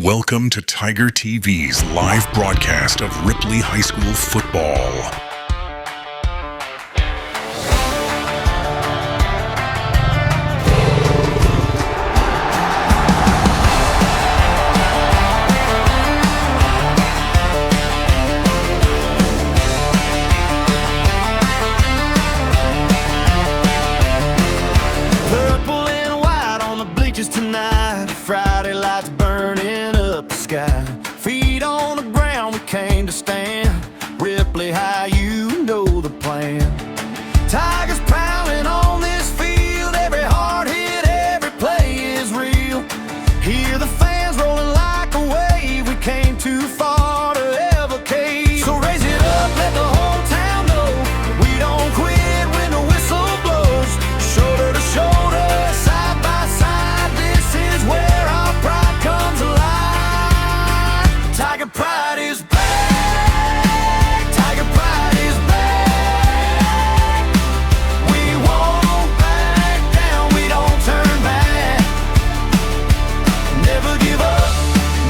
Welcome to Tiger TV's live broadcast of Ripley High School football. Purple and white on the bleachers tonight. Friday lights burning up the sky. Feet on the ground, we came to stand. Ripley High, you know the plan. Tigers prowling on this field. Every hard hit, every play is real. Hear the fans rolling like a wave. We came too far to ever cave. So raise it up, let the whole town know we don't quit when the whistle blows. Shoulder to shoulder, side by side, this is where our pride comes alive. Tiger pride is back. Tiger pride is back. We won't back down, we don't turn back. Never give up,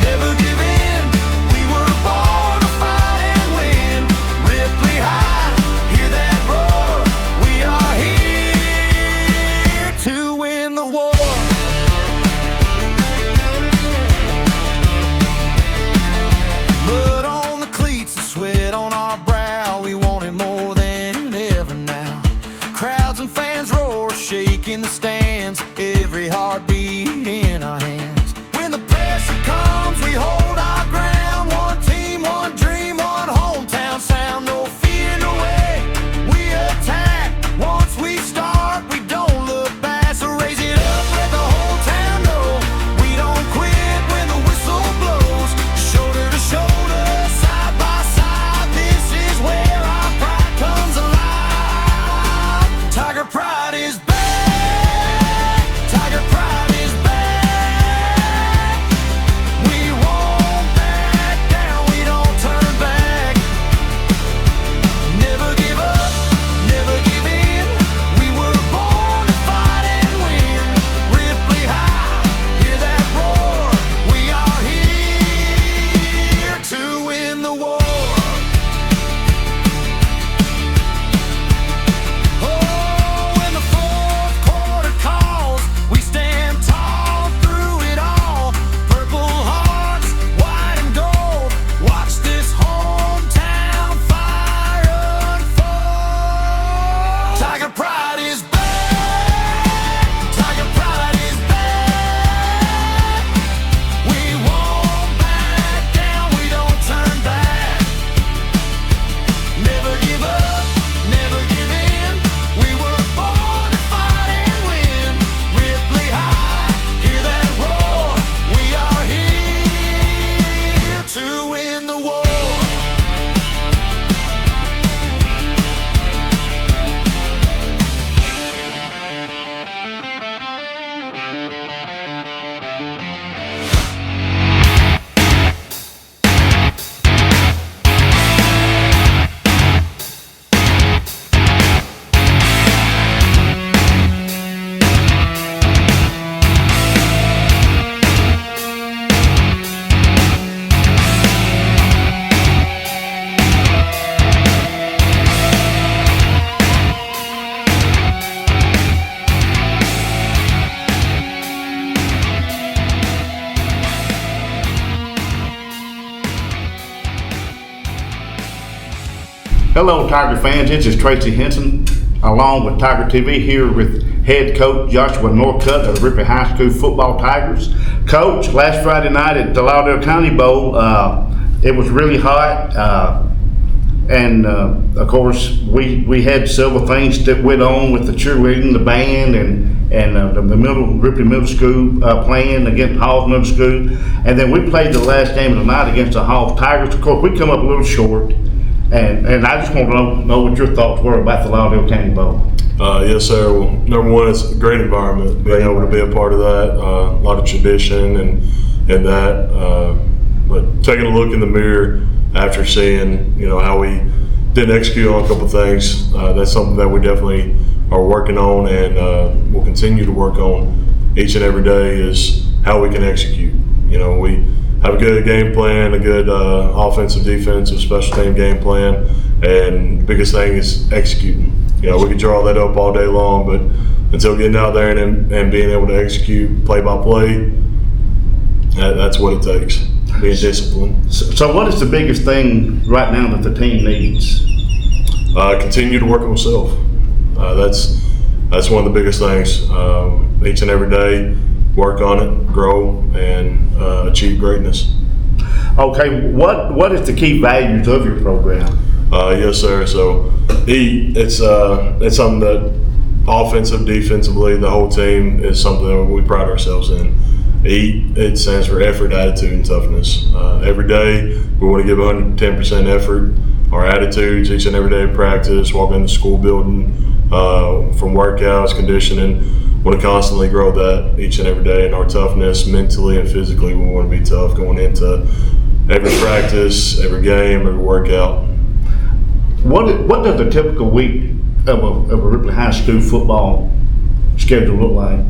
never give in. We were born to fight and win. Ripley High, hear that roar. We are here to win the war. Blood on the cleats, the sweat on our brow. We want it more than ever now. Crowds and fans roar, shaking the stands. Every heartbeat in our hands. When the pressure comes, we hold our ground. One team, one dream, one hometown sound. No fear, no way, we attack. Once we start, we don't look back. So raise it up, let the whole town know we don't quit when the whistle blows. Shoulder to shoulder, side by side, this is where our pride comes alive. Tiger pride is back. Tiger pride is back. We won't back down, we don't turn back. Never give up, never give in. We were born to fight and win. Ripley High, hear that roar. We are here to win the war. Oh, when the fourth quarter calls, we stand tall through it all. Purple hearts, white and gold. Watch this hometown fire unfold. Tiger pride is back. Tiger pride is back. We won't back down, we don't turn back. Never give up, never give in. We were born to fight and win. Ripley High, hear that roar. We are here to win the war. Hello, Tiger fans. This is Tracy Henson, along with Tiger TV, here with head coach Joshua Norcutt of the Ripley High School football Tigers. Coach, last Friday night at the Lauderdale County Bowl, it was really hot, and of course we had several things that went on with the cheerleading, the band, and the Ripley Middle School playing against Hall Middle School, and then we played the last game of the night against the Hall Tigers. Of course, we come up a little short. And I just want to know what your thoughts were about the Lauderdale County Bowl. Yes, sir. Well, number one, it's a great environment, being able to be a part of that. A lot of tradition and that. But taking a look in the mirror after seeing, how we didn't execute on a couple things, that's something that we definitely are working on and will continue to work on each and every day, is how we can execute. We have a good game plan, a good offensive, defensive, special team game plan, and the biggest thing is executing. You know, we can draw that up all day long, but until getting out there and being able to execute play by play, that's what it takes. Being disciplined. So what is the biggest thing right now that the team needs? Continue to work on self. That's one of the biggest things. Each and every day, work on it, grow, and achieve greatness. Okay, what is the key values of your program? Yes, sir. So, it's something that offensive, defensively, the whole team is something that we pride ourselves in. It stands for effort, attitude, and toughness. Every day, we want to give 110% effort. Our attitudes each and every day of practice, walking in the school building, from workouts, conditioning, want to constantly grow that each and every day. And our toughness, mentally and physically, we want to be tough going into every practice, every game, every workout. What does a typical week of a Ripley High School football schedule look like?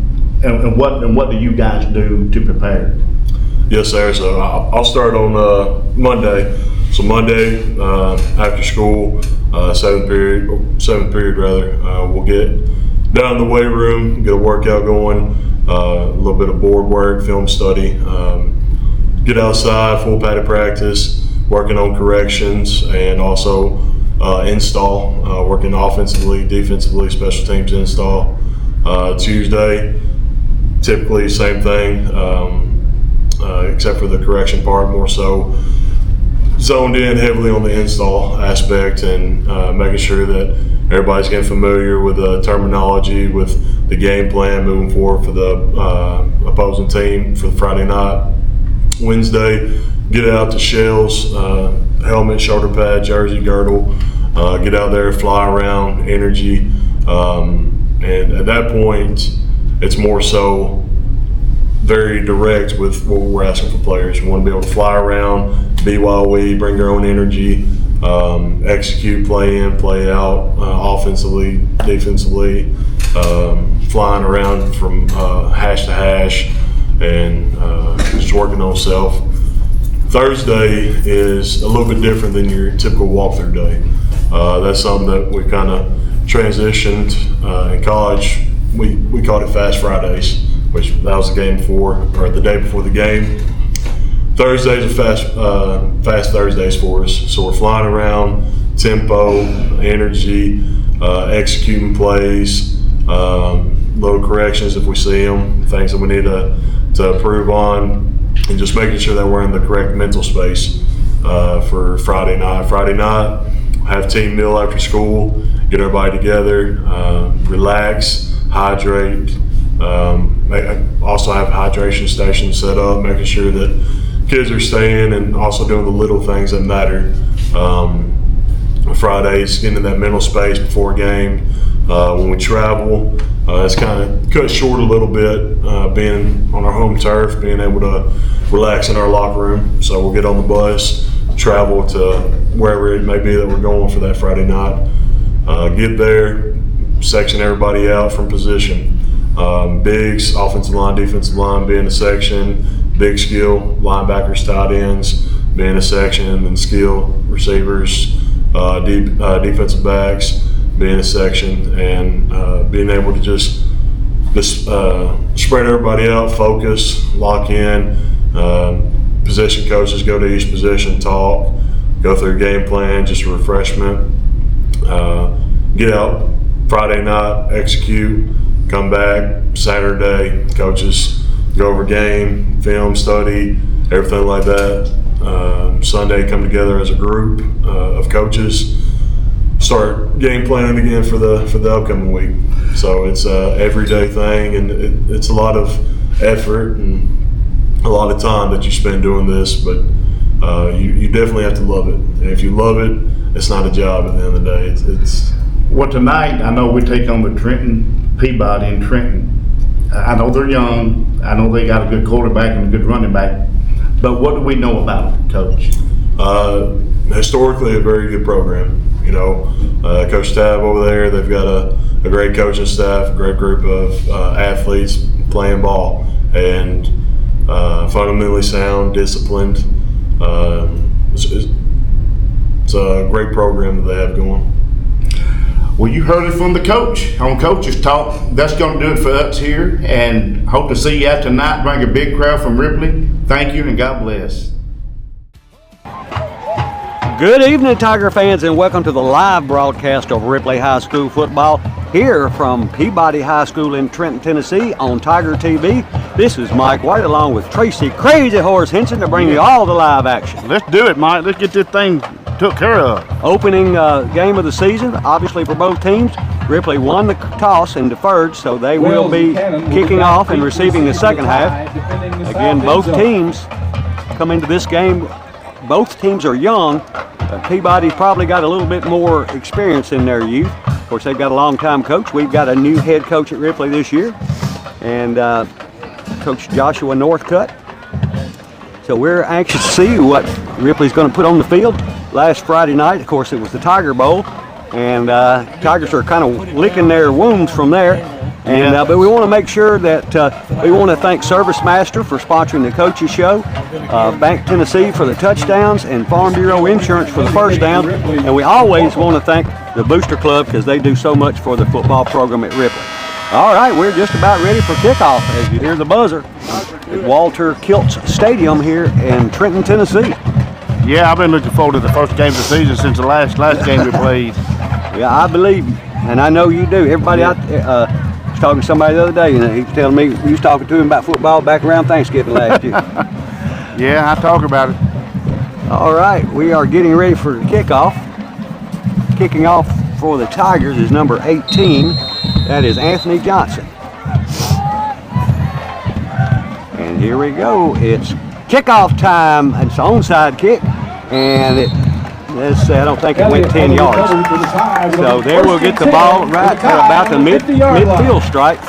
And what do you guys do to prepare? Yes, sir. So I'll start on Monday. So Monday after school, seventh period rather, we'll get down in the weight room, get a workout going, a little bit of board work, film study, get outside, full padded practice, working on corrections, and also install, working offensively, defensively, special teams install. Tuesday, typically same thing, except for the correction part, more so zoned in heavily on the install aspect and making sure that everybody's getting familiar with the terminology, with the game plan moving forward for the opposing team for the Friday night. Wednesday, get out to shells, helmet, shoulder pad, jersey, girdle, get out there, fly around, energy, and at that point, it's more so very direct with what we're asking for players. We want to be able to fly around, BYOE, bring their own energy, execute, play in, play out, offensively, defensively, flying around from hash to hash, and just working on self. Thursday is a little bit different than your typical walkthrough day. That's something that we kind of transitioned in college. We called it Fast Fridays, which that was the game before, or the day before the game. Thursdays are fast Thursdays for us. So we're flying around, tempo, energy, executing plays, little corrections if we see them, things that we need to improve on, and just making sure that we're in the correct mental space for Friday night. Friday night, have team meal after school, get everybody together, relax, hydrate. I also have hydration stations set up, making sure that kids are staying and also doing the little things that matter. Fridays, getting in that mental space before a game. When we travel, it's kind of cut short a little bit, being on our home turf, being able to relax in our locker room. So we'll get on the bus, travel to wherever it may be that we're going for that Friday night. Get there, section everybody out from position. Bigs, offensive line, defensive line, be in a section. Big skill, linebackers, tight ends, be in a section, and skill, receivers, defensive backs, be in a section, and being able to just spread everybody out, focus, lock in. Position coaches go to each position, talk, go through game plan, just a refreshment. Get out Friday night, execute, come back Saturday, coaches go over game, film, study, everything like that. Sunday, come together as a group of coaches, start game planning again for the upcoming week. So it's a everyday thing, and it's a lot of effort and a lot of time that you spend doing this, but you definitely have to love it. And if you love it, it's not a job at the end of the day. It's Well, tonight, I know we take on the Trenton, Peabody and Trenton. I know they're young. I know they got a good quarterback and a good running back. But what do we know about them, Coach? Historically, a very good program. You know, Coach Tab over there, they've got a great coaching staff, a great group of athletes playing ball. And fundamentally sound, disciplined. It's a great program that they have going. Well, you heard it from the coach on Coach's Talk. That's going to do it for us here, and hope to see you out tonight. Bring a big crowd from Ripley. Thank you, and God bless. Good evening, Tiger fans, and welcome to the live broadcast of Ripley High School football here from Peabody High School in Trenton, Tennessee on Tiger TV. This is Mike White along with Tracy Crazy Horse Henson to bring you all the live action. Let's do it, Mike. Let's get this thing took care of. Opening game of the season, obviously for both teams. Ripley won the toss and deferred, so they will be kicking off and receiving the second half. Again, both teams come into this game. Both teams are young. Peabody's probably got a little bit more experience in their youth. Of course, they've got a long-time coach. We've got a new head coach at Ripley this year, and Coach Joshua Northcutt. So we're anxious to see what Ripley's going to put on the field. Last Friday night, of course, it was the Tiger Bowl, and Tigers are kind of licking their wounds from there. And but we want to make sure that we want to thank Service Master for sponsoring the coaches show, Bank Tennessee for the touchdowns, and Farm Bureau Insurance for the first down. And we always want to thank the Booster Club because they do so much for the football program at Ripley. All right, we're just about ready for kickoff as you hear the buzzer at Walter Kiltz Stadium here in Trenton, Tennessee. Yeah, I've been looking forward to the first game of the season since the last game we played. Yeah, I believe you, and I know you do. Everybody out there, I was talking to somebody the other day, and he was telling me he was talking to him about football back around Thanksgiving last year. Yeah, I talk about it. All right, we are getting ready for the kickoff. Kicking off for the Tigers is number 18. That is Anthony Johnson. And here we go. It's kickoff time. It's an onside kick, and let's say I don't think it went 10 yards. So there we'll get the ball right at about the midfield stripe.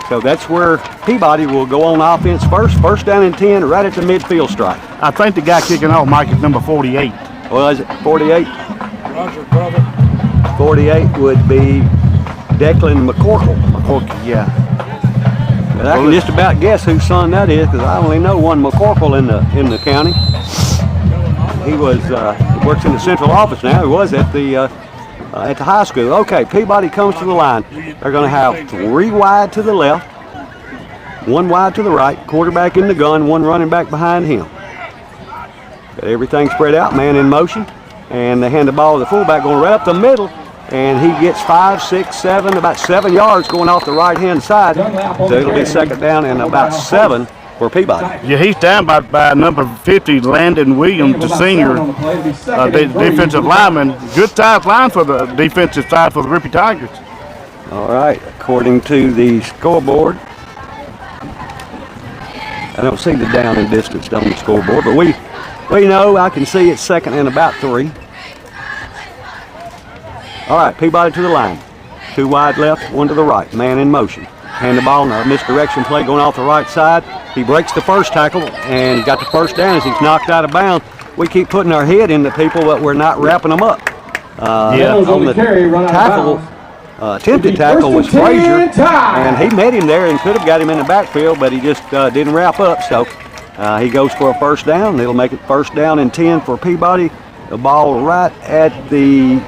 So that's where Peabody will go on offense first. First down and 10 right at the midfield stripe. I think the guy kicking off, Mike, is number 48. Well, is it 48? Roger, brother. 48 would be Declan McCorkle. Yeah. But I can just about guess whose son that is because I only know one McCorkle in the county. He was works in the central office now. He was at the high school. Okay, Peabody comes to the line. They're going to have 3 wide to the left, 1 wide to the right, quarterback in the gun, 1 running back behind him. Got everything spread out, man in motion, and they hand the ball to the fullback going right up the middle. And he gets 5, 6, 7, about 7 yards going off the right-hand side. So it'll be second down and about 7 for Peabody. Yeah, he's down by number 50, Landon Williams, the senior defensive lineman. Good size line for the defensive side for the Ripley Tigers. All right, according to the scoreboard, I don't see the down and distance on the scoreboard, but we know I can see it's second and about 3. All right, Peabody to the line. 2 wide left, 1 to the right. Man in motion. Hand the ball in a misdirection play going off the right side. He breaks the first tackle and got the first down as he's knocked out of bounds. We keep putting our head into people, but we're not wrapping them up. On the tackle, attempted tackle was Frazier, and he met him there and could have got him in the backfield, but he just didn't wrap up. So he goes for a first down. It'll make it first down and 10 for Peabody. The ball right at the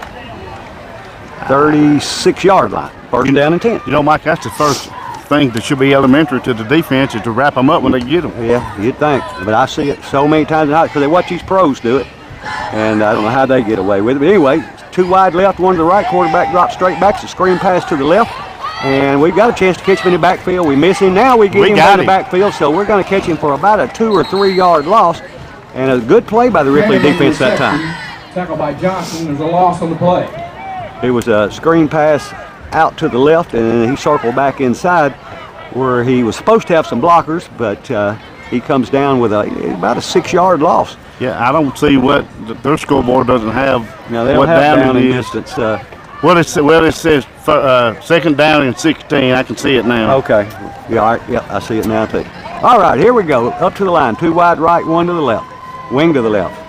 36-yard line. First down and 10. You know, Mike, that's the first thing that should be elementary to the defense is to wrap them up when they get them. Yeah, you'd think. But I see it so many times now because they watch these pros do it. And I don't know how they get away with it. But anyway, 2 wide left, 1 to the right. Quarterback drops straight back. It's a screen pass to the left. And we've got a chance to catch him in the backfield. We miss him. Now we get him in the backfield. So we're going to catch him for about a 2 or 3 yard loss. And a good play by the Ripley defense that time. Tackle by Johnson. There's a loss on the play. It was a screen pass out to the left, and he circled back inside where he was supposed to have some blockers, but he comes down with about a 6 yard loss. Yeah, I don't see what their scoreboard doesn't have. No, they don't what have down in it is. distance. It says second down and 16. I can see it now. Okay. Yeah, all right. Yeah, I see it now too. All right, here we go. Up to the line. 2 wide right, 1 to the left. Wing to the left.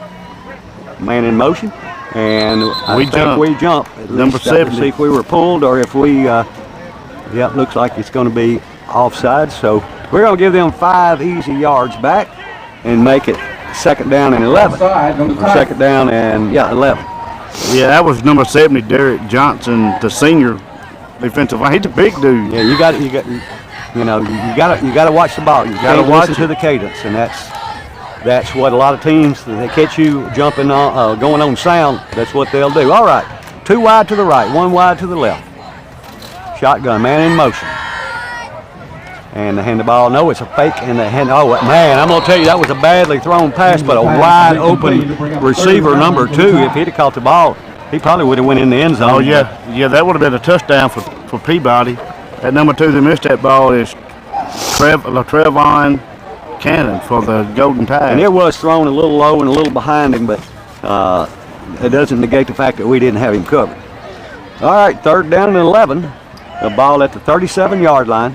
Man in motion. And I think we jump. Number 70. See if we were pulled or if we, looks like it's going to be offside. So We're going to give them 5 easy yards back and make it 2nd down and 11. Offside on the Or 2nd down and 11. Yeah, that was number 70, Derek Johnson, the senior defensive line. He's a big dude. Yeah, you got to watch the ball. You got to watch listen to the cadence, and that's what a lot of teams, they catch you jumping on, going on sound. That's what they'll do. All right, 2 wide to the right, 1 wide to the left. Shotgun, man in motion. And they hand the ball. No, it's a fake. And they hand. Oh man, I'm gonna tell you that was a badly thrown pass, but a wide open receiver number 2. If he'd have caught the ball, he probably would have went in the end zone. Oh yeah, that would have been a touchdown for Peabody. At number 2 that missed that ball is Trevon Cannon for the Golden Tide. And it was thrown a little low and a little behind him, but it doesn't negate the fact that we didn't have him covered. All right, 3rd down and 11. The ball at the 37-yard line.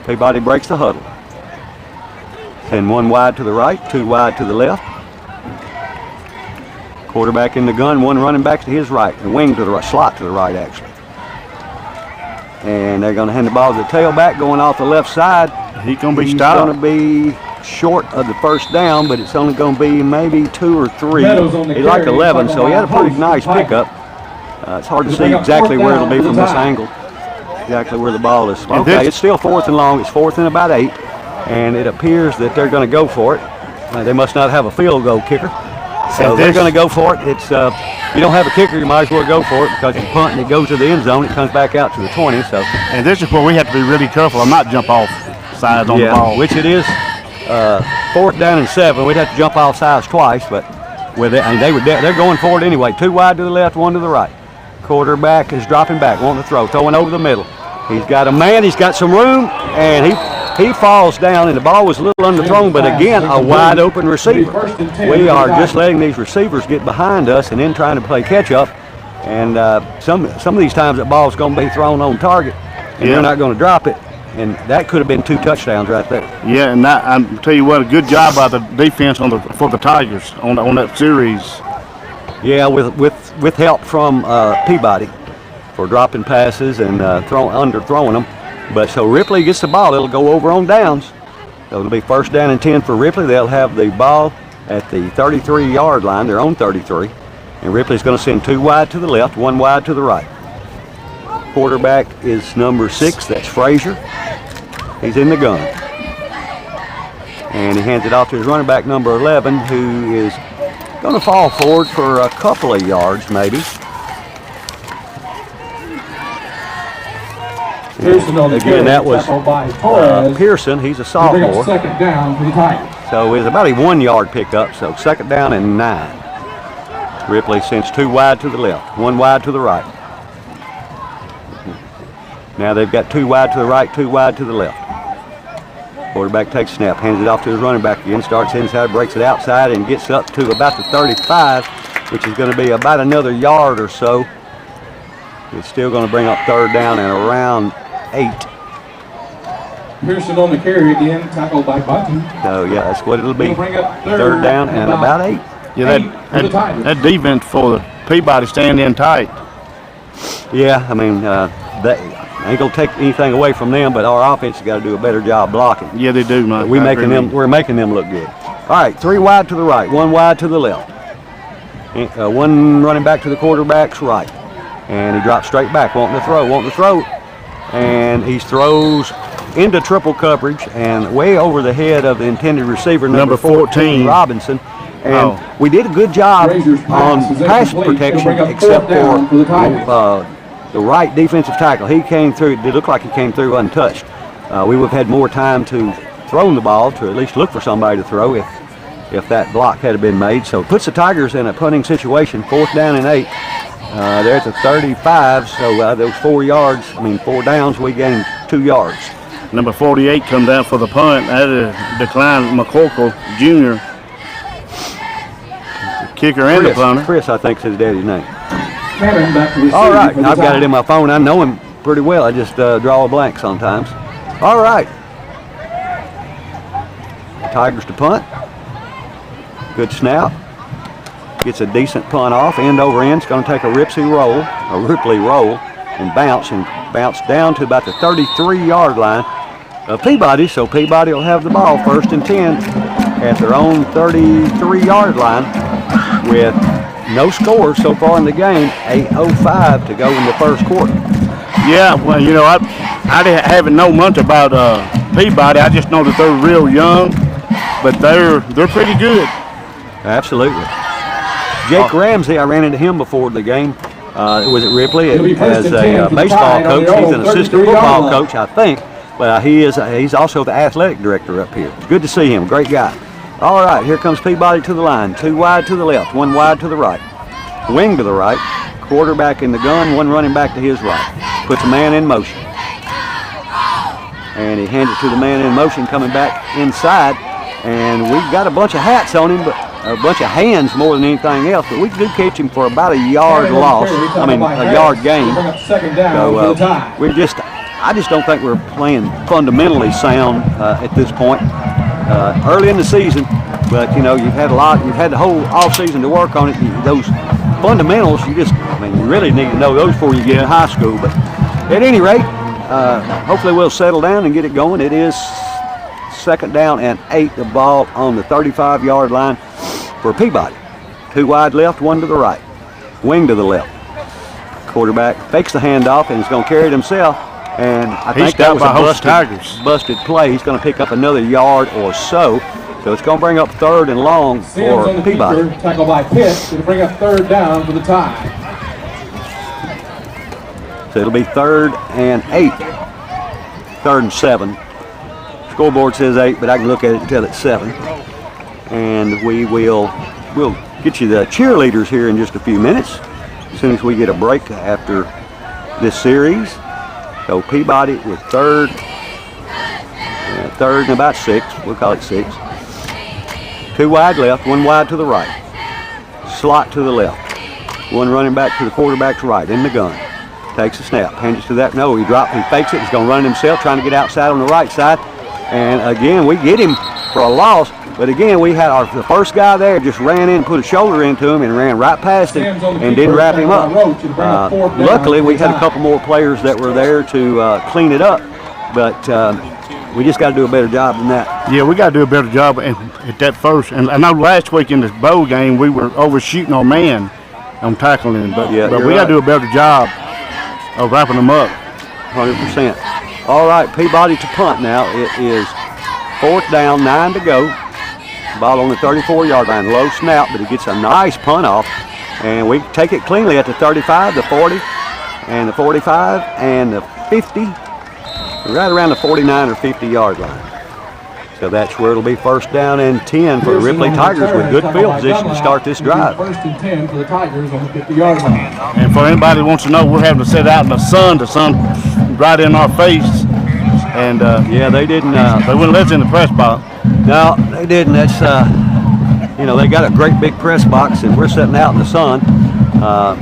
Peabody breaks the huddle. And 1 wide to the right, 2 wide to the left. Quarterback in the gun, 1 running back to his right, a wing to the right, slot to the right actually. And they're going to hand the ball to the tailback going off the left side. He's going to be He's stopped. going to be short of the 1st down, but it's only going to be maybe 2 or 3. He liked 11, so he had a pretty nice pickup. It's hard to see exactly where it'll be from this angle. Exactly where the ball is. Okay, it's still 4th and long. It's 4th and about 8, and it appears that they're going to go for it. They must not have a field goal kicker, so they're going to go for it. It's you don't have a kicker, you might as well go for it because you punt and it goes to the end zone. It comes back out to the 20. So, and this is where we have to be really careful and not jump off sides on the ball. Which it is 4th down and 7. We'd have to jump off sides twice, but with it, and they're going for it anyway. 2 wide to the left, 1 to the right. Quarterback is dropping back, wanting to throw, throwing over the middle. He's got a man, he's got some room, and he falls down, and the ball was a little underthrown, but again, a wide open receiver. We are just letting these receivers get behind us and then trying to play catch up. And some of these times that ball's going to be thrown on target, and they're not going to drop it. And that could have been 2 touchdowns right there. Yeah, and that, I tell you what, a good job by the defense for the Tigers on that series. Yeah, with help from Peabody for dropping passes and underthrowing them. But so Ripley gets the ball, it'll go over on downs. So it'll be 1st down and 10 for Ripley. They'll have the ball at the 33-yard line, their own 33. And Ripley's going to send 2 wide to the left, 1 wide to the right. Quarterback is number 6, that's Frazier. He's in the gun. And he hands it off to his running back, number 11, who is going to fall forward for a couple of yards, maybe. Again, that was Pearson. He's a sophomore. 2nd down for the Tigers. So it's about a 1-yard pickup. So 2nd down and 9. Ripley sends 2 wide to the left, 1 wide to the right. Now they've got 2 wide to the right, 2 wide to the left. Quarterback takes a snap, hands it off to his running back again, starts inside, breaks it outside, and gets up to about the 35, which is going to be about another yard or so. It's still going to bring up 3rd down and around 8. Pearson on the carry again, tackled by Bunting. So yeah, that's what it'll be. He'll bring up 3rd down and about 8. Yeah, that defense for the Peabody stand in tight. Yeah, I mean, they ain't gonna take anything away from them, but our offense has got to do a better job blocking. Yeah, they do, man. We're making them look good. All right, 3 wide to the right, 1 wide to the left. 1 running back to the quarterback's right, and he drops straight back, wanting to throw, and he throws into triple coverage and way over the head of the intended receiver, number 14, Robinson. And we did a good job on pass protection, except for the right defensive tackle. He came through. It looked like he came through untouched. We would have had more time to throw the ball, to at least look for somebody to throw if that block had been made. So it puts the Tigers in a punting situation, 4th down and 8. They're at the 35, so those 4 downs, we gained 2 yards. Number 48 come down for the punt. That is Decline McCorkle Jr. Kicker and the punter. Chris, I think, is his daddy's name. Back all right, I've got it in my phone. I know him pretty well. I just draw a blank sometimes. All right. Tigers to punt. Good snap. Gets a decent punt off, end over end. It's going to take a Ripley roll, and bounce down to about the 33-yard line. of Peabody, so Peabody will have the ball 1st and 10 at their own 33-yard line with no scores so far in the game, 8:05 to go in the first quarter. Yeah, well, you know, I haven't known much about Peabody. I just know that they're real young, but they're pretty good. Absolutely. Jake Ramsey, I ran into him before the game. Was it Ripley? As a baseball coach. He's an assistant football coach, I think. But he's also the athletic director up here. It's good to see him. Great guy. All right, here comes Peabody to the line. 2 wide to the left, 1 wide to the right. Wing to the right. Quarterback in the gun, 1 running back to his right. Puts a man in motion. And he hands it to the man in motion coming back inside. And we've got a bunch of hats on him, but a bunch of hands more than anything else. But we do catch him for about a yard loss. I mean, a yard gain. So I just don't think we're playing fundamentally sound at this point. Early in the season, but you know, you've had the whole off season to work on it. Those fundamentals, you really need to know those before you get in high school. But at any rate, hopefully we'll settle down and get it going. It is 2nd down and 8, the ball on the 35-yard line for Peabody. 2 wide left, 1 to the right. Wing to the left. Quarterback fakes the handoff and he's going to carry it himself. And I think that was a busted play. He's going to pick up another yard or so. So it's going to bring up 3rd and long for Peabody. Tackle by Pitt to bring up 3rd down for the tie. So it'll be 3rd and 8. 3rd and 7. Scoreboard says 8, but I can look at it until it's 7. And we'll get you the cheerleaders here in just a few minutes, as soon as we get a break after this series. So Peabody with 3rd and about 6. We'll call it 6. 2 wide left, 1 wide to the right. Slot to the left. 1 running back to the quarterback's right in the gun. Takes a snap, hands it to that. No, he fakes it. He's going to run it himself, trying to get outside on the right side. And again, we get him for a loss. But again, we had the first guy there just ran in, put a shoulder into him, and ran right past him and didn't wrap him up. Luckily, we had a couple more players that were there to clean it up. But we just got to do a better job than that. Yeah, we got to do a better job at that first. And I know last week in this bowl game, we were overshooting our man on tackling him. But we got to do a better job of wrapping them up. 100%. All right, Peabody to punt now. It is 4th down, 9 to go. Ball on the 34-yard line. Low snap, but he gets a nice punt off. And we take it cleanly at the 35, the 40, and the 45, and the 50. Right around the 49 or 50-yard line. So that's where it'll be 1st down and 10 for the Ripley Tigers with good field position to start this drive. 1st and 10 for the Tigers on the 50-yard line. And for anybody who wants to know, we're having to sit out in the sun right in our face. And yeah, they didn't. They wouldn't let us in the press box. No, they didn't. That's they got a great big press box, and we're sitting out in the sun. I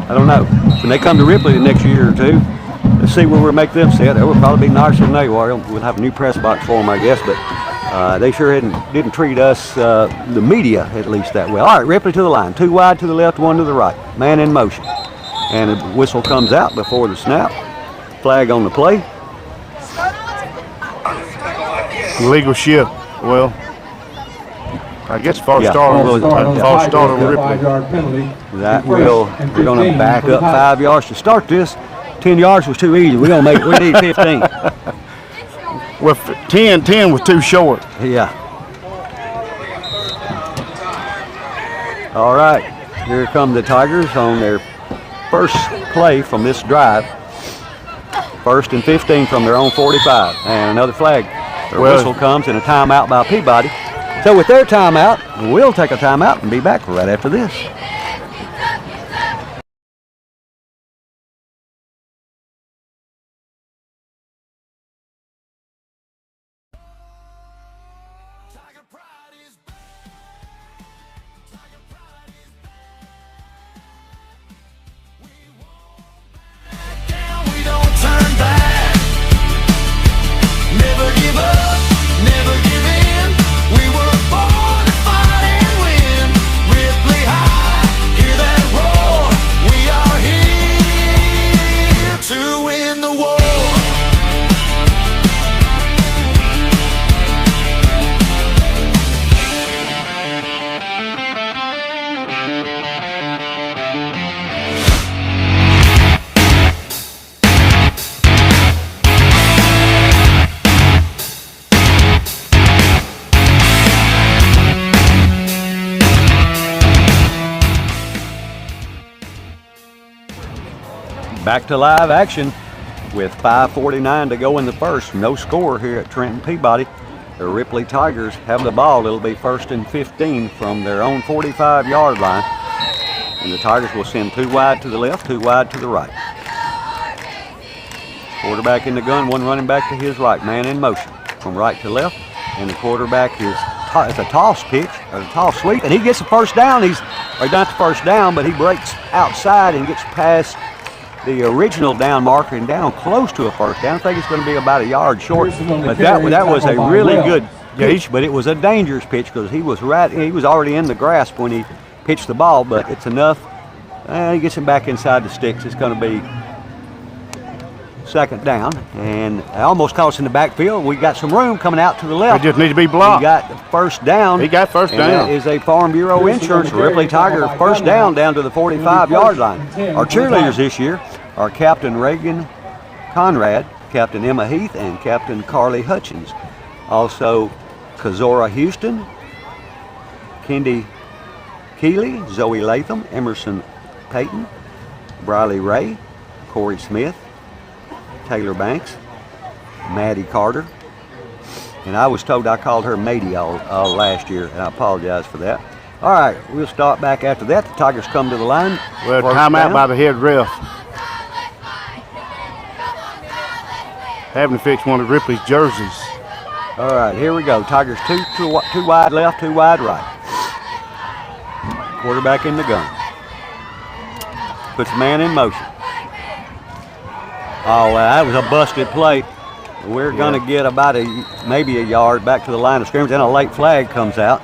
don't know. When they come to Ripley the next year or two, let's see where we'll make them sit. They will probably be nicer than they were. We'll have a new press box for them, I guess. But they sure didn't treat us, the media, at least that well. All right, Ripley to the line. 2 wide to the left, 1 to the right. Man in motion. And the whistle comes out before the snap. Flag on the play. Legal shift. Well, I guess false start on Ripley. We're going to back up 5 yards to start this. 10 yards was too easy. We need 15. Well, 10 was too short. Yeah. All right. Here come the Tigers on their first play from this drive. 1st and 15 from their own 45. And another flag. Their whistle comes and a timeout by Peabody. So with their timeout, we'll take a timeout and be back right after this. Never give in. We were born to fight and win. Ripley High. back to live action with 5:49 to go in the first. No score here at Trenton Peabody. The Ripley Tigers have the ball. It'll be 1st and 15 from their own 45-yard line. And the Tigers will send 2 wide to the left, 2 wide to the right. Quarterback in the gun, 1 running back to his right. Man in motion from right to left. And the quarterback it's a toss pitch, or a toss sweep, and he gets the first down. Or not the first down, but he breaks outside and gets past the original down marker and down close to a first down. I think it's going to be about a yard short, but that was a really good pitch, but it was a dangerous pitch because he was already in the grasp when he pitched the ball, but it's enough. He gets him back inside the sticks. It's going to be 2nd down, and I almost caught us in the backfield. We got some room coming out to the left. It just needs to be blocked. He got the first down. He got first down. That is a Farm Bureau Insurance Ripley Tiger first down to the 45-yard line. Our cheerleaders this year are Captain Reagan Conrad, Captain Emma Heath, and Captain Carly Hutchins. Also, Kazora Houston, Kendi Keeley, Zoe Latham, Emerson Payton, Briley Ray, Corey Smith, Taylor Banks, Maddie Carter, and I was told I called her Mady all last year, and I apologize for that. All right, we'll start back after that. The Tigers come to the line. Well, timeout by the head ref. Having to fix one of Ripley's jerseys. All right, here we go. Tigers two wide left, 2 wide right. Quarterback in the gun. Puts the man in motion. Oh, that was a busted play. We're going to get about maybe a yard back to the line of scrimmage. Then a late flag comes out.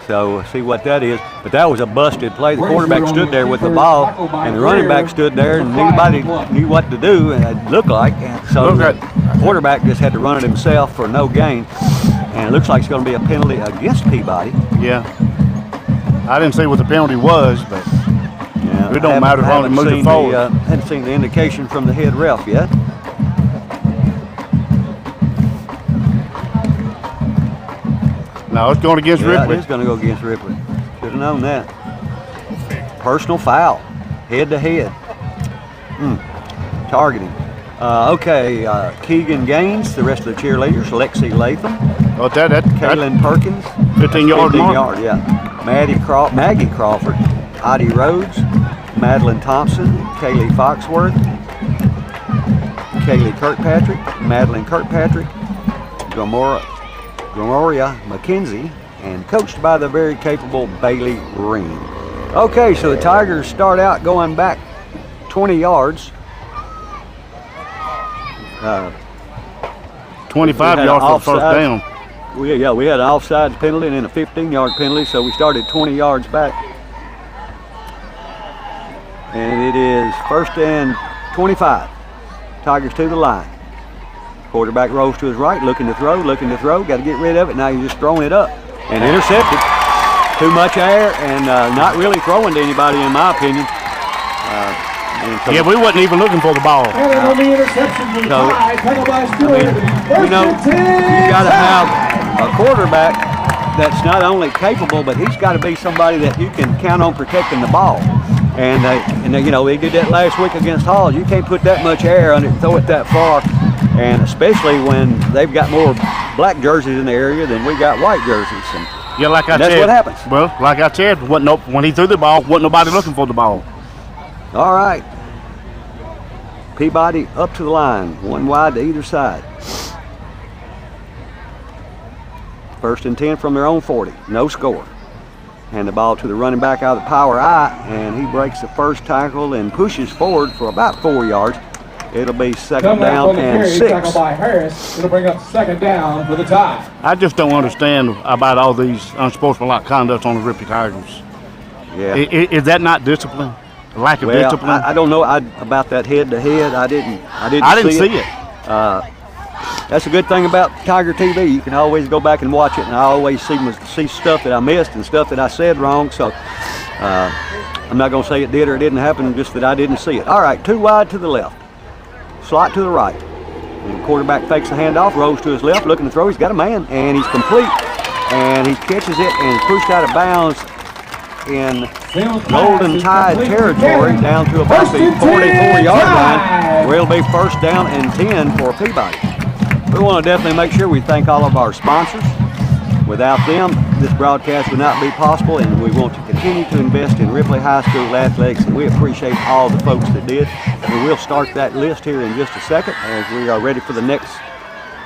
So we'll see what that is. But that was a busted play. The quarterback stood there with the ball, and the running back stood there, and nobody knew what to do, and it looked like. So the quarterback just had to run it himself for no gain. And it looks like it's going to be a penalty against Peabody. Yeah. I didn't see what the penalty was, but it don't matter as long as it moves forward. Hadn't seen the indication from the head ref yet. No, it's going against Ripley. It is going to go against Ripley. Should have known that. Personal foul, head to head. Targeting. Keegan Gaines, the rest of the cheerleaders, Lexi Latham, Kaylin Perkins, 15-yard mark. Maggie Crawford, Audie Rhodes, Madeline Thompson, Kaylee Foxworth, Kaylee Kirkpatrick, Madeline Kirkpatrick, Gloria McKenzie, and coached by the very capable Bailey Green. Okay, so the Tigers start out going back 20 yards. 25 yards for the first down. We had an offsides penalty and then a 15-yard penalty, so we started 20 yards back. And it is 1st and 25. Tigers to the line. Quarterback rolls to his right, looking to throw, got to get rid of it. Now he's just throwing it up and intercepted. Too much air and not really throwing to anybody, in my opinion. We wasn't even looking for the ball. You got to have a quarterback that's not only capable, but he's got to be somebody that you can count on protecting the ball. And they did that last week against Halls. You can't put that much air on it and throw it that far. And especially when they've got more black jerseys in the area than we got white jerseys. And that's what happens. Well, like I said, when he threw the ball, wasn't nobody looking for the ball. All right. Peabody up to the line, 1 wide to either side. 1st and 10 from their own 40, no score. Hand the ball to the running back out of the power I, and he breaks the first tackle and pushes forward for about 4 yards. It'll be 2nd down and 6. Tackle by Harris. It'll bring up 2nd down for the tie. I just don't understand about all these unsportsmanlike conducts on the Ripley Tigers. Yeah. Is that not discipline? Lack of discipline? I don't know about that head-to-head. I didn't see it. That's a good thing about Tiger TV. You can always go back and watch it, and I always see stuff that I missed and stuff that I said wrong. So I'm not going to say it did or it didn't happen, just that I didn't see it. All right, 2 wide to the left. Slot to the right. And the quarterback fakes the handoff, rolls to his left, looking to throw. He's got a man, and he's complete. And he catches it and pushed out of bounds in Golden Tide territory down to about the 44-yard line, where it'll be 1st down and 10 for Peabody. We want to definitely make sure we thank all of our sponsors. Without them, this broadcast would not be possible, and we want to continue to invest in Ripley High School athletics, and we appreciate all the folks that did. And we'll start that list here in just a second as we are ready for the next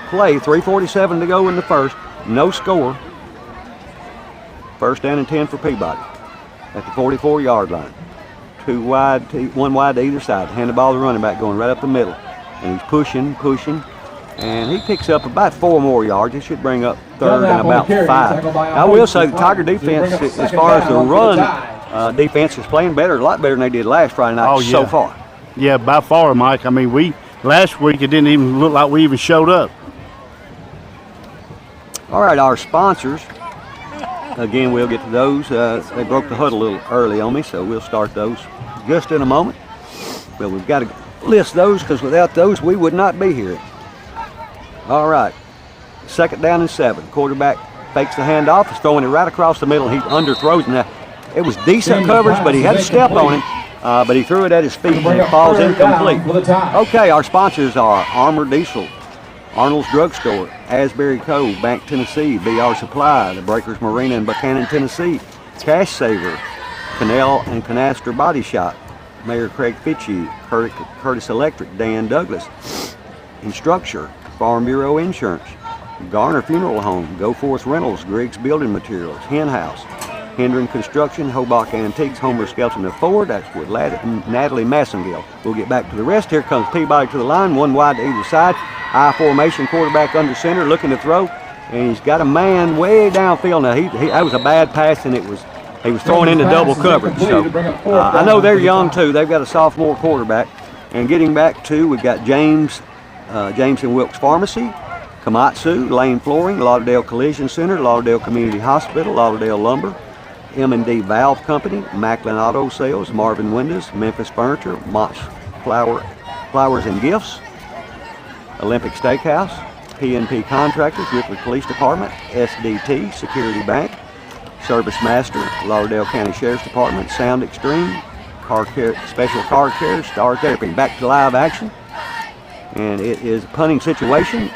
play. 3:47 to go in the first. No score. 1st down and 10 for Peabody at the 44-yard line. 1 wide to either side. Hand the ball to the running back going right up the middle. And he's pushing. And he picks up about 4 more yards. He should bring up 3rd and about 5. I will say the Tiger defense, as far as the run defense, is playing better, a lot better than they did last Friday night so far. Yeah, by far, Mike. I mean, last week it didn't even look like we even showed up. All right, our sponsors. Again, we'll get to those. They broke the huddle a little early on me, so we'll start those just in a moment. But we've got to list those because without those, we would not be here. All right, 2nd down and 7. Quarterback fakes the handoff, is throwing it right across the middle. He underthrows. Now, it was decent coverage, but he had a step on him. But he threw it at his feet and it falls incomplete. Okay, our sponsors are Armor Diesel, Arnold's Drugstore, Asbury Cove, Bank, Tennessee, BR Supply, the Breakers Marina in Buchanan, Tennessee, Cash Saver, Canal and Canaster Body Shop, Mayor Craig Fitchie, Curtis Electric, Dan Douglas, Instructure, Farm Bureau Insurance, Garner Funeral Home, Go Forth Rentals, Griggs Building Materials, Hen House, Hendren Construction, Hobach Antiques, Homer Skelton and Ford. That's with Natalie Massengill. We'll get back to the rest. Here comes Peabody to the line, 1 wide to either side. I formation, quarterback under center, looking to throw, and he's got a man way downfield. Now that was a bad pass, and he was throwing into double coverage. So I know they're young too. They've got a sophomore quarterback. And getting back to, we've got James and Wilkes Pharmacy, Komatsu, Lane Flooring, Lauderdale Collision Center, Lauderdale Community Hospital, Lauderdale Lumber, M&D Valve Company, Macklin Auto Sales, Marvin Windows, Memphis Furniture, Mott's Flowers and Gifts, Olympic Steakhouse, P&P Contractors, Ripley Police Department, SDT, Security Bank, Service Master, Lauderdale County Sheriff's Department, Sound Extreme, Special Car Care, Star Therapy. Back to live action. And it is a punting situation.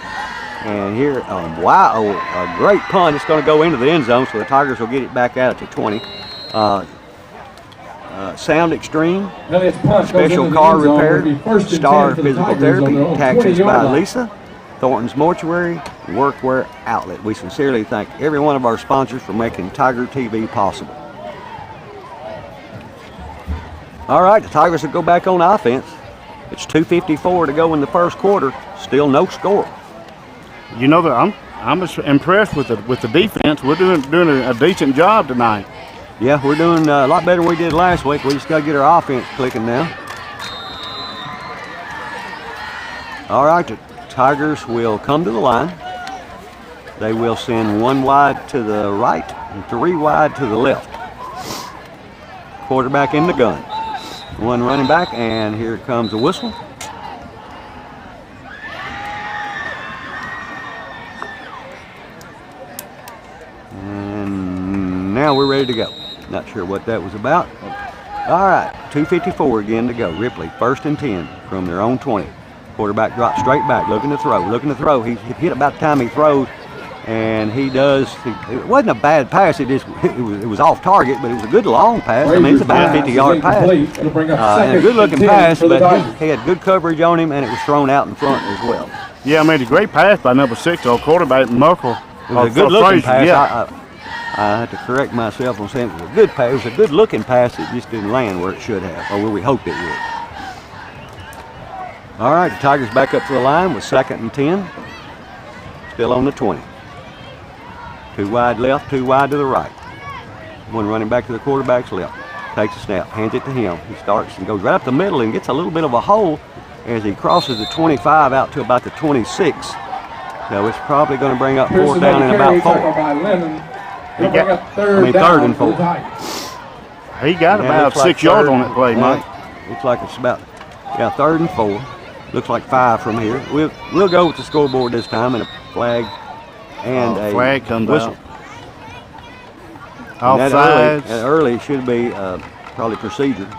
And here, wow, a great punt. It's going to go into the end zone, so the Tigers will get it back out to 20. Sound Extreme, Special Car Repair, Star Physical Therapy, Taxis by Lisa, Thornton's Mortuary, Workwear Outlet. We sincerely thank every one of our sponsors for making Tiger TV possible. All right, the Tigers will go back on offense. It's 2:54 to go in the first quarter. Still no score. You know that I'm impressed with the defense. We're doing a decent job tonight. Yeah, we're doing a lot better than we did last week. We just got to get our offense clicking now. All right, the Tigers will come to the line. They will send 1 wide to the right and 3 wide to the left. Quarterback in the gun. 1 running back, and here comes a whistle. And now we're ready to go. Not sure what that was about. All right, 2:54 again to go. Ripley, 1st and 10 from their own 20. Quarterback drops straight back, looking to throw. He hit about the time he throws, and he does. It wasn't a bad pass. It was off target, but it was a good long pass. I mean, it's about a 50-yard pass. And a good-looking pass, but he had good coverage on him, and it was thrown out in front as well. Yeah, I made a great pass by number 6, our quarterback, Merkel. It was a good-looking pass. Yeah. I had to correct myself on saying it was a good pass. It was a good-looking pass. It just didn't land where it should have, or where we hoped it would. All right, the Tigers back up to the line with 2nd and 10. Still on the 20. 2 wide left, 2 wide to the right. 1 running back to the quarterback's left. Takes a snap, hands it to him. He starts and goes right up the middle and gets a little bit of a hole as he crosses the 25 out to about the 26. So it's probably going to bring up 4th down and about 4. Third and 4. He got about 6 yards on that play, Mike. Looks like it's about 3rd and 4. Looks like 5 from here. We'll go with the scoreboard this time and a flag and a flag comes whistle. out. Offsides. That early should be probably procedure.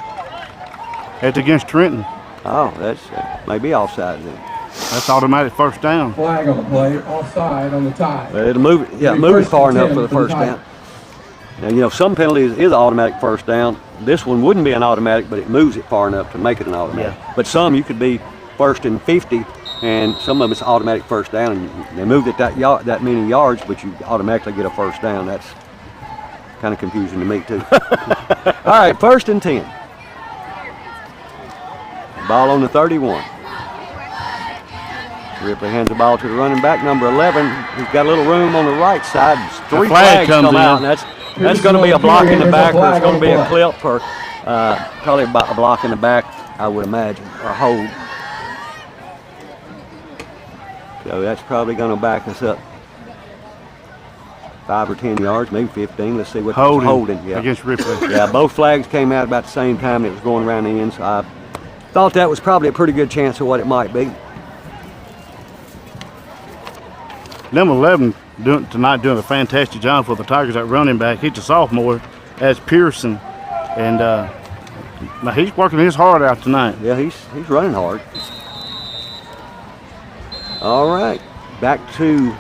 It's against Trenton. Oh, that's maybe offside then. That's automatic first down. Flag on the play, offside on the tie. But it'll move it, yeah, move it far enough for the first down. Now, you know, some penalties is automatic first down. This one wouldn't be an automatic, but it moves it far enough to make it an automatic. Yeah. But some you could be first and 50, and some of it's automatic first down, and they moved it that many yards, but you automatically get a first down. That's kind of confusing to me too. All right, 1st and 10. Ball on the 31. Ripley hands the ball to the running back, number 11. He's got a little room on the right side. 3 flags come out, and that's going to be a block in the back, or it's going to be a clip, or probably a block in the back, I would imagine, or a hold. So that's probably going to back us up 5 or 10 yards, maybe 15. Let's see what holding. Yeah. Against Ripley. Yeah, both flags came out about the same time. It was going around the end, so I thought that was probably a pretty good chance of what it might be. Number 11 doing a fantastic job for the Tigers at running back. He's a sophomore as Pearson, and now he's working his heart out tonight. Yeah, he's running hard. All right, back to,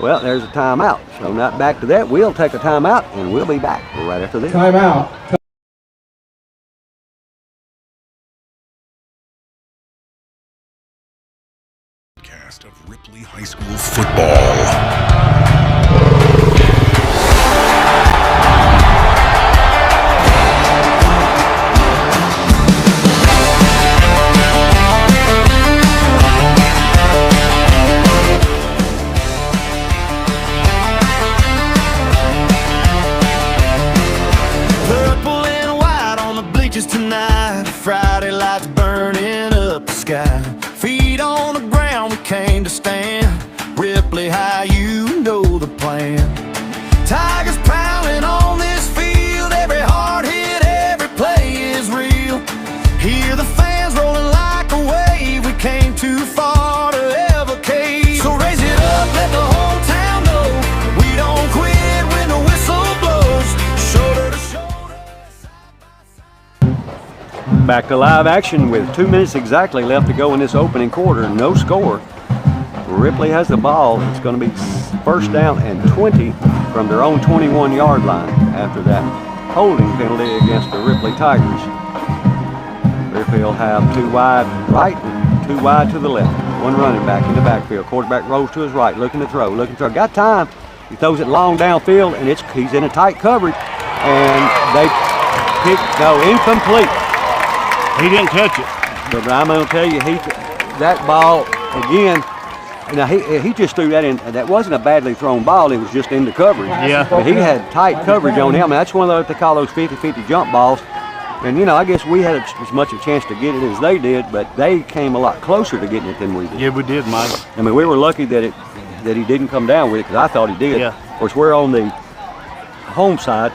well, there's a timeout. So not back to that. We'll take a timeout, and we'll be back right after this. Timeout. Of Ripley High School football. Purple and white on the bleachers tonight. Friday lights burning up the sky. Feet on the ground, we came to stand. Ripley High, you know the plan. Tigers pounding on this field. Every hard hit, every play is real. Hear the fans rolling like a wave. We came too far to ever cave. So raise it up, let the whole town know. We don't quit when the whistle blows. Shoulder to shoulder. Back to live action with 2 minutes exactly left to go in this opening quarter. No score. Ripley has the ball. It's going to be 1st down and 20 from their own 21-yard line after that holding penalty against the Ripley Tigers. Ripley will have 2 wide right and 2 wide to the left. 1 running back in the backfield. Quarterback rolls to his right, looking to throw. Got time. He throws it long downfield, and he's in a tight coverage. And they incomplete. He didn't catch it. But I'm going to tell you, that ball, again, now he just threw that in. That wasn't a badly thrown ball. It was just in the coverage. Yeah. But he had tight coverage on him. And that's one of those they call those 50-50 jump balls. And, you know, I guess we had as much a chance to get it as they did, but they came a lot closer to getting it than we did. Yeah, we did, Mike. I mean, we were lucky that he didn't come down with it, because I thought he did. Yeah. Of course, we're on the home side,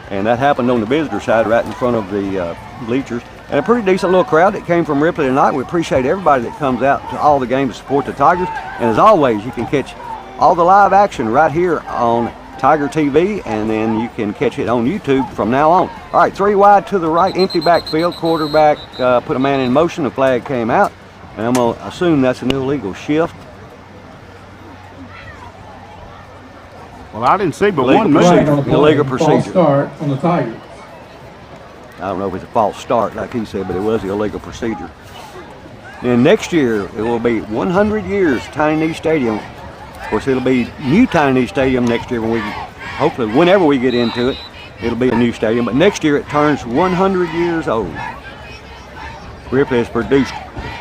and that happened on the visitor side right in front of the bleachers. And a pretty decent little crowd that came from Ripley tonight. We appreciate everybody that comes out to all the games to support the Tigers. And as always, you can catch all the live action right here on Tiger TV, and then you can catch it on YouTube from now on. All right, 3 wide to the right, empty backfield. Quarterback put a man in motion. The flag came out, and I'm going to assume that's an illegal shift. Well, I didn't see but Illegal one procedure. move. Illegal False procedure. start on the Tigers. I don't know if it's a false start, like he said, but it was the illegal procedure. And next year, it will be 100 years, Tiny Knee Stadium. Of course, it'll be new Tiny Knee Stadium next year when hopefully, whenever we get into it, it'll be a new stadium. But next year, it turns 100 years old. Ripley has produced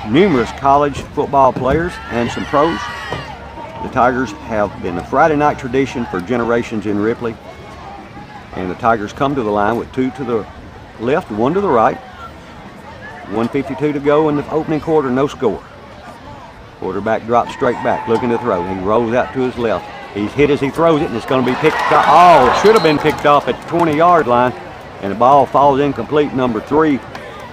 numerous college football players and some pros. The Tigers have been a Friday night tradition for generations in Ripley. And the Tigers come to the line with 2 to the left, 1 to the right. 1:52 to go in the opening quarter, no score. Quarterback drops straight back, looking to throw. He rolls out to his left. He's hit as he throws it, and it's going to be picked off. Oh, it should have been picked off at the 20-yard line, and the ball falls incomplete. Number 3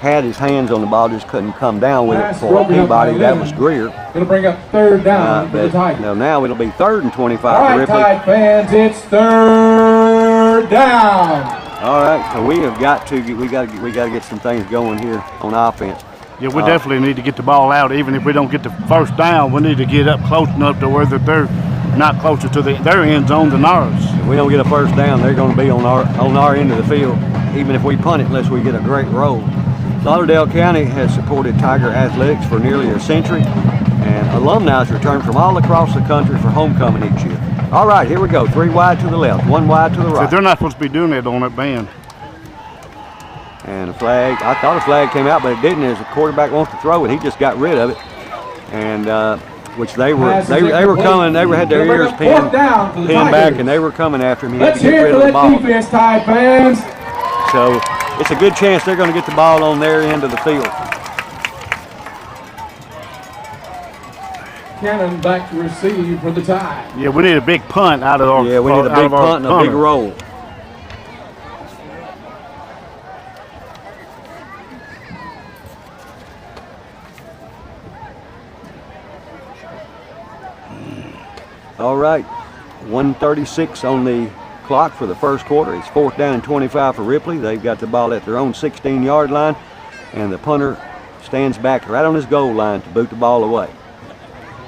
had his hands on the ball, just couldn't come down with it for Peabody. That was Greer. Going to bring up 3rd down for the Tigers. No, now it'll be 3rd and 25 All for right, Ripley. Tide fans, it's 3rd third down. All right, so we got to get some things going here on offense. Yeah, we definitely need to get the ball out. Even if we don't get the first down, we need to get up close enough to where that they're not closer to their end zone than ours. If we don't get a first down, they're going to be on our end of the field, even if we punt it, unless we get a great roll. Lauderdale County has supported Tiger athletics for nearly a century, and alumni return from all across the country for homecoming each year. All right, here we go. 3 wide to the left, 1 wide to the right. So they're not supposed to be doing that on that band. And a flag. I thought a flag came out, but it didn't. As the quarterback wants to throw it, he just got rid of it. And which they were coming. They had their ears pinned back, and they were coming after him. He had to get rid of the ball. Defense, Tide fans. So it's a good chance they're going to get the ball on their end of the field. Cannon back to receive for the Tide. Yeah, we need a big punt out of our. Yeah, we need a big punt and a big roll. All right, 1:36 on the clock for the first quarter. It's 4th down and 25 for Ripley. They've got the ball at their own 16-yard line, and the punter stands back right on his goal line to boot the ball away.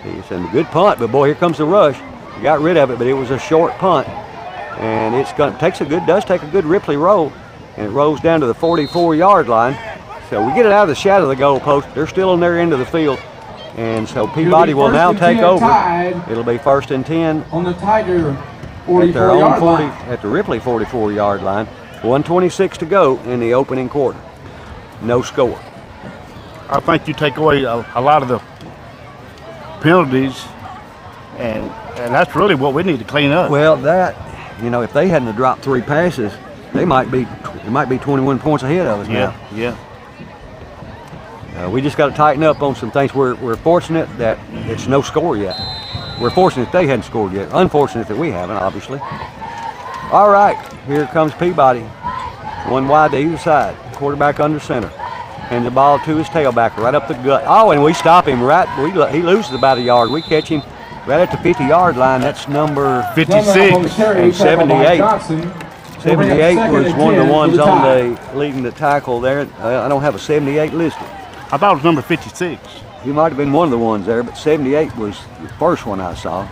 It's a good punt, but boy, here comes the rush. He got rid of it, but it was a short punt, and does take a good Ripley roll, and it rolls down to the 44-yard line. So we get it out of the shadow of the goal post. They're still on their end of the field. And so Peabody will now take over. It'll be 1st and 10 on the Tiger at their own 40, at the Ripley 44-yard line. 1:26 to go in the opening quarter. No score. I think you take away a lot of the penalties, and that's really what we need to clean up. Well, if they hadn't dropped 3 passes, they might be 21 points ahead of us now. Yeah. We just got to tighten up on some things. We're fortunate that it's no score yet. We're fortunate they hadn't scored yet. Unfortunate that we haven't, obviously. All right, here comes Peabody. 1 wide to either side. Quarterback under center. Hands the ball to his tailback right up the gut. Oh, and we stop him he loses about a yard. We catch him right at the 50-yard line. That's number 56 and 78. 78 was one of the ones on the leading the tackle there. I don't have a 78 listed. I thought it was number 56. He might have been one of the ones there, but 78 was the first one I saw,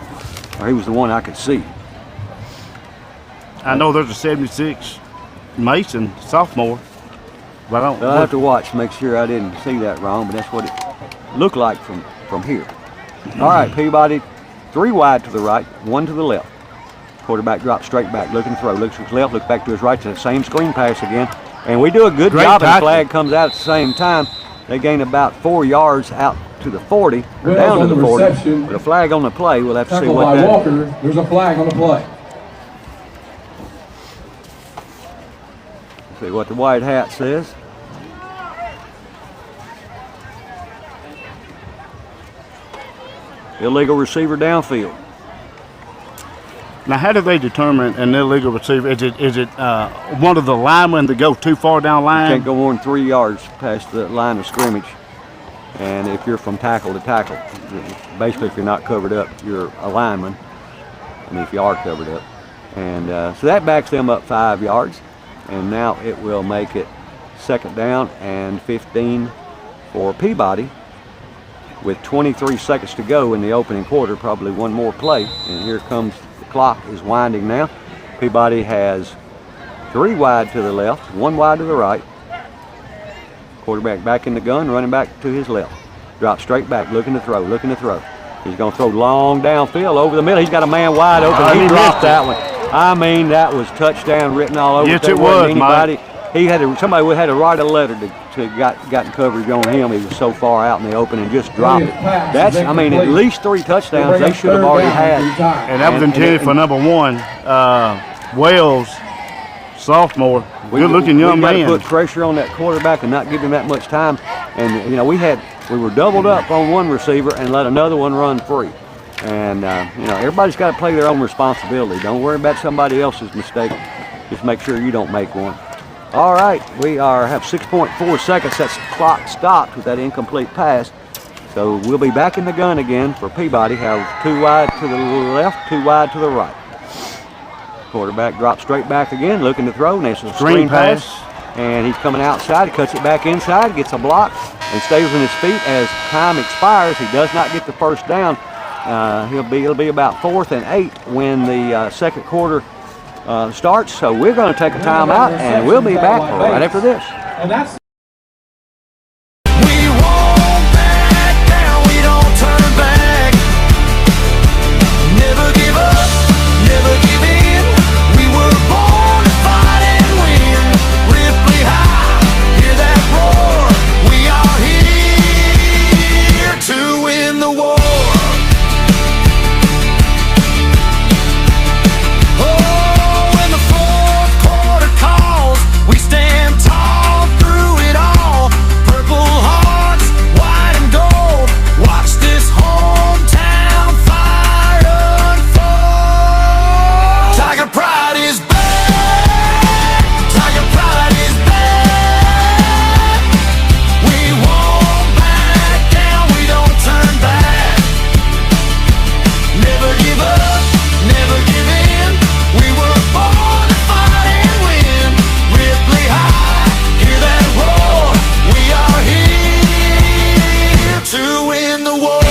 or he was the one I could see. I know there's a 76 Mason, sophomore, but I don't. I'll have to watch to make sure I didn't see that wrong, but that's what it looked like from here. All right, Peabody, 3 wide to the right, 1 to the left. Quarterback drops straight back, looking to throw, looks to his left, looks back to his right, to the same screen pass again. And we do a good job, and the flag comes out at the same time. They gain about 4 yards out to the 40, or down to the 40. With a flag on the play, we'll have to see what that is. Walker, there's a flag on the play. See what the white hat says. Illegal receiver downfield. Now, how do they determine an illegal receiver? Is it one of the linemen that goes too far down line? You can't go more than 3 yards past the line of scrimmage. And if you're from tackle to tackle, basically if you're not covered up, you're a lineman. I mean, if you are covered up. And so that backs them up 5 yards. And now it will make it 2nd down and 15 for Peabody. With 23 seconds to go in the opening quarter, probably one more play. And here comes the clock is winding now. Peabody has 3 wide to the left, 1 wide to the right. Quarterback back in the gun, running back to his left. Drop straight back, looking to throw. He's going to throw long downfield over the middle. He's got a man wide open. He dropped that one. I mean, that was touchdown written all over. Yes, it was, Mike. Somebody had to write a letter to gotten coverage on him. He was so far out in the open and just dropped it. At least 3 touchdowns they should have already had. And that was intended for number 1, Wells, sophomore. Good-looking young man. We got to put pressure on that quarterback and not give him that much time. And we were doubled up on one receiver and let another one run free. And everybody's got to play their own responsibility. Don't worry about somebody else's mistake. Just make sure you don't make one. All right, we have 6.4 seconds. That's clock stopped with that incomplete pass. So we'll be back in the gun again for Peabody. Have 2 wide to the left, 2 wide to the right. Quarterback drops straight back again, looking to throw, and it's a Screen screen pass. And he's coming outside, he cuts it back inside, gets a block, and stays on his feet as time expires. He does not get the first down. It'll be about 4th and 8 when the second quarter starts. So we're going to take a timeout, and we'll be back right after this. And that's We won't back down, we don't turn back. Never give up, never give in. We were born to fight and win. Ripley High, hear that roar. We are here to win the war. Oh, when the fourth quarter calls, we stand tall through it all. Purple hearts, white and gold. Watch this hometown fire unfold. Tiger pride is back. Tiger pride is back. We won't back down. We don't turn back. Never give up, never give in. We were born to fight and win. Ripley High, hear that roar. We are here to win the war.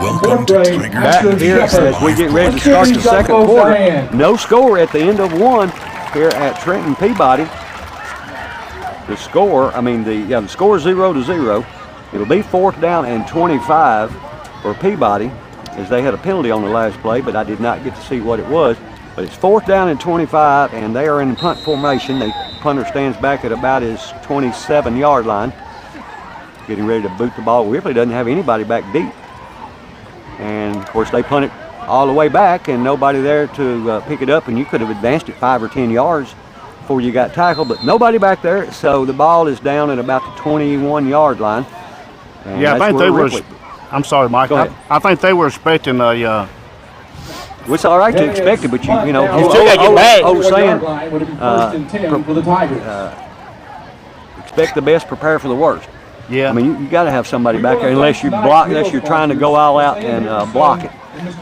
Welcome to Tiger Back here as we get ready to start the second quarter. No score at the end of one here at Trenton Peabody. The score, the score is 0-0. It'll be 4th down and 25 for Peabody, as they had a penalty on the last play, but I did not get to see what it was. But it's 4th down and 25, and they are in punt formation. The punter stands back at about his 27-yard line, getting ready to boot the ball. Ripley doesn't have anybody back deep. And of course they punt it all the way back and nobody there to pick it up, and you could have advanced it 5 or 10 yards before you got tackled, but nobody back there, so the ball is down at about the 21-yard line. And Yeah, I think they were. Ripley. I'm sorry, Mike. Go ahead. I think they were expecting a. It's all right to expect it, but you know, still gotta get back. saying Would have been 1st and 10 for the Tigers. expect the best, prepare for the worst. Yeah. I mean, you got to have somebody back there unless you're trying to go all out and block it.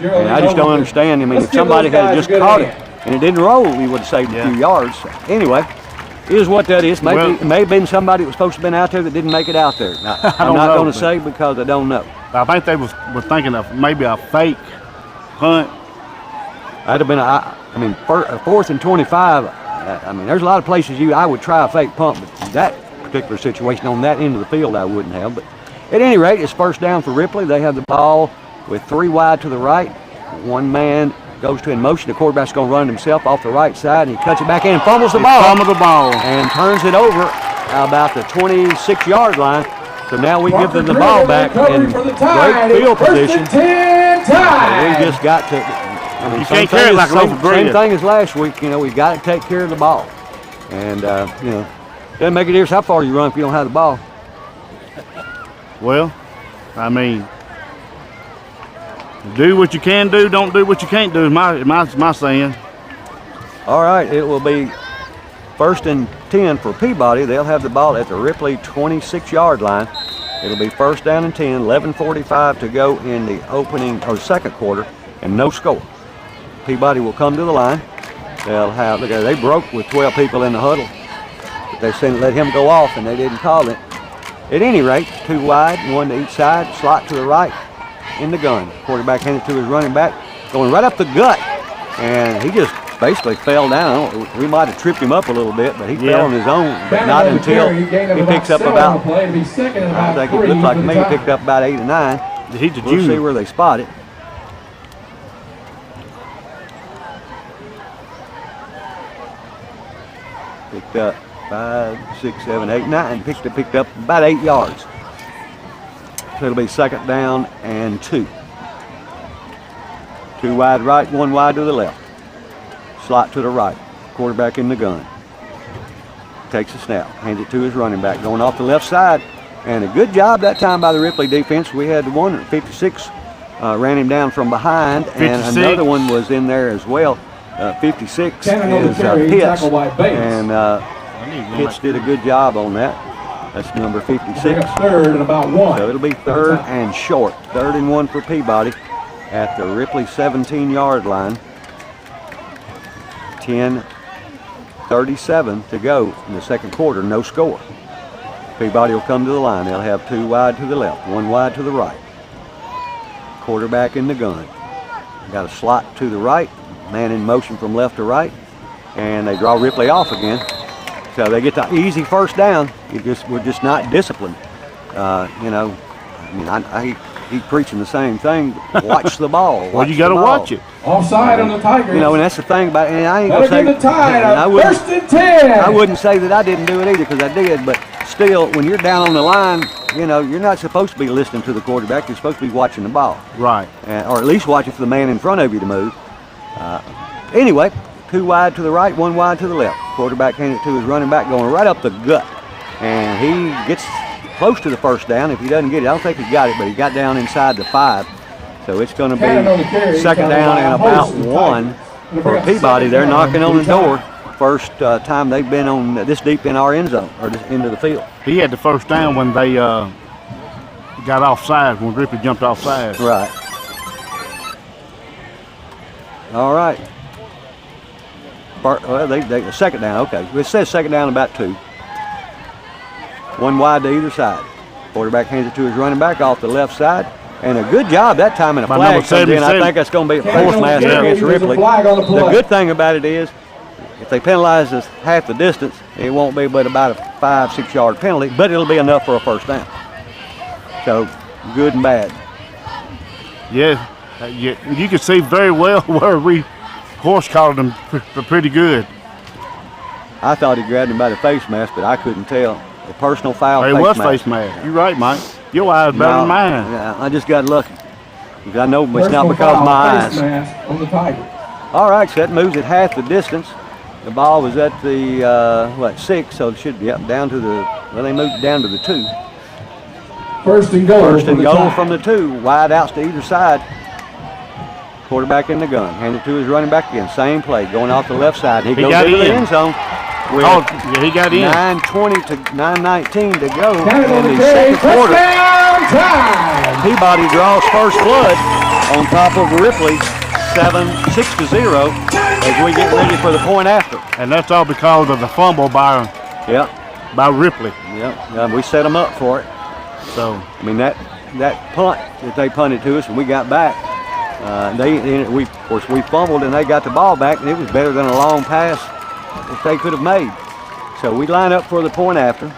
And I just don't understand. I mean, if somebody had just caught it and it didn't roll, we would have saved a few yards. Anyway, is what that is. Maybe it may have been somebody that was supposed to have been out there that didn't make it out there. Now, I'm not going to say because I don't know. I think they were thinking of maybe a fake punt. That'd have been, 4th and 25. I mean, there's a lot of places I would try a fake punt, but that particular situation on that end of the field I wouldn't have. But at any rate, it's 1st down for Ripley. They have the ball with 3 wide to the right. One man goes to in motion. The quarterback's going to run himself off the right side, and he cuts it back in and fumbles the ball. And turns it over about the 26-yard line. So now we give them the ball back in great field position. We just got to. You can't carry it like a loaf of bread. Same thing as last week. We got to take care of the ball, and doesn't make a difference how far you run if you don't have the ball. Well, I mean, do what you can do, don't do what you can't do is my saying. All right, it will be 1st and 10 for Peabody. They'll have the ball at the Ripley 26-yard line. It'll be 1st down and 10, 11:45 to go in the opening or second quarter, and no score. Peabody will come to the line. They'll have, look at it, they broke with 12 people in the huddle. But they said let him go off, and they didn't call it. At any rate, 2 wide, 1 to each side, slot to the right in the gun. Quarterback handed to his running back, going right up the gut, and he just basically fell down. We might have tripped him up a little bit, but he fell on his own, but not until he picks up about, I think it looked like to me he picked up about 8 or 9. He's a We'll see junior. where they spot it. Picked up 5, 6, 7, 8, 9. Picked up about 8 yards. So it'll be 2nd down and 2. 2 wide right, 1 wide to the left. Slot to the right. Quarterback in the gun. Takes a snap, hands it to his running back, going off the left side. And a good job that time by the Ripley defense. We had one at 56, ran him down from behind, 56. And another one was in there as well. 56 is Pitts, and Pitts did a good job on that. That's number 56. 3rd and about 1. So it'll be 3rd and short. 3rd and 1 for Peabody at the Ripley 17-yard line. 10:37 to go in the 2nd quarter, no score. Peabody will come to the line. They'll have 2 wide to the left, 1 wide to the right. Quarterback in the gun. Got a slot to the right, man in motion from left to right, and they draw Ripley off again. So they get the easy 1st down. We're just not disciplined. You know, I mean, I keep preaching the same thing. Watch the ball. Well, you got to watch it. Offside on the Tigers. You know, and that's the thing about it. And I ain't That'll gonna give the say, Tide and I a wouldn't- 1st and 10. I wouldn't say that I didn't do it either, because I did, but still, when you're down on the line, you know, you're not supposed to be listening to the quarterback. You're supposed to be watching the ball. Right. Or at least watching for the man in front of you to move. Anyway, 2 wide to the right, 1 wide to the left. Quarterback handed it to his running back, going right up the gut. And he gets close to the 1st down. If he doesn't get it, I don't think he got it, but he got down inside the 5. So it's going to be 2nd down and about 1 for Peabody. They're knocking on the door. First time they've been on this deep in our end zone, or this into the field. He had the 1st down when they got offside, when Ripley jumped offside. Right. All right. Well, they 2nd down, okay. It says 2nd down about 2. 1 wide to either side. Quarterback hands it to his running back off the left side. And a good job that time, and a flag comes in. I think that's going to be a force master against Ripley. The good thing about it is, if they penalize us half the distance, it won't be but about a 5-6 yard penalty, but it'll be enough for a 1st down. So, good and bad. Yeah, you can see very well where we horse collared him pretty good. I thought he grabbed him by the face mask, but I couldn't tell. A personal foul. It was face mask. You're right, Mike. Your eyes better than mine. Yeah, I just got lucky. I know it's not because of my eyes. On the Tigers. All right, so that moves it half the distance. The ball was at the 6, so it should be up down to the. Well, they moved it down to the 2. 1st and goal. 1st and goal from the 2. Wide outs to either side. Quarterback in the gun. Hand it to his running back again. Same play. Going off the left side. He goes into the end zone. Yeah, he got in. 9:20 to 9:19 to go in the carry. 2nd quarter. Touchdown time. Peabody draws first blood on top of Ripley, 6-0, as we get ready for the point after. And that's all because of the fumble by Ripley. Yep. We set them up for it. So I mean that punt that they punted to us and we got back. Of course we fumbled and they got the ball back, and it was better than a long pass that they could have made. So we line up for the point after.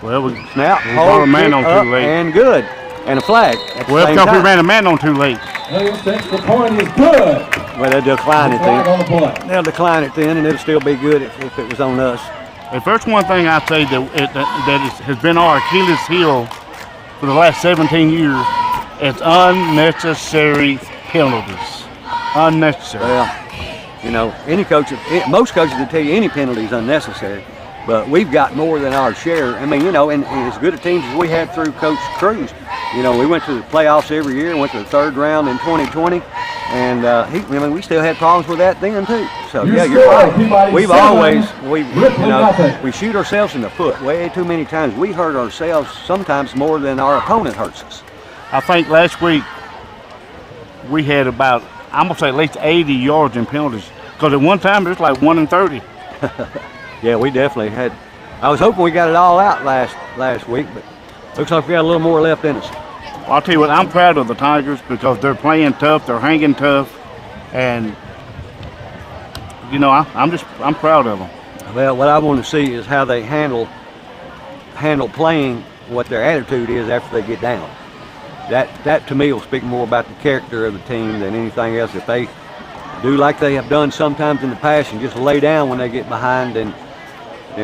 well, we Snap, brought hold, a man kick on up, too late. and good, and a flag. At the Well, same because we time. ran a man on too late. Williams thinks the point is good. Well, they'll decline it Flag on the then. play. They'll decline it then, and it'll still be good if it was on us. If there's one thing I say has been our Achilles heel for the last 17 years, it's unnecessary penalties. Unnecessary. Well, you know, most coaches will tell you any penalty is unnecessary, but we've got more than our share. I mean, you know, and as good a teams as we had through Coach Cruz, you know, we went to the playoffs every year, went to the 3rd round in 2020, and we still had problems with that then too. So yeah, you're right. We've always, we shoot ourselves in the foot way too many times. We hurt ourselves sometimes more than our opponent hurts us. I think last week we had about, I'm going to say at least 80 yards in penalties. Because at one time it was like 1 in 30. Yeah, we definitely had. I was hoping we got it all out last week, but looks like we got a little more left in us. I'll tell you what, I'm proud of the Tigers because they're playing tough, they're hanging tough, and you know, I'm proud of them. Well, what I want to see is how they handle playing, what their attitude is after they get down. that to me will speak more about the character of the team than anything else. If they do like they have done sometimes in the past and just lay down when they get behind, then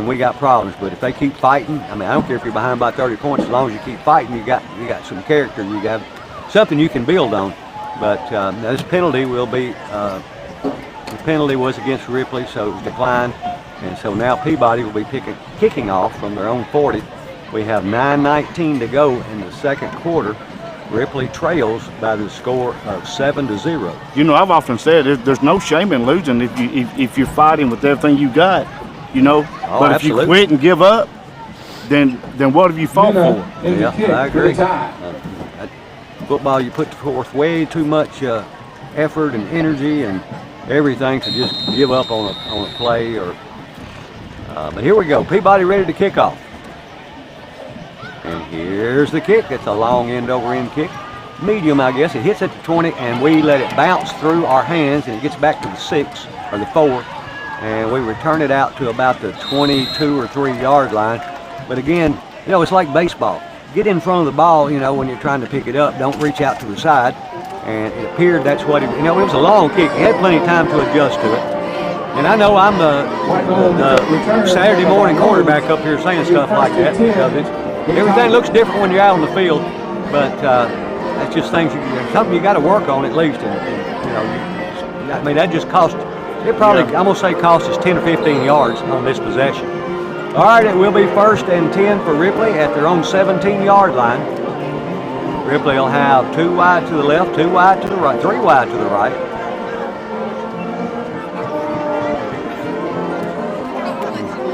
we got problems. But if they keep fighting, I mean, I don't care if you're behind by 30 points, as long as you keep fighting, you got some character, you got something you can build on. But this penalty will be, the penalty was against Ripley, so it was declined. And so now Peabody will be kicking off from their own 40. We have 9:19 to go in the second quarter. Ripley trails by the score of 7-0. You know, I've often said there's no shame in losing if you're fighting with everything you got, you know. Oh, but absolutely. if you quit and give up, then what have you fought for? Yeah, I agree. Football, you put forth way too much effort and energy and everything to just give up on a play. But here we go. Peabody ready to kick off. And here's the kick. It's a long end-over-end kick. Medium, I guess. It hits at the 20, and we let it bounce through our hands, and it gets back to the 6 or the 4. And we return it out to about the 22 or 3 yard line. But again, you know, it's like baseball. Get in front of the ball, you know, when you're trying to pick it up. Don't reach out to the side. And it appeared that's what it, you know, it was a long kick. He had plenty of time to adjust to it. And I know I'm the Saturday morning quarterback up here saying stuff like that because everything looks different when you're out on the field. But that's just things something you got to work on at least. And you know, I mean, that just cost. It probably, I'm gonna say, cost us 10 or 15 yards on this possession. All right, it will be 1st and 10 for Ripley at their own 17-yard line. Ripley will have 2 wide to the left, 2 wide to the right, 3 wide to the right.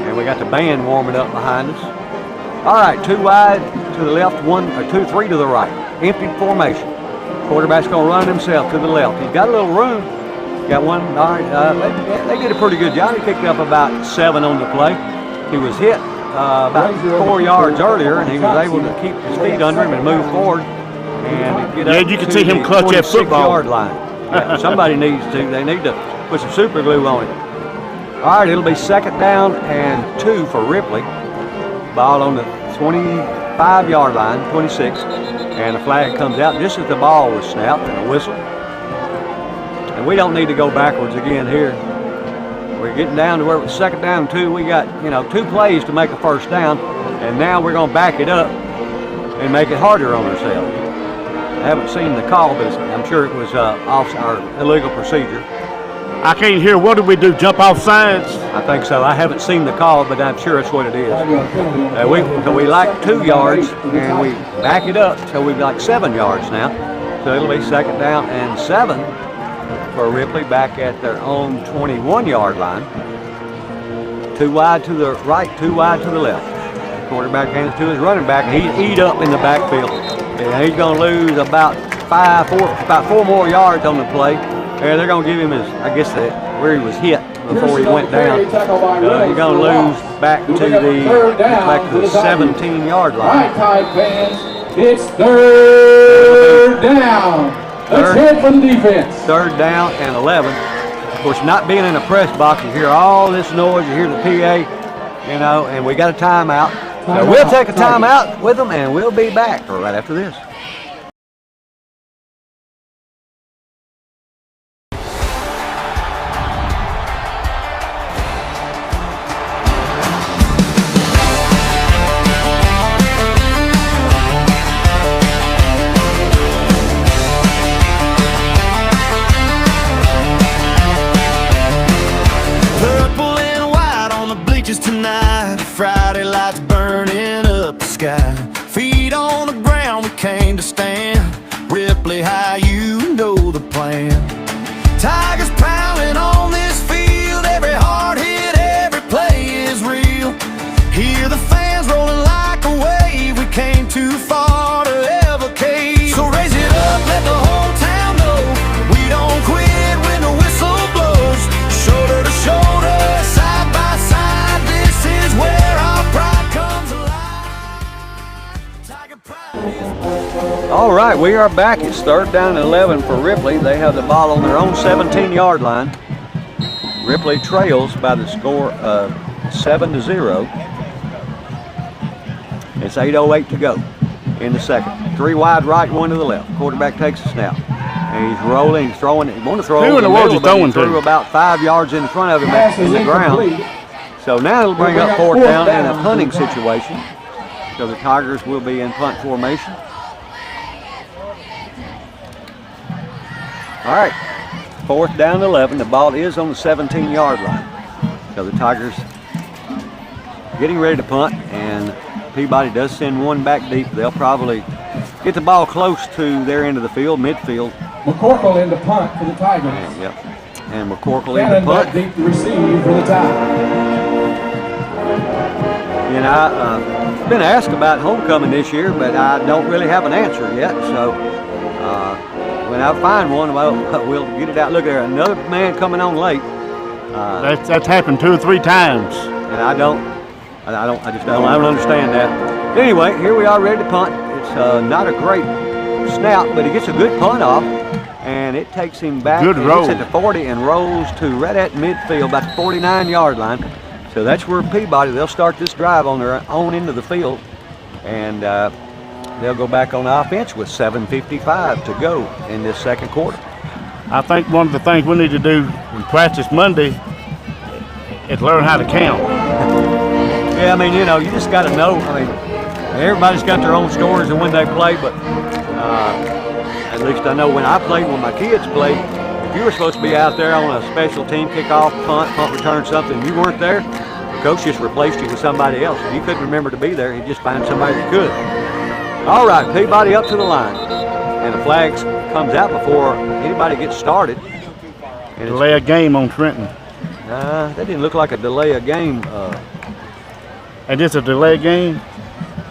And we got the band warming up behind us. All right, 2 wide to the left, 3 to the right. Empty formation. Quarterback's gonna run himself to the left. He's got a little room. Got one. All right, they did a pretty good job. He picked up about 7 on the play. He was hit about 4 yards earlier, and he was able to keep his feet under him and move forward. And get up you can see him clutch that football. 26-yard line. Yeah, somebody needs to. They need to put some super glue on it. All right, it'll be 2nd down and 2 for Ripley. Ball on the 25-yard line, 26, and the flag comes out just as the ball was snapped and a whistle. And we don't need to go backwards again here. We're getting down to where it's 2nd down and 2. We got, you know, 2 plays to make a 1st down, and now we're going to back it up and make it harder on ourselves. I haven't seen the call, but I'm sure it was off our illegal procedure. I can't hear. What did we do? Jump off sides? I think so. I haven't seen the call, but I'm sure that's what it is. We like 2 yards, and we back it up, so we've like 7 yards now. So it'll be 2nd down and 7 for Ripley back at their own 21-yard line. 2 wide to the right, 2 wide to the left. The quarterback hands to his running back, and he's eat up in the backfield. And he's going to lose about 4 more yards on the play. And they're going to give him his, I guess, where he was hit before he went down. He's going to lose back to the 17-yard line. Right, Tide fans, it's 3rd down. Let's head for the defense. 3rd down and 11. Of course, not being in a press box, you hear all this noise, you hear the PA, you know, and we got a timeout. So we'll take a timeout with them, and we'll be back right after this. Tonight, Friday lights burning up the sky. Feet on the ground, we came to stand. Ripley High, you know the plan. Tigers pounding on this field. Every hard hit, every play is real. Hear the fans rolling like a wave. We came too far to ever cave. So raise it up, let the whole town know we don't quit when the whistle blows. Shoulder to shoulder, side by side, this is where our pride comes alive. Tiger pride. All right, we are back. It's 3rd down and 11 for Ripley. They have the ball on their own 17-yard line. Ripley trails by the score of 7-0. It's 8:08 to go. in the second. 3 wide right, 1 to the left. Quarterback takes a snap. And he's rolling, he's throwing. He wanted to throw Who in the world is throwing threw to? about 5 yards in front of him Pass in is the ground. incomplete. So now it'll bring up fourth down in a punting situation. So the Tigers will be in punt formation. All right, 4th down and 11. The ball is on the 17-yard line. So the Tigers getting ready to punt, and Peabody does send one back deep. They'll probably get the ball close to their end of the field, midfield. McCorkle in the punt for the Tigers. Yep. And McCorkle in Cannon the punt. back deep to receive for the Tigers. And I've been asked about homecoming this year, but I don't really have an answer yet. So when I find one, we'll get it out. Look there, another man coming on late. That's happened 2 or 3 times. And I don't understand that. Anyway, here we are ready to punt. It's not a great snap, but he gets a good punt off, and it takes him back. Good roll. Gets it to 40 and rolls to right at midfield, about the 49-yard line. So that's where Peabody, they'll start this drive on their own end of the field, and they'll go back on offense with 7:55 to go in this second quarter. I think one of the things we need to do in practice Monday is learn how to count. Yeah, I mean, you know, you just got to know. I mean, everybody's got their own stories of when they play, but at least I know when I played, when my kids played, if you were supposed to be out there on a special team kickoff, punt return, something, you weren't there, the coach just replaced you with somebody else. If you couldn't remember to be there, he'd just find somebody that could. All right, Peabody up to the line. And the flag comes out before anybody gets started. And Delay a game on Trenton. that didn't look like a delay of game. And this a delay game?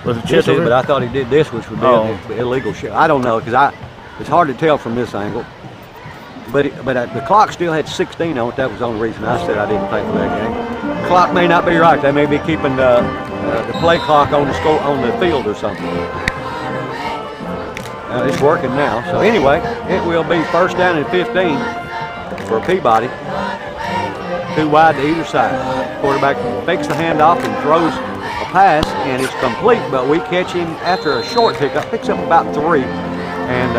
Was it This is, Chisholm? but I thought he did this, which would be an illegal shot. I don't know, because it's hard to tell from this angle. But the clock still had 16 on it. That was the only reason I said I didn't think for that game. The clock may not be right. They may be keeping the play clock on the field or something. It's working now. So anyway, it will be 1st down and 15 for Peabody. 2 wide to either side. Quarterback fakes the handoff and throws a pass, and it's complete, but we catch him after a short pickup. Picks up about 3. And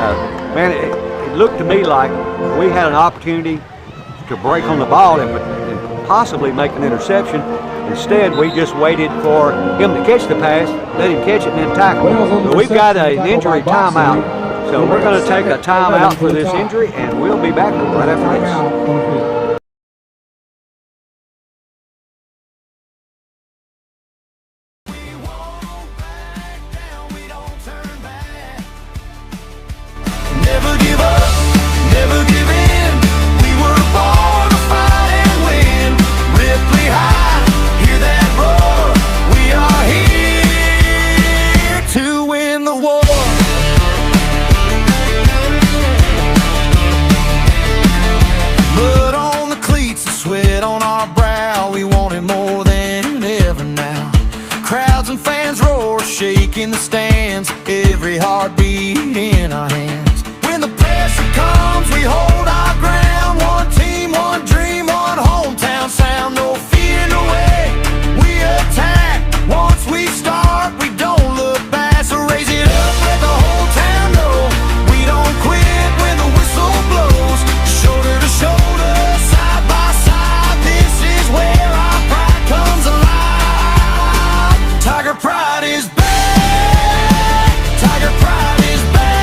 man, it looked to me like we had an opportunity to break on the ball and possibly make an interception. Instead, we just waited for him to catch the pass, let him catch it, and then tackle. But we've got an injury timeout, so we're going to take a timeout for this injury, and we'll be back right after this. Never give up, never give in. We were born to fight and win. Ripley High, hear that roar. We are here to win the war. Blood on the cleats, the sweat on our brow. We want it more than ever now. Crowds and fans roar, shaking the stands. Every heartbeat in our hands. When the pressure comes, we hold our ground. One team, one dream, one hometown sound. No fear, no way, we attack. Once we start, we don't look back. So raise it up, let the whole town know. We don't quit when the whistle blows. Shoulder to shoulder, side by side. This is where our pride comes alive. Tiger pride is back. Tiger pride is back.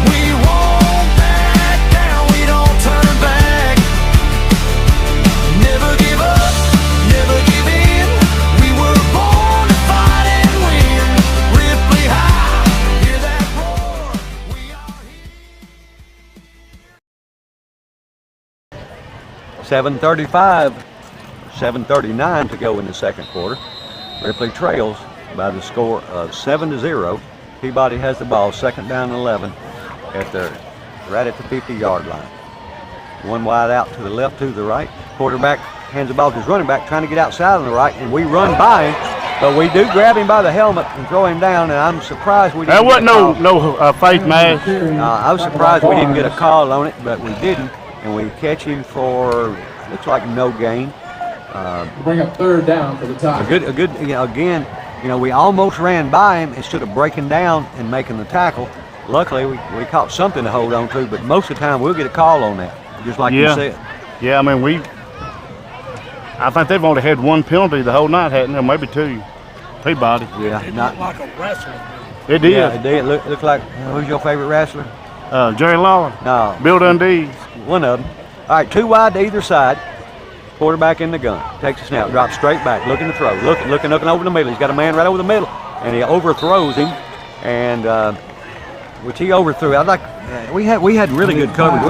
We won't back down, we don't turn back. Never give up, never give in. We were born to fight and win. Ripley High, hear that roar. We are here. 7:35, 7:39 to go in the second quarter. Ripley trails by the score of 7-0. Peabody has the ball, 2nd down and 11 right at the 50-yard line. 1 wide out to the left, to the right. Quarterback hands the ball to his running back, trying to get outside on the right, and we run by him, but we do grab him by the helmet and throw him down, and I'm surprised we didn't There get wasn't a call. no face mask. I was surprised we didn't get a call on it, but we didn't, and we catch him for, looks like no gain. Bring up 3rd down for the Tigers. A good, again, You know, we almost ran by him instead of breaking down and making the tackle. Luckily, we caught something to hold on to, but most of the time we'll get a call on that, just like you said. Yeah, I mean, I think they've only had one penalty the whole night, hadn't they? Maybe two. Peabody. Yeah, It looked like a wrestling. It did. Yeah, it did. Look like, who's your favorite wrestler? Jerry Lawler. No. Bill Dundee. One of them. All right, 2 wide to either side. Quarterback in the gun. Takes a snap, drops straight back, looking to throw. Looking over the middle. He's got a man right over the middle, and he overthrows him, and which he overthrew. We had really good coverage.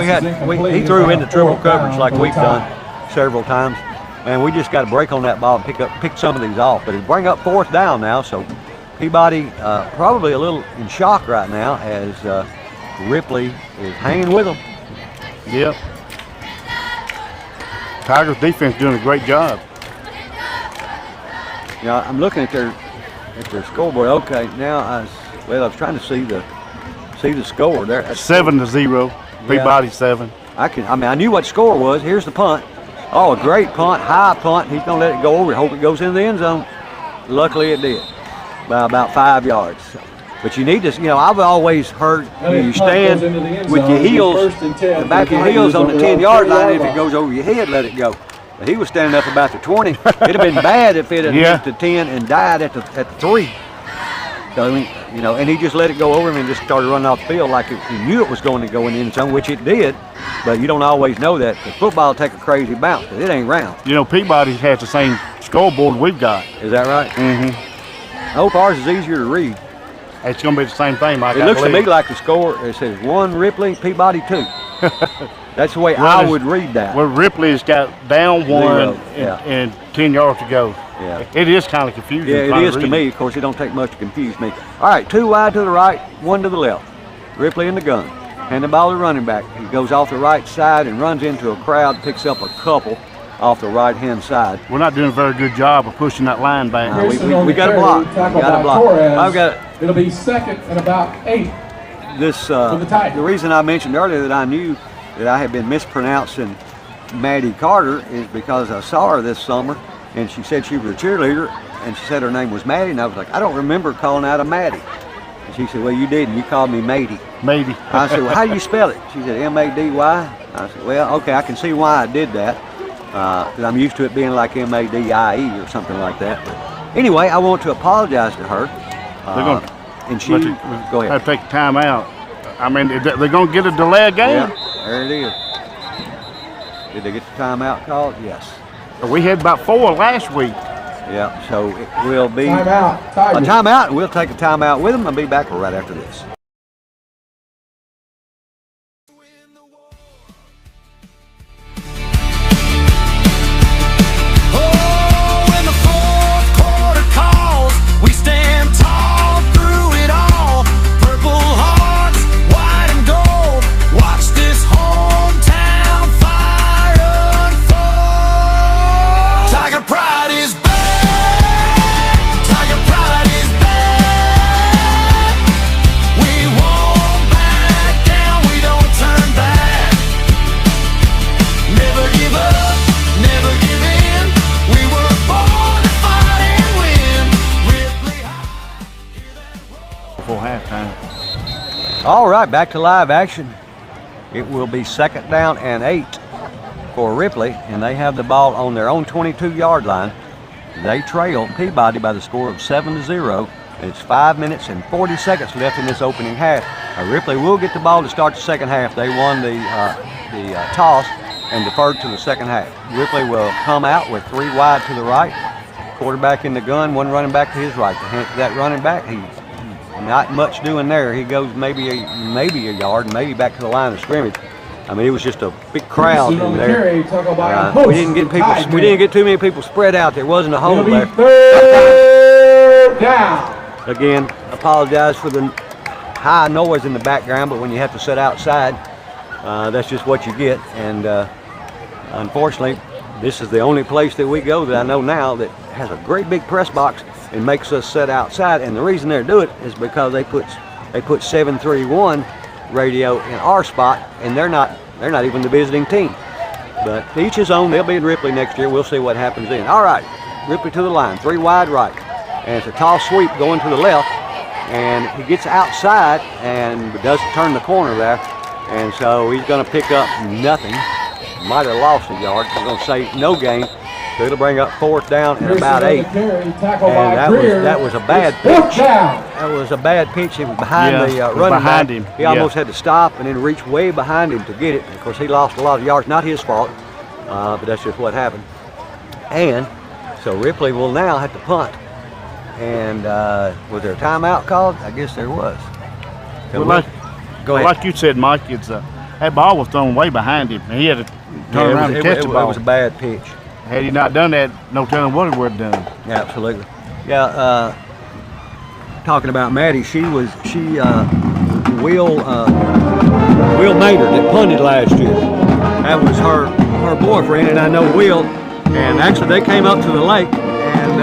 He threw into triple coverage like we've done several times, and we just got to break on that ball and pick some of these off. But it bring up 4th down now, so Peabody probably a little in shock right now as Ripley is hanging with them. Yep. Tigers defense doing a great job. Yeah, I'm looking at their scoreboard. Okay, now I was trying to see the score there. 7-0. Peabody 7. I knew what the score was. Here's the punt. Oh, a great punt, high punt. He's gonna let it go over. Hope it goes into the end zone. Luckily, it did by about 5 yards. But you need to, I've always heard you stand with your heels, the back of your heels on the 10-yard line. If it goes over your head, let it go. But he was standing up about the 20. It'd have been bad if it had hit the 10 and died at the 3. So, and he just let it go over him and just started running off the field like he knew it was going to go in the end zone, which it did. But you don't always know that. The football will take a crazy bounce, but it ain't round. Peabody has the same scoreboard we've got. Is that right? Mm-hmm. I hope ours is easier to read. It's going to be the same thing, Mike. It looks to me like the score, it says 1 Ripley, Peabody 2. That's the way I would read that. Well, Ripley's got down 1 and 10 yards to go. Yeah. It is kind of confusing. Yeah, it is to me. Of course, it don't take much to confuse me. All right, 2 wide to the right, 1 to the left. Ripley in the gun. Hand the ball to the running back. He goes off the right side and runs into a crowd, picks up a couple off the right-hand side. We're not doing a very good job of pushing that line back. We got to block. We got to block. It'll be 2nd and about 8. The reason I mentioned earlier that I knew that I had been mispronouncing Maddie Carter is because I saw her this summer, and she said she was a cheerleader, and she said her name was Maddie, and I was like, I don't remember calling out a Maddie. And she said, well, you didn't. You called me Mady. Mady. I said, well, how do you spell it? She said, M-A-D-Y. I said, well, okay, I can see why I did that. Because I'm used to it being like M-A-D-I-E or something like that. But anyway, I want to apologize to her. And she, go ahead. Have to take time out. I mean, they're going to get a delay game. Yeah, there it is. Did they get the timeout called? Yes. We had about 4 last week. Yeah, so it will be a timeout. timeout, and we'll take a timeout with them. I'll be back right after this. All right, back to live action. It will be 2nd down and 8 for Ripley, and they have the ball on their own 22-yard line. They trail Peabody by the score of 7-0. It's 5 minutes and 40 seconds left in this opening half. Ripley will get the ball to start the second half. They won the toss and deferred to the second half. Ripley will come out with 3 wide to the right, quarterback in the gun, 1 running back to his right. That running back, he's not much doing there. He goes maybe a yard, maybe back to the line of scrimmage. I mean, it was just a big crowd in there. We didn't get too many people spread out. There wasn't a hole there. 3rd down. Again, apologize for the high noise in the background, but when you have to sit outside, that's just what you get. And unfortunately, this is the only place that we go that I know now that has a great big press box and makes us sit outside. And the reason they do it is because they put 731 radio in our spot, and they're not even the visiting team. But to each his own. They'll be in Ripley next year. We'll see what happens then. All right, Ripley to the line, 3 wide right, and it's a toss sweep going to the left, and he gets outside and doesn't turn the corner there, and so he's going to pick up nothing. Might have lost a yard. I'm going to say no gain. So it'll bring up 4th down and about 8. And that was a bad pitch. That was a bad pitch. It was behind the running back. him. He almost had to stop and then reach way behind him to get it. Of course, he lost a lot of yards. Not his fault, but that's just what happened. And so Ripley will now have to punt. And was there a timeout called? I guess there was. So go ahead. Like you said, Mike, it's that ball was thrown way behind him, and he had to turn around and catch the ball. It was a bad pitch. Had he not done that, no telling what it would have done. Yeah, absolutely. Yeah, talking about Maddie, Will Maynard that punted last year. That was her boyfriend, and I know Will. And actually, they came up to the lake, and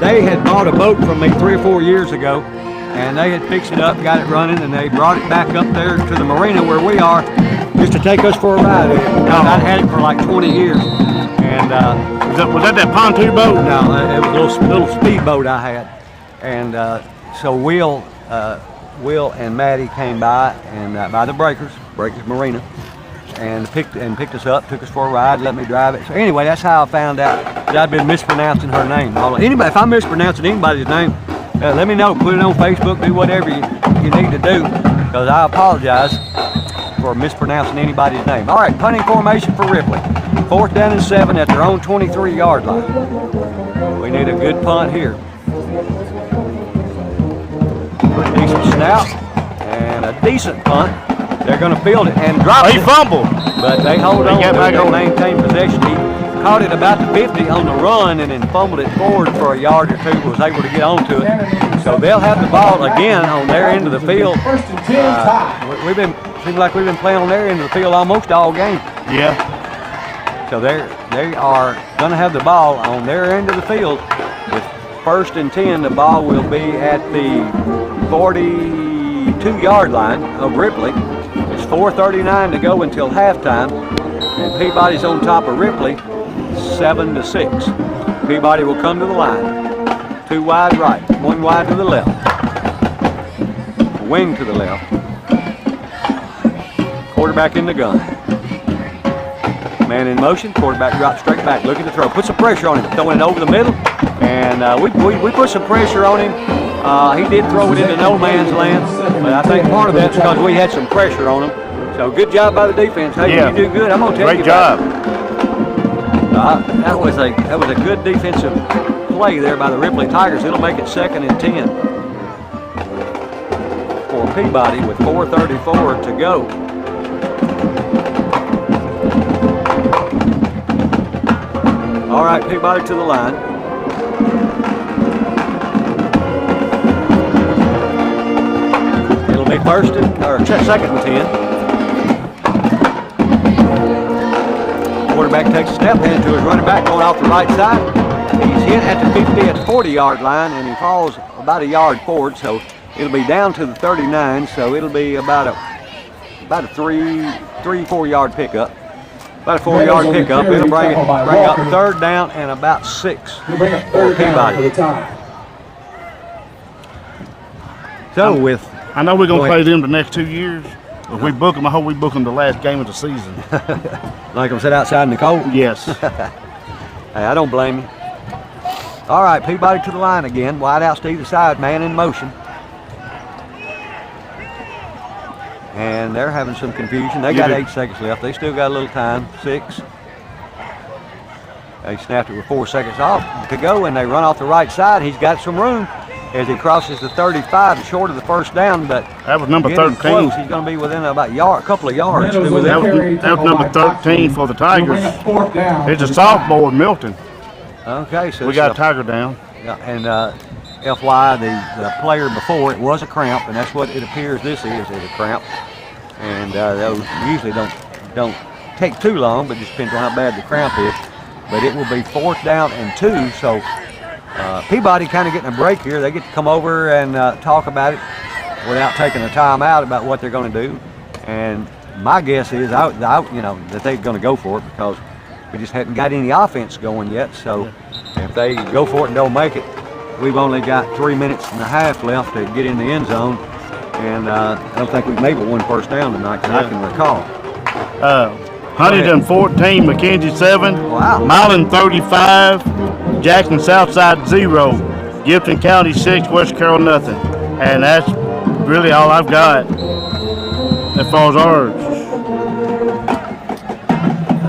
they had bought a boat from me 3 or 4 years ago, and they had fixed it up, got it running, and they brought it back up there to the marina where we are, just to take us for a ride. I'd had it for like 20 years. And was that pontoon boat? No, it was a little speedboat I had. And so Will and Maddie came by and by the Breakers Marina, and picked us up, took us for a ride, let me drive it. So anyway, that's how I found out that I'd been mispronouncing her name. Anybody, if I'm mispronouncing anybody's name, let me know. Put it on Facebook. Do whatever you need to do, because I apologize for mispronouncing anybody's name. All right, punting formation for Ripley. 4th down and 7 at their own 23-yard line. We need a good punt here. Pretty decent snap and a decent punt. They're going to field it and drop it. He fumbled, but they hold on to maintain possession. He caught it about the 50 on the run and then fumbled it forward for a yard or 2. Was able to get onto it. So they'll have the ball again on their end of the field. Seems like we've been playing on their end of the field almost all game. Yeah. So they are going to have the ball on their end of the field. With 1st and 10, the ball will be at the 42-yard line of Ripley. It's 4:39 to go until halftime, and Peabody's on top of Ripley, 7-6. Peabody will come to the line. 2 wide right, 1 wide to the left. Wing to the left. Quarterback in the gun. Man in motion, quarterback drops straight back, looking to throw, put some pressure on him, throwing it over the middle, and we put some pressure on him. He did throw it into no man's land, but I think part of that's because we had some pressure on him. So good job by the defense. Hey, you do good. I'm gonna tell you. Great job. That was a good defensive play there by the Ripley Tigers. It'll make it 2nd and 10 for Peabody with 4:34 to go. All right, Peabody to the line. It'll be 2nd and 10. Quarterback takes a step, hand to his running back, going off the right side. He's hit at the 50 at the 40-yard line, and he falls about a yard forward, so it'll be down to the 39, so it'll be about a 3-4 yard pickup. About a 4-yard pickup. It'll bring up 3rd down and about 6 for Peabody. So I know we're going to play them the next 2 years. If we book them, I hope we book them the last game of the season. Like them sit outside in the cold? Yes. Hey, I don't blame you. All right, Peabody to the line again. Wide outs to either side, man in motion. And they're having some confusion. They got 8 seconds left. They still got a little time, 6. They snapped it with 4 seconds off to go, and they run off the right side. He's got some room as he crosses the 35, short of the 1st down, but that was number 13. Close. He's going to be within about a couple of yards. That was number 13 for the Tigers. It's a sophomore in Milton. Okay, so we got a Tiger down. Yeah, and FY, the player before it was a cramp, and that's what it appears this is a cramp. And those usually don't take too long, but it just depends on how bad the cramp is. But it will be 4th down and 2, so Peabody kind of getting a break here. They get to come over and talk about it without taking a timeout about what they're going to do. And my guess is, that they're going to go for it because we just hadn't got any offense going yet. So if they go for it and don't make it, we've only got 3 minutes and a half left to get in the end zone. And I don't think we've made but one first down tonight that I can recall. Huntington 14, McKenzie 7, Wow. Milan 35, Jackson Southside 0, Gibson County 6, West Carroll nothing. And that's really all I've got as far as ours.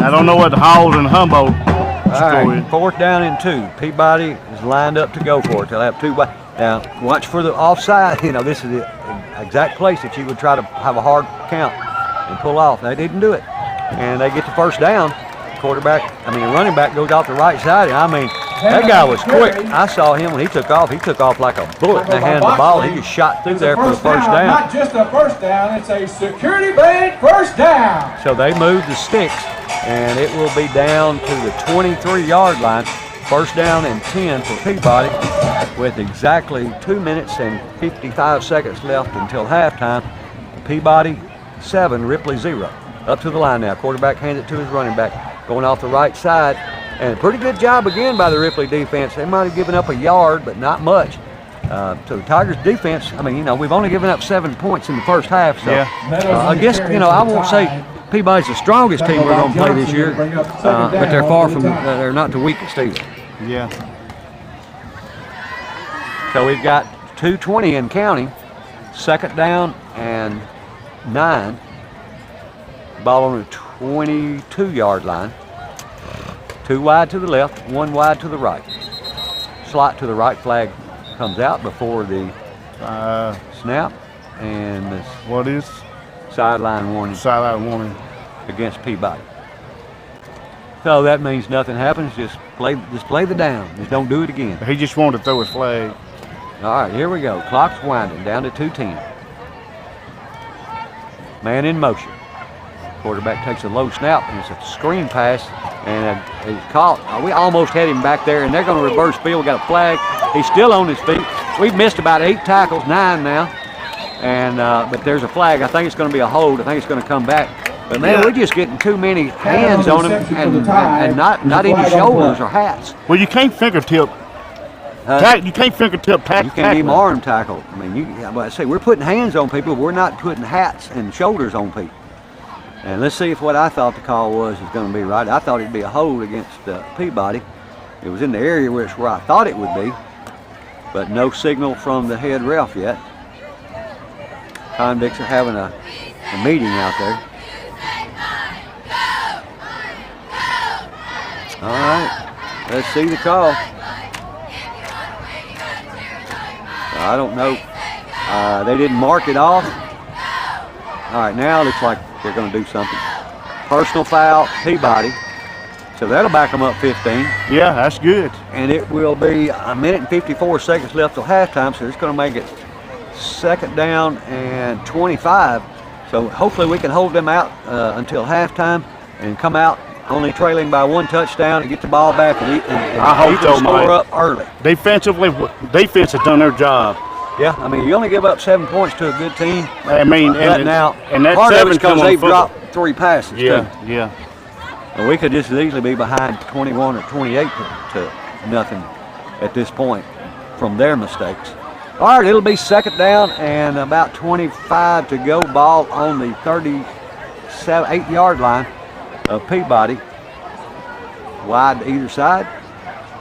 I don't know what the Halls and Humboldt All score right, is. 4th down and 2. Peabody is lined up to go for it. They'll have 2 wide. Now, watch for the offside. You know, this is the exact place that you would try to have a hard count and pull off. They didn't do it. And they get the first down. The running back goes out the right side. And I mean, that guy was quick. I saw him when he took off. He took off like a bullet in the hand of the ball. He just shot through there for the first down. Not just a first down, it's a security blanket first down. So they moved the sticks, and it will be down to the 23-yard line. First down and 10 for Peabody with exactly 2 minutes and 55 seconds left until halftime. Peabody 7, Ripley 0. Up to the line now. Quarterback hands it to his running back. Going off the right side. And a pretty good job again by the Ripley defense. They might have given up a yard, but not much. So the Tigers defense, we've only given up 7 points in the first half. So I guess, I won't say Peabody's the strongest team we're going to play this year, but they're far from, they're not the weakest either. Yeah. So we've got 2:20 and counting. 2nd down and 9. Ball on the 22-yard line. 2 wide to the left, 1 wide to the right. Slot to the right, flag comes out before the snap, and the What is sideline warning sideline warning? against Peabody. So that means nothing happens. Just play the down. Just don't do it again. He just wanted to throw his flag. All right, here we go. Clock's winding down to 2:10. Man in motion. Quarterback takes a low snap, and it's a screen pass, and he's caught. We almost had him back there, and they're going to reverse field. We got a flag. He's still on his feet. We've missed about 8 tackles, 9 now, and but there's a flag. I think it's going to be a hold. I think it's going to come back. But man, we're just getting too many hands on him, and not any shoulders or hats. Well, you can't fingertip. You can't fingertip tackle. You can't even arm tackle. I mean, I say we're putting hands on people. We're not putting hats and shoulders on people. And let's see if what I thought the call was is going to be right. I thought it'd be a hold against Peabody. It was in the area where I thought it would be, but no signal from the head ref yet. Convicts are having a meeting out there. All right, let's see the call. I don't know. They didn't mark it off. All right, now it looks like they're going to do something. Personal foul, Peabody. So that'll back them up 15. Yeah, that's good. And it will be 1 minute and 54 seconds left till halftime, so it's going to make it 2nd down and 25. So hopefully we can hold them out until halftime and come out only trailing by 1 touchdown and get the ball back and I hope so, score Mike. up early. Defensively, defense has done their job. Yeah, I mean, you only give up 7 points to a good team. I mean, But now, and that part of 7 it's because come on they've football. dropped 3 passes, Yeah, too. yeah. And we could just as easily be behind 21 or 28 to nothing at this point from their mistakes. All right, it'll be 2nd down and about 25 to go. Ball on the 38-yard line of Peabody. Wide to either side.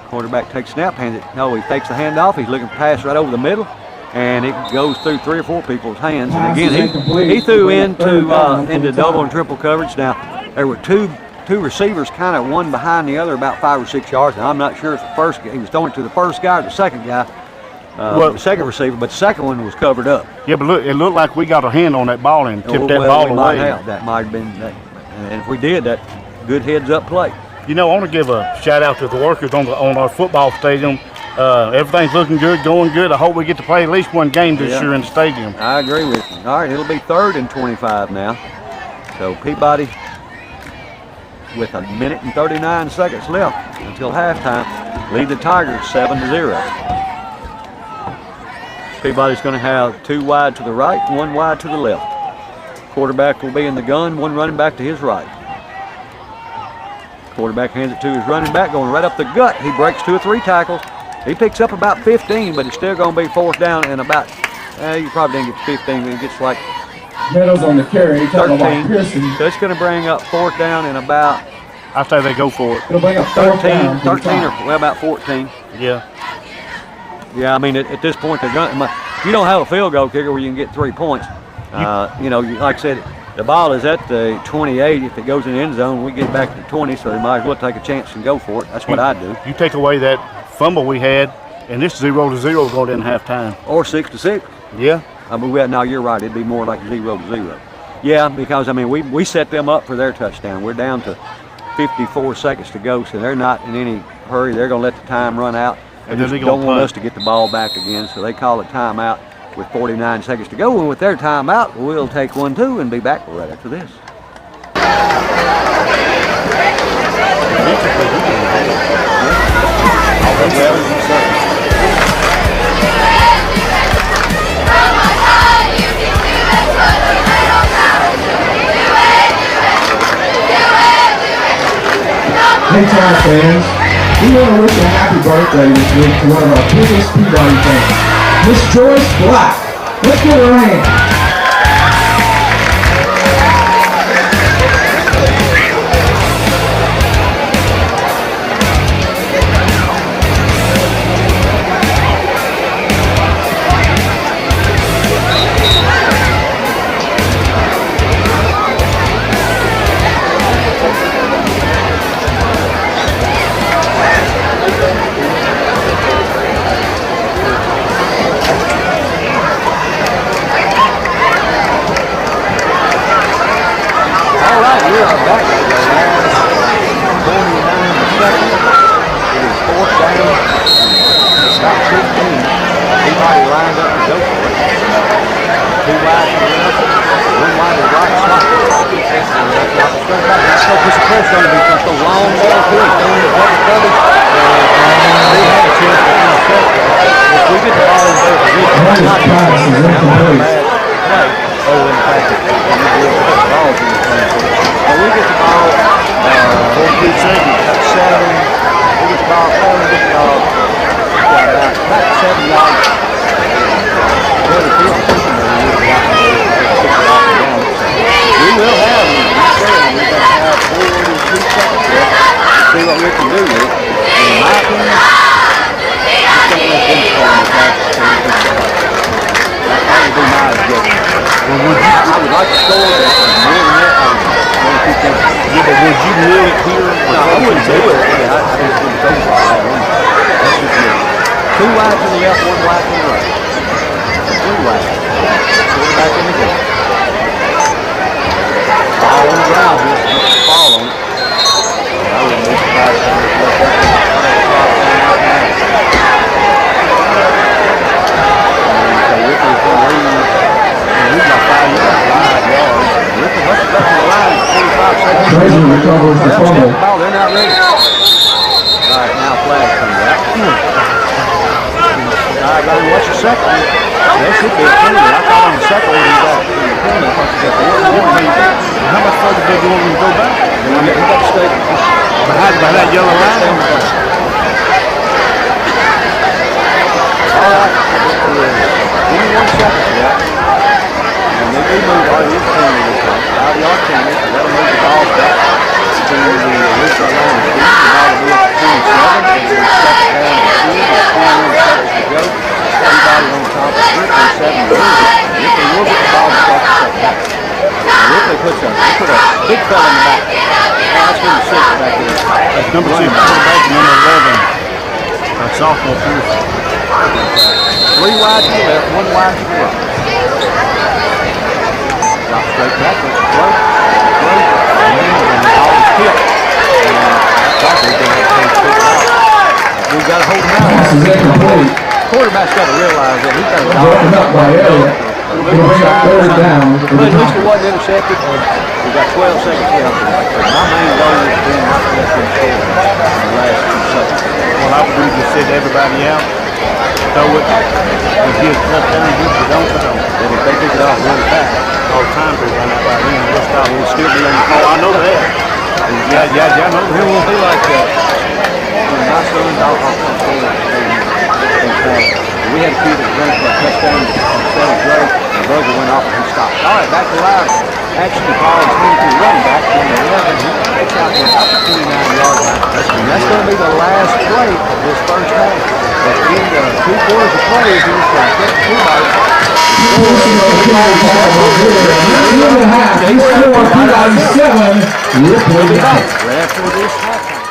Quarterback takes snap, hands it. No, he takes the handoff. He's looking to pass right over the middle, and it goes through 3 or 4 people's hands. And again, he threw into double and triple coverage. Now, there were two receivers, kind of one behind the other, about 5 or 6 yards. Now, I'm not sure if he was throwing it to the first guy or the second guy, the second receiver, but the second one was covered up. Yeah, but look, it looked like we got a hand on that ball and tipped that ball we might away. have. That might have been that. And if we did, that good heads-up play. You know, I want to give a shout out to the workers on our football stadium. Everything's looking good, going good. I hope we get to play at least one game this year in the stadium. I agree with you. All right, it'll be 3rd and 25 now. So Peabody with 1 minute and 39 seconds left until halftime. Lead the Tigers 7-0. Peabody's going to have 2 wide to the right, 1 wide to the left. Quarterback will be in the gun, 1 running back to his right. Quarterback hands it to his running back, going right up the gut. He breaks 2 or 3 tackles, He picks up about 15, but it's still going to be 4th down and about, you probably didn't get 15, it gets like Meadows on the carry. 13. So it's going to bring up 4th down and about, I say they go for it. It'll bring up 13 or well, about 14. Yeah. Yeah, I mean, at this point, they're going. You don't have a field goal kicker where you can get 3 points. You know, like I said, the ball is at the 28. If it goes in the end zone, we get back to the 20, so they might as well take a chance and go for it. That's what I do. You take away that fumble we had, and this 0-0 going in halftime. Or 6-6. Yeah. I mean, no, you're right. It'd be more like 0-0. Yeah, because I mean, we set them up for their touchdown. We're down to 54 seconds to go, so they're not in any hurry. They're going to let the time run out. And They then just don't want us to get the ball back again, so they call a timeout with 49 seconds to go. And with their timeout, we'll take 1, 2, and be back right after this. Hey, Tiger fans, we want to wish a happy birthday this week to one of our biggest Peabody fans, Miss Joyce Black. Let's give her a hand. We are back to the last 49 seconds. It is 4th down, about 15. Peabody lined up to go for it. 2 wide to the left, 1 wide to the right slot. Let's go put some pressure on the defense. Go long ball to it. Throwing it double coverage. They had a chance to intercept. If we get the ball in there, we can not get a bad play. Oh, in fact, we will put the balls in the front. When we get the ball, 42 seconds, that's 7. We get the ball, we get the ball, about 7 yards. Well, the field position that we will have we will have, we're going to have 42 seconds left to see what we can do with it. And in my opinion, it's going to let them score in the practice. That would be my objective. I would like to score, but more than that, I would keep them. Yeah, but would you mill it here? No, I wouldn't do it. I just wouldn't go for that. That's just me. 2 wide to the left, 1 wide to the right. 3 wide. Quarterback in the game. Ball on the ground here. Ball on it. I wouldn't be surprised if they let that so Ripley's going to lead. He's got 5 yards. Ripley must have got to the line at 45 seconds. Treasure recovers the fumble. Ball, they're not ready. All right, now flag comes out. Sideline, what's the second one? There should be a penalty. I thought on the second one he got the penalty. I thought he got the one. How much further did you want me to go back? He got to stay Behind that yellow line? All right. Give me 1 second. Yeah. And they do move all these penalties. 5-yard penalty. So that'll move the ball back to the original line. The ball will be at the 27. And we're second down to 2. 21 seconds to go. Peabody on top of Ripley, 7 to 1. Ripley will get the ball to start the second half. Ripley put a big fella in the back. That's number 6 back there. That's number 6, quarterback, number 11. That's sophomore Pearson. 3 wide to the left, 1 wide to the right. Drop straight back, let's throw. And the ball is tipped. And Crawford's going to have to pick it out. We've got to hold him out. Pass is incomplete. Quarterback's got to realize that he's got to Broken up by Elliott. It'll bring up 3rd down. But at least it wasn't intercepted. We've got 12 seconds left. My main goal is to not let them score in the last 2 seconds. What I would do is just sit everybody out, throw it, and get a touchdown, get it on, put on. And if they pick it off, run it back. All time to run out by then, we'll stop. We'll still be on the Oh, I know that. Yeah, I know It that. won't be like that. When my son's, I'll come forward. pass. We had a kid that ran for a touchdown instead of Drake, and the buzzer went off and he stopped. All right, back to our action call. 22 running back, number 11. He takes out to about the 29-yard line. And that's going to be the last play of this first half. At the end of 2 quarters of play, he was going to get Peabody. Right after this halftime.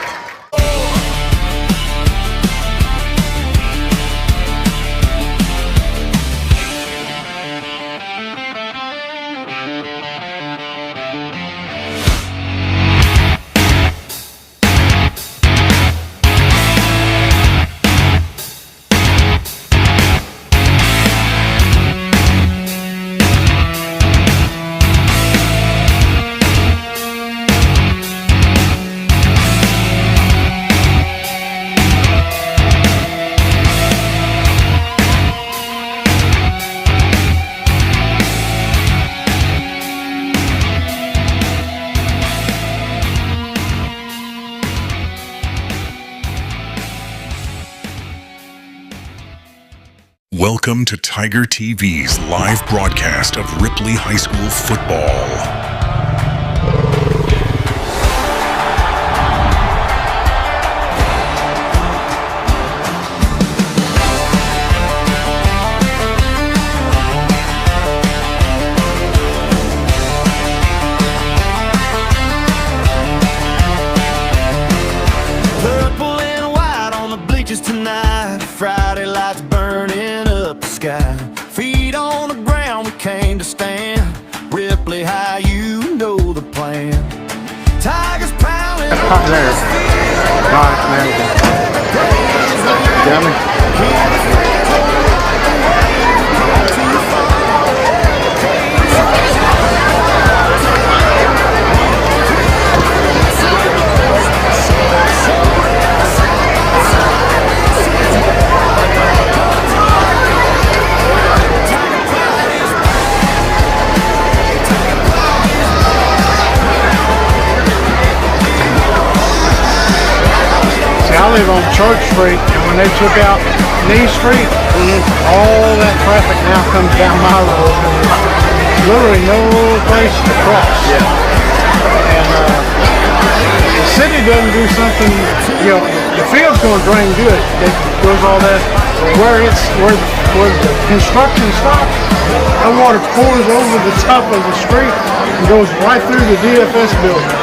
Welcome to Tiger TV's live broadcast of Ripley High School football. Purple and white on the bleachers tonight. Friday lights burning up the sky. Feet on the ground, we came to stand. Ripley High, you know the plan. Tigers pounding. Hot there. Right, I live on Church Street, and when they took out Knee Street, all that traffic now comes down my road. Literally no place to cross. And the city doesn't do something, you know, the field's going to drain good. It does all that. Where the construction stops, the water pours over the top of the street and goes right through the DFS building.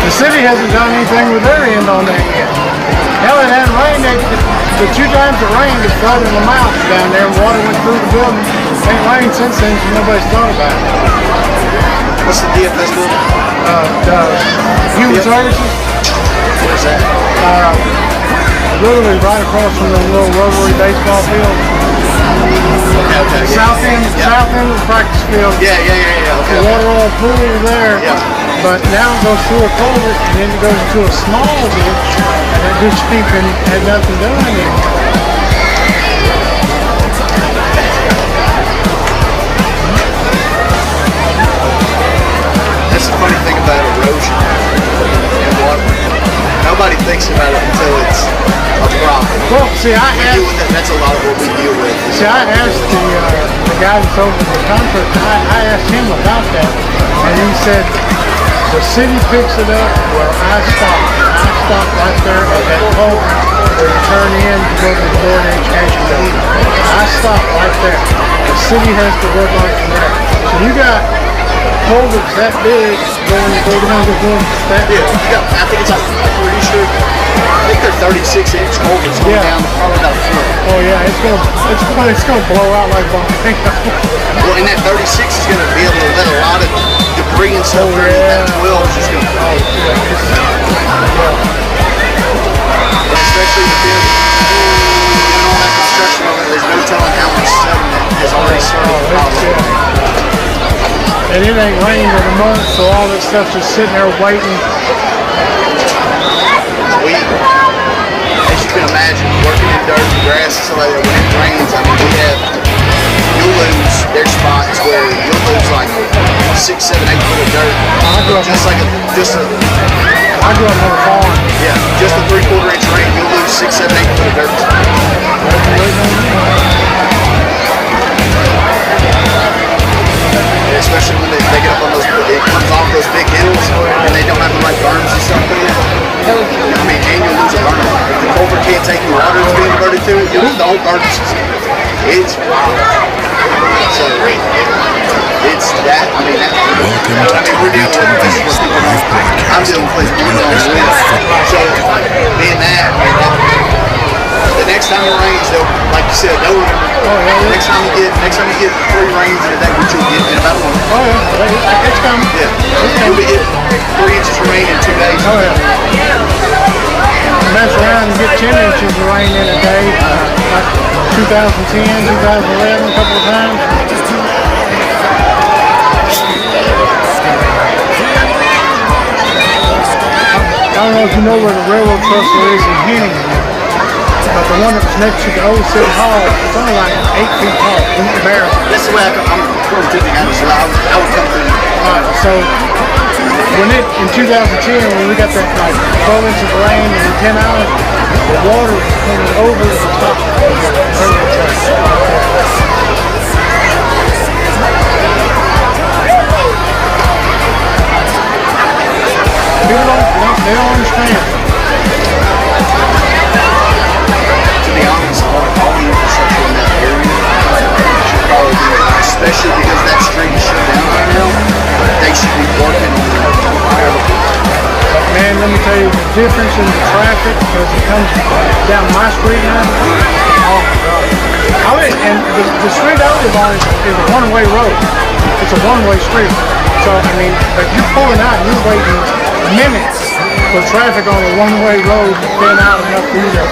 The city hasn't done anything with their end on that yet. Hell, it hadn't rained. The 2 times it rained, it flooded the mountains down there. Water went through the building. It ain't rained since then, so nobody's thought about it. What's the DFS building? Human Services. Where's that? Literally right across from the little rotary baseball field. Okay. South end of the practice field. Yeah. The water all pool there. Yeah. But now it goes through a culvert and then it goes into a small ditch, and that ditch had nothing done in it. That's the funny thing about erosion and water. Nobody thinks about it until it's a problem. Well, see, That's a lot of what we deal with. See, I asked the guy that's over the contract, I asked him about that, and he said, the city picks it up where I stop. I stop right there at that pole where you turn in to go to the Board of Education building. I stop right there. The city has to work on it from there. So you got culverts that big going that Yeah, I think it's like, I'm pretty sure, I think they're 36-inch culverts going down probably about a foot. Oh yeah, it's gonna blow out like volcano. Well, and that 36 is going to be able to let a lot of debris and stuff through. That 12 is just going to go. Especially with them doing all that construction on it, there's no telling how much sediment has already started. And it ain't rained in a month, so all this stuff's just sitting there waiting. As you can imagine, working in dirt and grass and stuff like that, when it rains, I mean, you'll lose their spots where you'll lose like 6, 7, 8 foot of dirt. I grew up on a farm. Yeah, just a 3/4 inch rain, you'll lose lose 6, 7, 8 foot of dirt. Yeah, especially when they get up on those, it comes off those big hills and they don't have the right berms and stuff in it. I mean, and you'll lose a berm. If the culvert can't take the water that's being diverted to it, you'll lose the whole berm system. It's wild. So, it's that, I mean, we're dealing with places where people don't, I'm dealing with places where people don't live. So, being that, the next time it rains, they'll, like you said, they'll remember. Next time you get 3 rains in a day, which you'll get in about a month. Oh yeah, it's coming. Yeah, you'll be getting 3 inches of rain in 2 days. Oh yeah. Mess around and get 10 inches of rain in a day, like 2010, 2011, a couple of times. I don't know if you know where the railroad trestle is in Henning, but the one that was next to the old city hall, it's only like 8 feet tall, in the barrel. That's the way I'm from Tipping County, so I would come through. So when in 2010, when we got that like 12 inches of rain in 10 hours, the water was coming over the top of the railroad trestle. People they don't understand. To be honest, all the infrastructure in that area should probably be, especially because that street is shut down right now, they should be working on it. Man, let me tell you the difference in the traffic as it comes down my street now. Oh my God. And the street I live on is a one-way road. It's a one-way street. So, I mean, if you're pulling out, you're waiting minutes for traffic on a one-way road to thin out enough for you to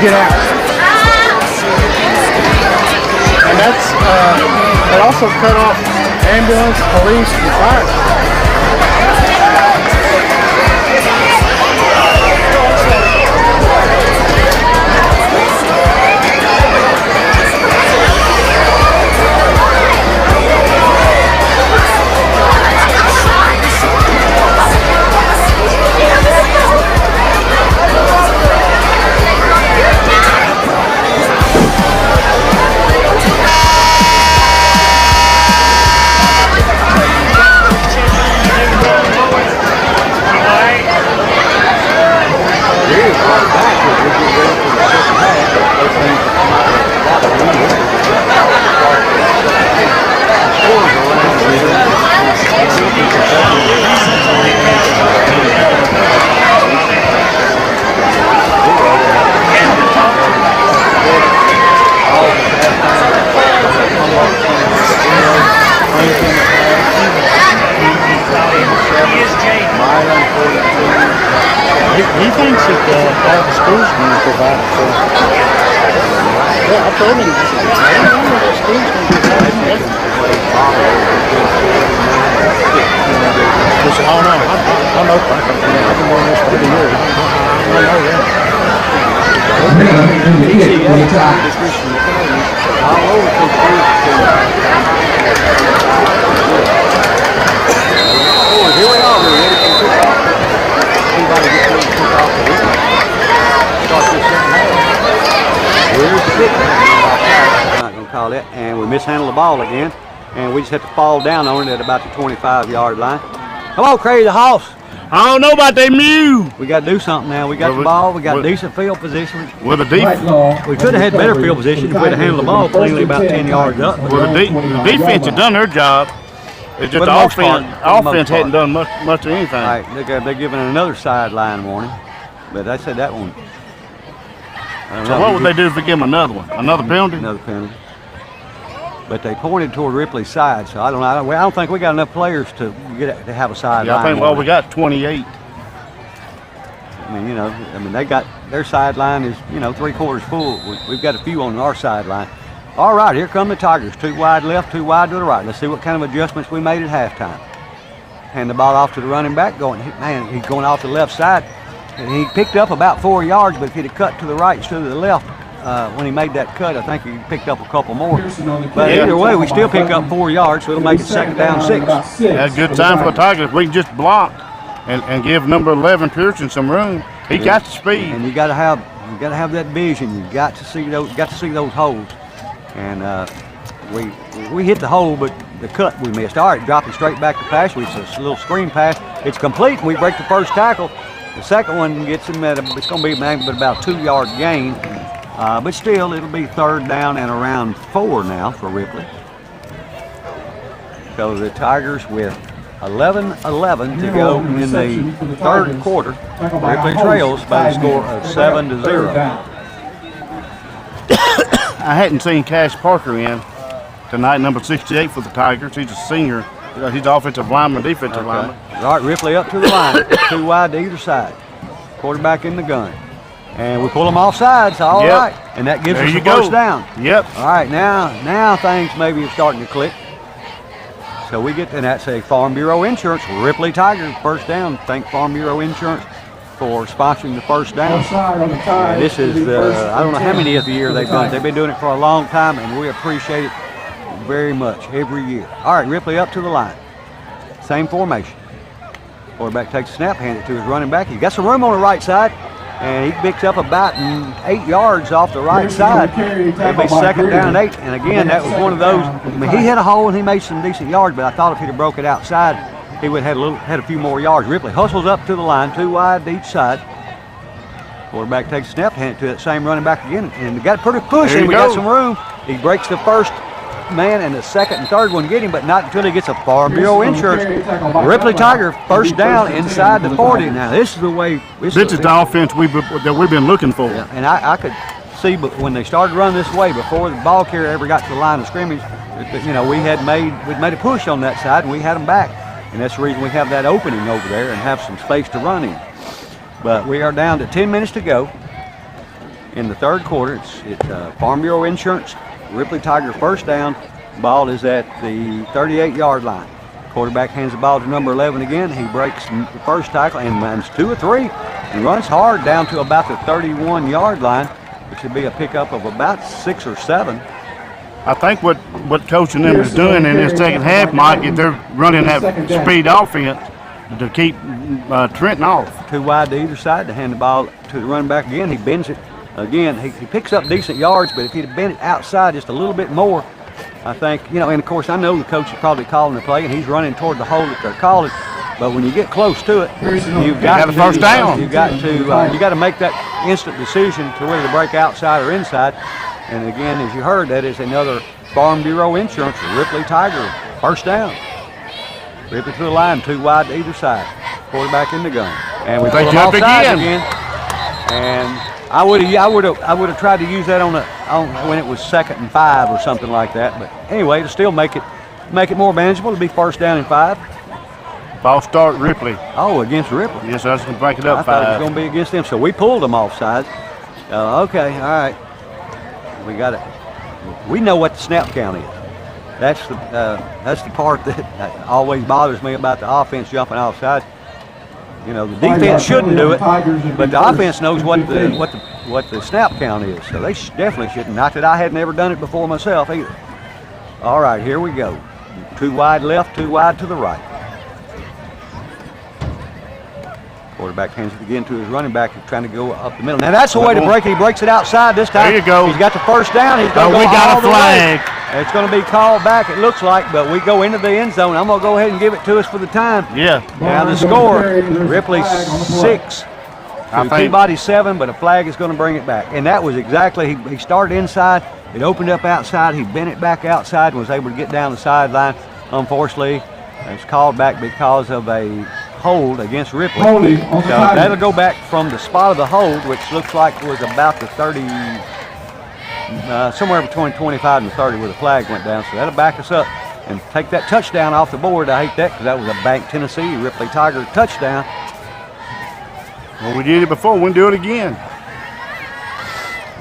get out. And that's, it also cut off ambulance, police, and fire. He thinks that all the schools are going to provide it for him. Yeah, I told him, I said, I don't know what the school's going to provide it. He said, oh no, I know Franklin. I've been doing this for 30 years. I know that. Here we are, we're ready for kickoff. Peabody gets ready to kick off the week. Start this second half. We're sitting. I'm not going to call it. And we mishandled the ball again. And we just had to fall down on it at about the 25-yard line. Come on, Crazy Hoss. I don't know about that mew. We got to do something now. We got the ball. We got decent field position. Well, the defense. We could have had better field position if we'd have handled the ball cleanly about 10 yards up. Well, the defense had done their job. It's just the offense hadn't done much of anything. Right, they're giving another sideline warning, but I said that one. So what would they do if we give them another one? Another penalty? Another penalty. But they pointed toward Ripley's side, so I don't think we got enough players to have a sideline. Yeah, I think we got 28. I mean, they got their sideline is 3/4 full. We've got a few on our sideline. All right, here come the Tigers. 2 wide left, 2 wide to the right. Let's see what kind of adjustments we made at halftime. Hand the ball off to the running back. He's going off the left side. And he picked up about 4 yards, but if he'd have cut to the right instead of the left, when he made that cut, I think he picked up a couple more. But either way, we still pick up 4 yards, so it'll make it second down 6. That's a good time for the Tigers. We can just block and give number 11 Pearson some room. He got the speed. And you got to have that vision. You got to see those holes. And we hit the hole, but the cut we missed. All right, dropping straight back to pass. It's a little screen pass. It's complete, and we break the first tackle. The second one gets him it's going to be maybe about a 2-yard gain. But still, it'll be 3rd down and around 4 now for Ripley. So the Tigers with 11-11 to go in the 3rd quarter. Ripley trails by the score of 7-0. I hadn't seen Cash Parker in tonight, number 68 for the Tigers. He's a senior. He's the offensive lineman, defensive lineman. All right, Ripley up to the line, 2 wide to either side. Quarterback in the gun. And we pull them off sides, all right. And that gives us a first down. Yep. All right, now things maybe are starting to click. So we get, and that's a Farm Bureau Insurance. Ripley Tigers, first down. Thank Farm Bureau Insurance for sponsoring the first down. And this is, I don't know how many of the year they've done it. They've been doing it for a long time, and we appreciate it very much every year. All right, Ripley up to the line. Same formation. Quarterback takes a snap, hand it to his running back. He's got some room on the right side, and he picks up about 8 yards off the right side. It'll be 2nd down and 8. And again, that was one of those. I mean, he hit a hole and he made some decent yards, but I thought if he'd have broke it outside, he would have had a few more yards. Ripley hustles up to the line, 2 wide to each side. Quarterback takes a snap, hand it to that same running back again, and got pretty pushing. We got some room. He breaks the first man, and the 2nd and 3rd one get him, but not until he gets a Farm Bureau Insurance. Ripley Tiger first down inside the 40. Now this is the way. This is the offense that we've been looking for. Yeah, and I could see, but when they started running this way, before the ball carrier ever got to the line of scrimmage, we'd made a push on that side, and we had them back, and that's the reason we have that opening over there and have some space to run in. But we are down to 10 minutes to go in the 3rd quarter. It's Farm Bureau Insurance. Ripley Tiger first down. Ball is at the 38-yard line. Quarterback hands the ball to number 11 again. He breaks the first tackle and runs 2 or 3 and runs hard down to about the 31-yard line, which should be a pickup of about 6 or 7. I think what Coach and them is doing in this second half, Mike, is they're running that speed offense to keep Trenton off. 2 wide to either side to hand the ball to the running back again. He bends it. Again, he picks up decent yards, but if he'd have bent it outside just a little bit more, I think, and of course I know the coach is probably calling the play and he's running toward the hole that they're calling, but when you get close to it, you've got the first down. You got to make that instant decision to whether to break outside or inside. And again, as you heard, that is another Farm Bureau Insurance Ripley Tiger first down. Ripley to the line, 2 wide to either side. Quarterback in the gun, and we pull them offside again. And I would have tried to use that on when it was 2nd and 5 or something like that. But anyway, to still make it more manageable, it'll be first down and 5. Ball start Ripley. Oh, against Ripley. Yes, I was going to break it up. I thought it was going to be against them, so we pulled them offside. Okay, all right. We got it. We know what the snap count is. That's the part that always bothers me about the offense jumping offside. The defense shouldn't do it, but the offense knows what the snap count is. So they definitely shouldn't. Not that I had never done it before myself either. All right, here we go. 2 wide left, 2 wide to the right. Quarterback hands it again to his running back, who's trying to go up the middle. Now that's the way to break it. He breaks it outside this time. There you go. He's got the first down. He's going to go we got all a flag. It's going to be called back, it looks like, but we go into the end zone. I'm going to go ahead and give it to us for the time. Yeah. Now the score, Ripley 6 to Peabody 7, but a flag is going to bring it back. And that was exactly, he started inside, it opened up outside, he bent it back outside and was able to get down the sideline. Unfortunately, it's called back because of a hold against Ripley. So that'll go back from the spot of the hold, which looks like it was about the 30, somewhere between 25 and 30 where the flag went down. So that'll back us up and take that touchdown off the board. I hate that because that was a Bank Tennessee Ripley Tiger touchdown. Well, we did it before. We'll do it again.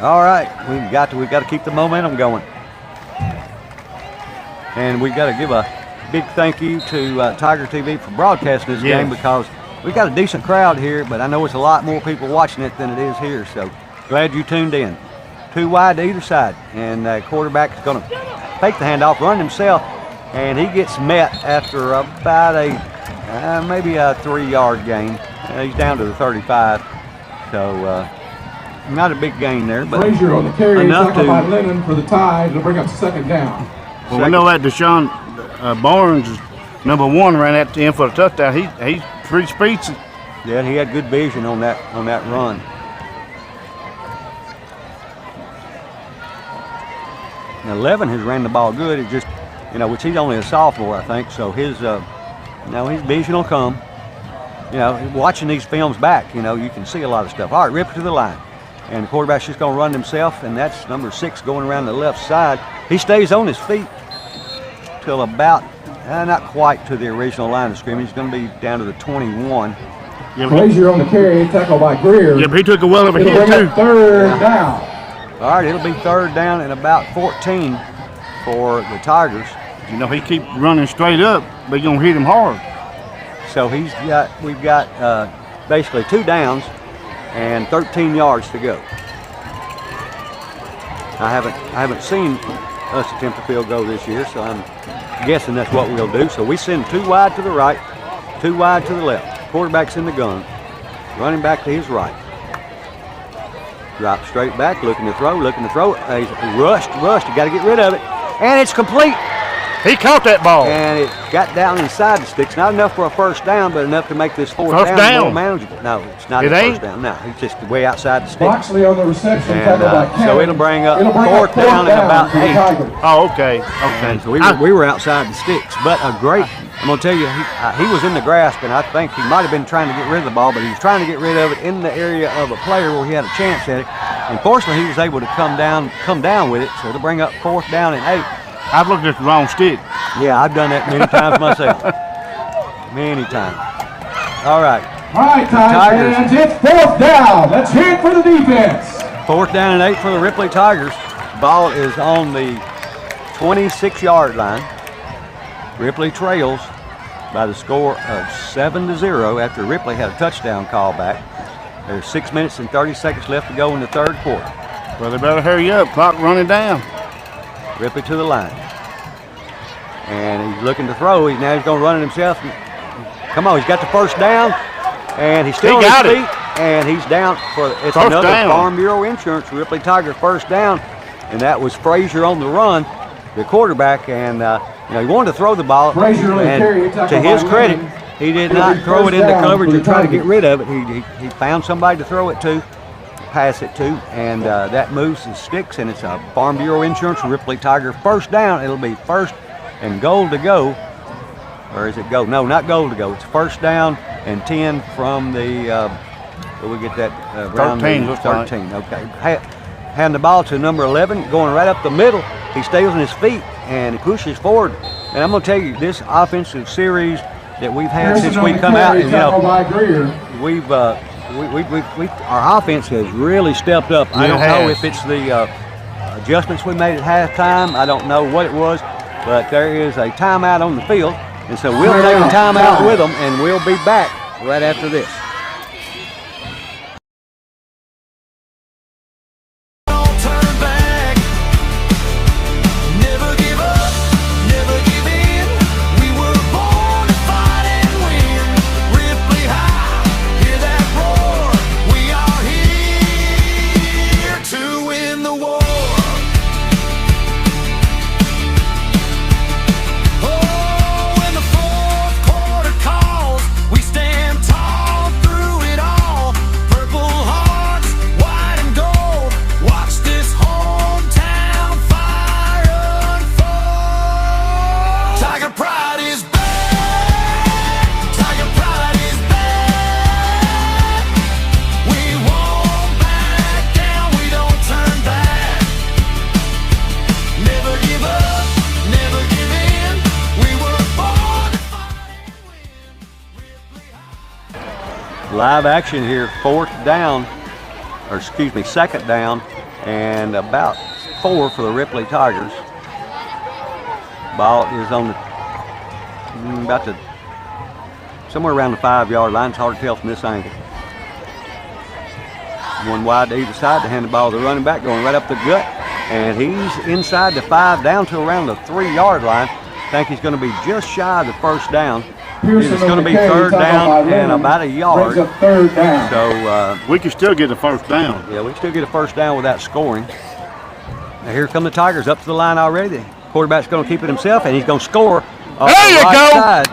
All right, we've got to keep the momentum going, and we've got to give a big thank you to Tiger TV for broadcasting this game, because we've got a decent crowd here, but I know it's a lot more people watching it than it is here. So glad you tuned in. 2 wide to either side, and quarterback is going to take the handoff, run himself, and he gets met after about maybe a 3-yard gain. He's down to the 35. So not a big gain there, but Frazier on the carry, enough tackled by to Lennon for the tie to bring up second down. Well, we know that Deshaun Barnes is number 1, ran at the end for the touchdown. He's pretty speedy. yeah, he had good vision on that run. Now Levin has ran the ball good. It just, which he's only a sophomore, I think. So his vision will come. Watching these films back, you can see a lot of stuff. All right, rip it to the line. And the quarterback's just going to run himself, and that's number 6 going around the left side. He stays on his feet till about, not quite to the original line of scrimmage. He's going to be down to the 21. Yeah, Frazier on the carry, tackled by Greer. Yeah, but he took a well over It'll here, bring too. up third down. All right, it'll be third down and about 14 for the Tigers. He keep running straight up, but you're going to hit him hard. So we've got basically 2 downs and 13 yards to go. I haven't seen us attempt a field goal this year, so I'm guessing that's what we'll do. So we send 2 wide to the right, 2 wide to the left. Quarterback's in the gun, running back to his right. Drop straight back, looking to throw. He's rushed. You got to get rid of it, and it's complete. He caught that ball. And it got down inside the sticks. Not enough for a first down, but enough to make this fourth First down more down. manageable. No, it's not It a ain't? first down. No, he's just way outside the sticks. Boxley on the reception, And tackled by Kennedy. so it'll bring up fourth fourth down and about for the 8. Tigers. Oh, okay. And so we were outside the sticks, but a great. I'm gonna tell you, he was in the grasp, and I think he might have been trying to get rid of the ball, but he was trying to get rid of it in the area of a player where he had a chance at it. And fortunately, he was able to come down with it. So it'll bring up fourth down and 8. I've looked at the wrong stick. Yeah, I've done that many times myself. Many times. All right. All right, Tigers fans, it's fourth down. Let's hear it for the defense. Fourth down and 8 for the Ripley Tigers. Ball is on the 26-yard line. Ripley trails by the score of 7-0 after Ripley had a touchdown call back. There's 6 minutes and 30 seconds left to go in the third quarter. Well, they better hurry up. Clock running down. Ripley to the line. And he's looking to throw. He's going to run it himself. Come on, he's got the first down. And he's still on his feet. And he's down for it's First another down. Farm Bureau Insurance Ripley Tiger first down. And that was Frazier on the run, the quarterback. And he wanted to throw the ball. Frazier on the And carry, tackled to his by credit, Lennon. he did It'll not be throw it first into down coverage for and the try to get Tigers. rid of it. He found somebody to throw it to, pass it to, and that moves the sticks, and it's a Farm Bureau Insurance Ripley Tiger first down. It'll be first and goal to go. Or is it goal? No, not goal to go. It's first down and 10 from the, where we get that? Around 13, the looks like. 13, okay. Hand the ball to number 11, going right up the middle. He stays on his feet, and he pushes forward. And I'm going to tell you, this offensive series that we've had Harrison since on we the come out, carry, and tackled by Greer. we've our offense has really stepped up. I don't know if it's the adjustments we made at halftime. I don't know what it was, but there is a timeout on the field, and so we'll take a timeout with them, and we'll be back right after this. Don't turn back. Never give up, never give in. We were born to fight and win. Ripley High, hear that roar. We are here to win the war. Oh, when the fourth quarter calls, we stand tall through it all. Purple hearts, white and gold. Watch this hometown fire unfold. Tiger pride is back. Tiger pride is back. We won't back down. We don't turn back. Never give up. Never give in. We were born to fight and win. Ripley High. Live action here, second down, and about 4 for the Ripley Tigers. Ball is on the somewhere around the 5-yard line. It's hard to tell from this angle. One wide to either side to hand the ball to the running back, going right up the gut, and he's inside the 5, down to around the 3-yard line. I think he's going to be just shy of the first down. Pearson It's going to be McKay, third timeout by down and Lennon, about a yard. brings up third down. So, We can still get the first down. yeah, we can still get a first down without scoring. Now here come the Tigers up to the line already. The quarterback's going to keep it himself, and he's going to score. There you go. Side.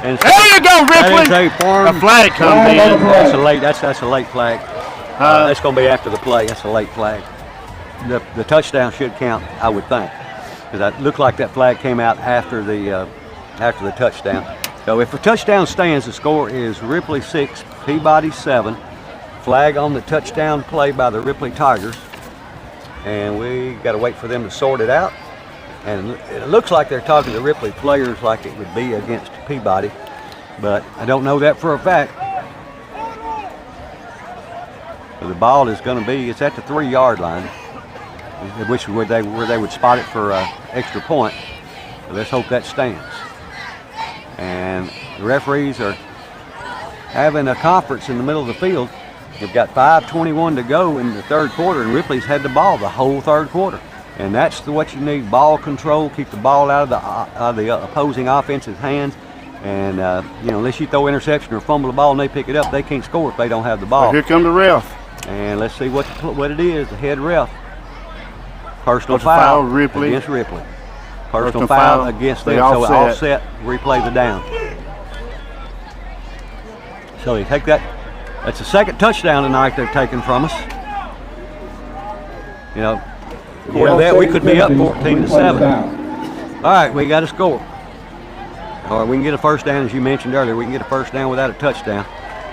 And There you go, Ripley. That is a farm. A flag comes in. That's a late. That's a late flag. That's going to be after the play. That's a late flag. The touchdown should count, I would think, because it looked like that flag came out after the touchdown. So if the touchdown stands, the score is Ripley 6, Peabody 7. Flag on the touchdown play by the Ripley Tigers, and we got to wait for them to sort it out. And it looks like they're talking to Ripley players like it would be against Peabody, but I don't know that for a fact. So the ball is going to be, it's at the 3-yard line, which where they would spot it for an extra point. So let's hope that stands. And the referees are having a conference in the middle of the field. They've got 5:21 to go in the third quarter, and Ripley's had the ball the whole third quarter. And that's what you need: ball control, keep the ball out of the opposing offense's hands. And unless you throw interception or fumble the ball and they pick it up, they can't score if they don't have the ball. Well, here come the ref. And let's see what it is. The head ref. Personal foul, foul Ripley. against Ripley. Personal foul against them. So offset, replay the down. So you take that. That's the second touchdown tonight they've taken from us. According to that, we could be up 14-7. All right, we got to score. Or we can get a first down, as you mentioned earlier. We can get a first down without a touchdown.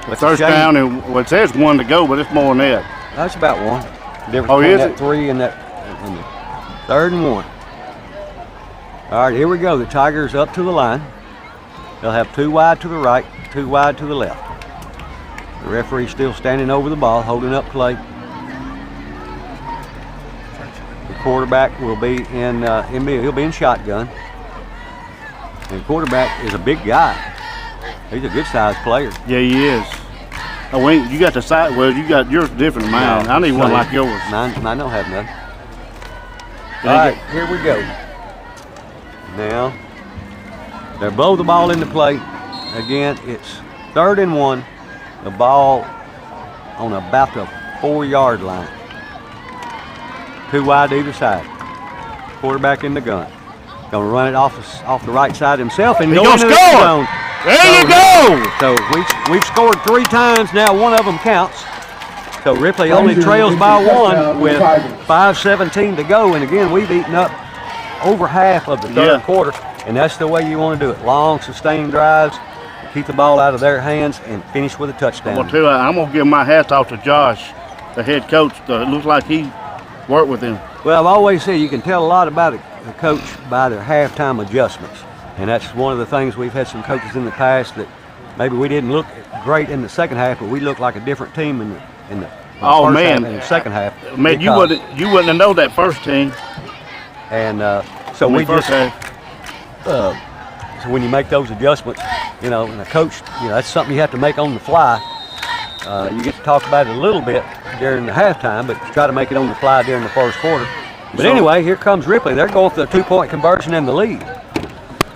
The first down, and well, it says 1 to go, but it's more than that. That's about 1. Difference Oh, between is that it? 3 and that 3rd and 1. All right, here we go. The Tigers up to the line. They'll have 2 wide to the right, 2 wide to the left. The referee still standing over the ball, holding up play. The quarterback will be he'll be in shotgun. And the quarterback is a big guy. He's a good-sized player. Yeah, he is. Oh, wait, you got the side. Well, you got yours different than mine. I need one like yours. Mine don't have none. All right, here we go. Now, they blow the ball into play. Again, it's 3rd and 1. The ball on about the 4-yard line. 2 wide either side. Quarterback in the gun. Gonna run it off the right side himself and go into the end zone. There you go. So we've scored 3 times now. 1 of them counts. So Ripley only trails by 1 with 5:17 to go. And again, we've eaten up over half of the third quarter. And that's the way you want to do it. Long, sustained drives. Keep the ball out of their hands and finish with a touchdown. I'm going to give my hat off to Josh, the head coach. It looks like he worked with him. Well, I've always said you can tell a lot about a coach by their halftime adjustments. And that's one of the things. We've had some coaches in the past that maybe we didn't look great in the second half, but we looked like a different team in the first half and the second half. Man, you wouldn't have known that first team. And so we just so when you make those adjustments, and a coach, that's something you have to make on the fly. You get to talk about it a little bit during the halftime, but try to make it on the fly during the first quarter. But anyway, here comes Ripley. They're going for the 2-point conversion in the lead.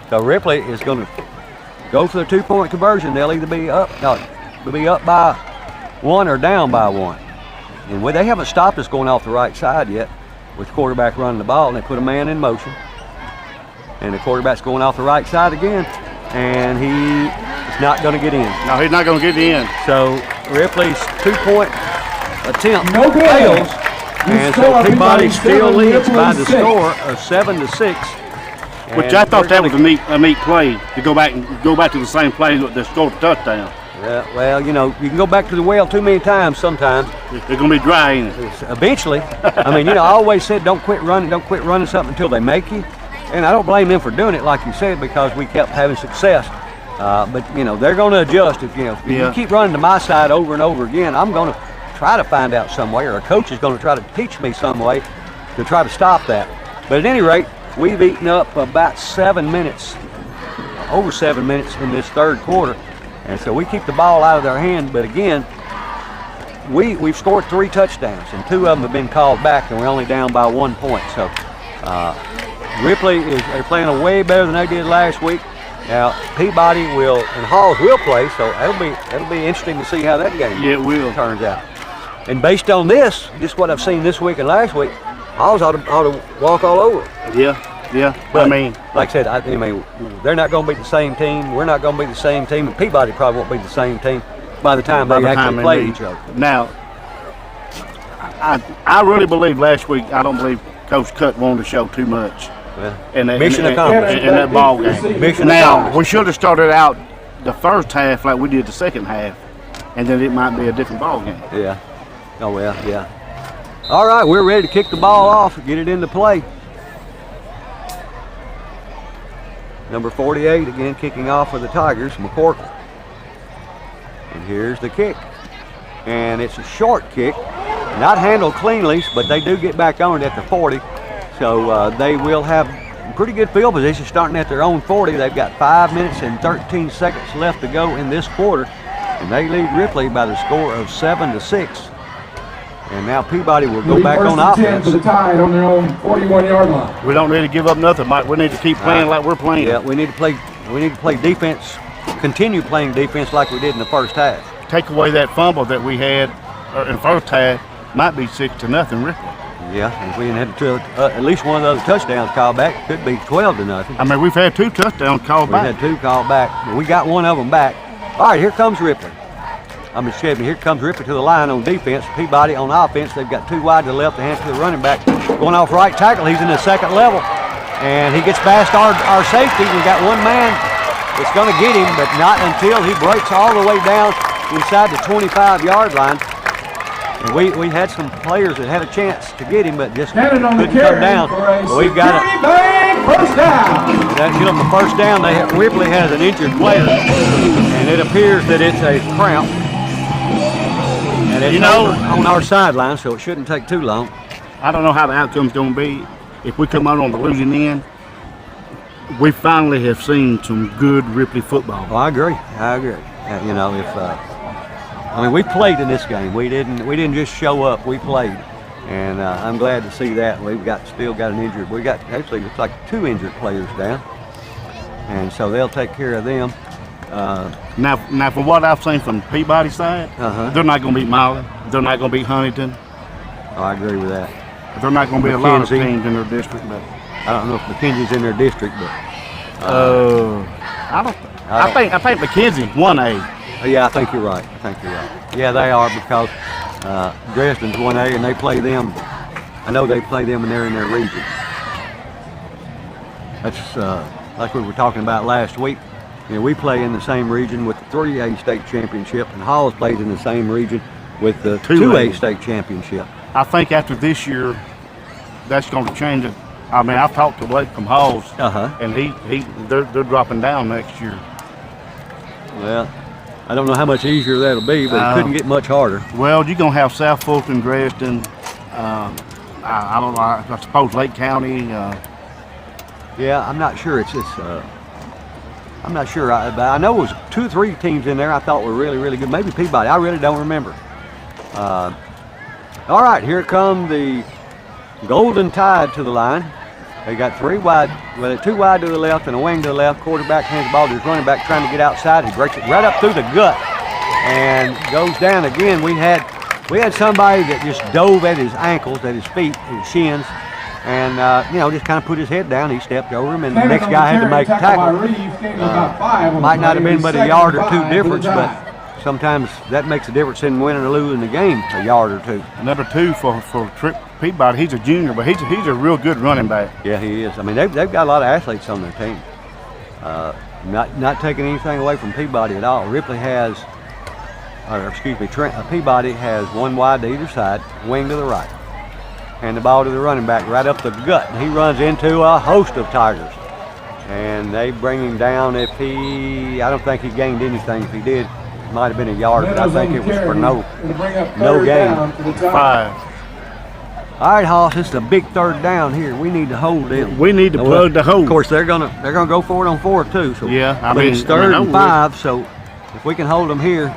So Ripley is going to go for the 2-point conversion. They'll either be up by 1 or down by 1. And they haven't stopped us going off the right side yet with the quarterback running the ball, and they put a man in motion. And the quarterback's going off the right side again, and he is not going to get in. No, he's not going to get in. So Ripley's 2-point attempt No good. fails, and so Peabody still leads by the score of 7-6. Which I thought that was a neat play to go back to the same play that scored the touchdown. Yeah, well, you can go back to the well too many times sometimes. They're going to be dry, ain't it? Eventually. I mean, I always said don't quit running something until they make you. And I don't blame them for doing it, like you said, because we kept having success. But they're going to adjust. If you keep running to my side over and over again, I'm going to try to find out some way, or a coach is going to try to teach me some way to try to stop that. But at any rate, we've eaten up about 7 minutes, over 7 minutes in this third quarter, and so we keep the ball out of their hand. But again, we've scored 3 touchdowns, and 2 of them have been called back, and we're only down by 1 point. So Ripley they're playing way better than they did last week. Now Peabody will and Halls will play, so it'll be interesting to see how that game turns out. And based on this, just what I've seen this week and last week, Halls ought to walk all over. Yeah. But, like I said, I mean, they're not going to be the same team. We're not going to be the same team, and Peabody probably won't be the same team by the time they actually play each other. Now, I really believe last week. I don't believe Coach Cut wanted to show too much. Mission accomplished in that ball game. Now we should have started out the first half like we did the second half, and then it might be a different ball game. Yeah. Oh well. Yeah. All right, we're ready to kick the ball off and get it into play. Number 48 again kicking off for the Tigers, McCorkle. And here's the kick, and it's a short kick, not handled cleanly, but they do get back on it at the 40. So they will have pretty good field position starting at their own 40. They've got 5 minutes and 13 seconds left to go in this quarter. And they lead Ripley by the score of 7-6. And now Peabody will go back on offense. For the Tide on their own 41-yard line. We don't need to give up nothing, Mike. We need to keep playing like we're playing. Yeah, we need to play defense, continue playing defense like we did in the first half. Take away that fumble that we had in the first half, might be 6-0, Ripley. Yeah, if we had at least one of the other touchdowns called back, could be 12-0. I mean, we've had 2 touchdowns called back. We had 2 called back, but we got one of them back. All right, here comes Ripley. Here comes Ripley to the line on defense. Peabody on offense. They've got 2 wide to the left, the hand to the running back. Going off right tackle. He's in the second level, and he gets past our safety. We got one man that's going to get him, but not until he breaks all the way down inside the 25-yard line. And we had some players that had a chance to get him, but just couldn't come down. But we've got first down. That give them the first down. Ripley has an injured player, and it appears that it's a cramp. And it's on our sideline, so it shouldn't take too long. I don't know how the outcome's going to be. If we come out on the losing end, we finally have seen some good Ripley football. Oh, I agree. We played in this game. We didn't just show up. We played, and I'm glad to see that. We've still got an injured. We got actually looks like 2 injured players down, and so they'll take care of them. Now, from what I've seen from Peabody side, they're not going to beat Miley. They're not going to beat Huntington. Oh, I agree with that. They're not going to be a lot of teams in their district, but I don't know if McKenzie's in their district, but I think McKenzie's 1A. Yeah, I think you're right. Yeah, they are, because Dresden's 1A, and they play them. I know they play them, and they're in their region. That's like we were talking about last week. We play in the same region with the 3A state championship, and Halls plays in the same region with the 2A state championship. I think after this year, that's going to change it. I mean, I've talked to Blake from Halls, and they're dropping down next year. Well, I don't know how much easier that'll be, but it couldn't get much harder. Well, you're going to have South Fulton, Dresden, I don't know, I suppose Lake County. Yeah, I'm not sure. I'm not sure. I know it was 2 or 3 teams in there I thought were really, really good. Maybe Peabody. I really don't remember. All right, here come the Golden Tide to the line. They got 3 wide, 2 wide to the left and a wing to the left. Quarterback hands the ball to his running back trying to get outside. He breaks it right up through the gut and goes down again. We had somebody that just dove at his ankles, at his feet, his shins, and just kind of put his head down. He stepped over him, and the next guy had to make the tackle. Might not have been but a yard or 2 difference, but sometimes that makes a difference in winning or losing the game, a yard or 2. Number 2 for Peabody, he's a junior, but he's a real good running back. Yeah, he is. I mean, they've got a lot of athletes on their team. Not taking anything away from Peabody at all. Peabody has 1 wide to either side, wing to the right. And the ball to the running back right up the gut. And he runs into a host of Tigers. And they bring him down I don't think he gained anything. If he did, it might have been a yard, but I think it was for no gain. 5. All right, Hoss, it's a big 3rd down here. We need to hold them. We need to plug the hole. Of course, they're gonna go for it on 4 too. So yeah, it's 3rd and 5. So if we can hold them here,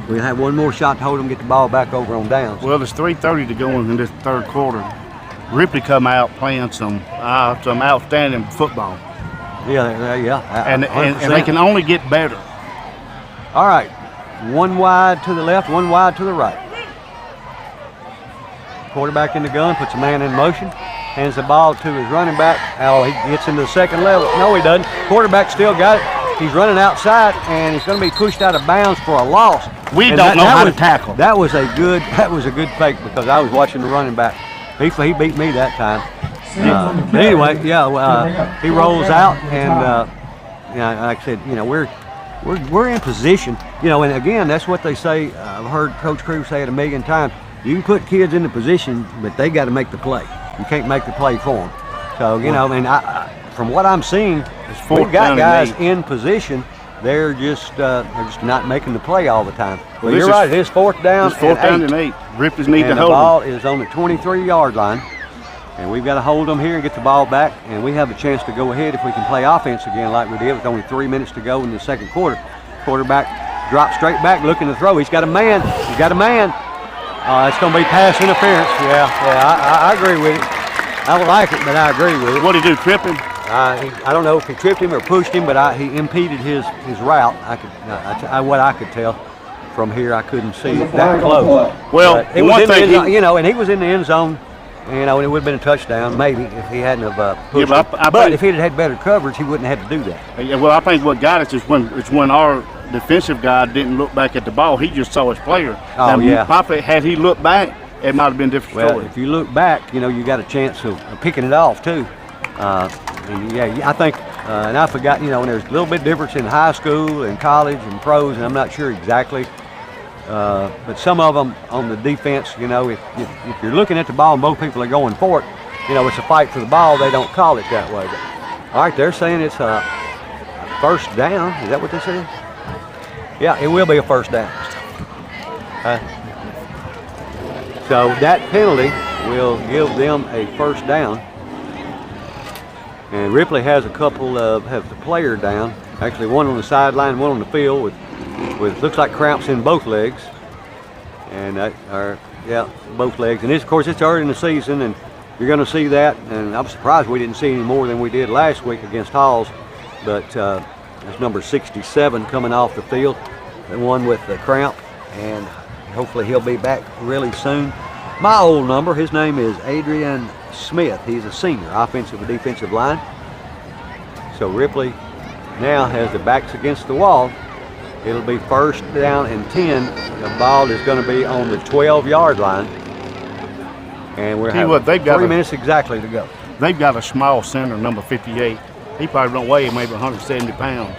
we'll have 1 more shot to hold them, get the ball back over on downs. Well, there's 3:30 to go in this 3rd quarter. Ripley come out playing some outstanding football. Yeah. And 100%. they can only get better. All right, one wide to the left, one wide to the right. Quarterback in the gun, puts a man in motion, hands the ball to his running back. Oh, he gets into the second level. No, he doesn't. Quarterback still got it. He's running outside, and he's going to be pushed out of bounds for a loss. We And don't know how to tackle. That was a good fake because I was watching the running back. He beat me that time. But anyway, he rolls out, and like I said, we're in position. And again, that's what they say. I've heard Coach Crew say it a million times. You can put kids in the position, but they got to make the play. You can't make the play for them. So from what I'm seeing, we've got guys in position. They're just not making the play all the time. Well, you're right. It is fourth down. It's fourth down and 8. Ripley's need to hold. The ball is on the 23-yard line, and we've got to hold them here and get the ball back. And we have a chance to go ahead if we can play offense again like we did with only 3 minutes to go in the second quarter. Quarterback drops straight back, looking to throw. He's got a man. It's going to be pass interference. I agree with it. I don't like it, but I agree with it. What did he do, trip him? I don't know if he tripped him or pushed him, but he impeded his route. What I could tell from here, I couldn't see it that close. Well, it was in the end zone, and he was in the end zone. And it would have been a touchdown, maybe, if he hadn't have pushed but but if he'd had better coverage, he wouldn't have had to do that. Yeah, well, I think what got us is when our defensive guy didn't look back at the ball. He just saw his player. Oh, yeah. Probably had he looked back, it might have been a different story. If you look back, you got a chance of picking it off, too. I think, and I forgot, and there's a little bit difference in high school and college and pros, and I'm not sure exactly. But some of them on the defense, if you're looking at the ball and both people are going for it, it's a fight for the ball. They don't call it that way. But, all right, they're saying it's a first down. Is that what they said? Yeah, it will be a first down. So that penalty will give them a first down. And Ripley has a couple have the player down. Actually, one on the sideline, one on the field with looks like cramps in both legs. And both legs. And of course, it's early in the season, and you're going to see that. And I'm surprised we didn't see any more than we did last week against Halls. But there's number 67 coming off the field, the one with the cramp, and hopefully he'll be back really soon. My old number, his name is Adrian Smith. He's a senior, offensive and defensive line. So Ripley now has the backs against the wall. It'll be first down and 10. The ball is going to be on the 12-yard line. And we're having 3 minutes exactly to go. They've got a small center, number 58. He probably don't weigh maybe 170 pounds.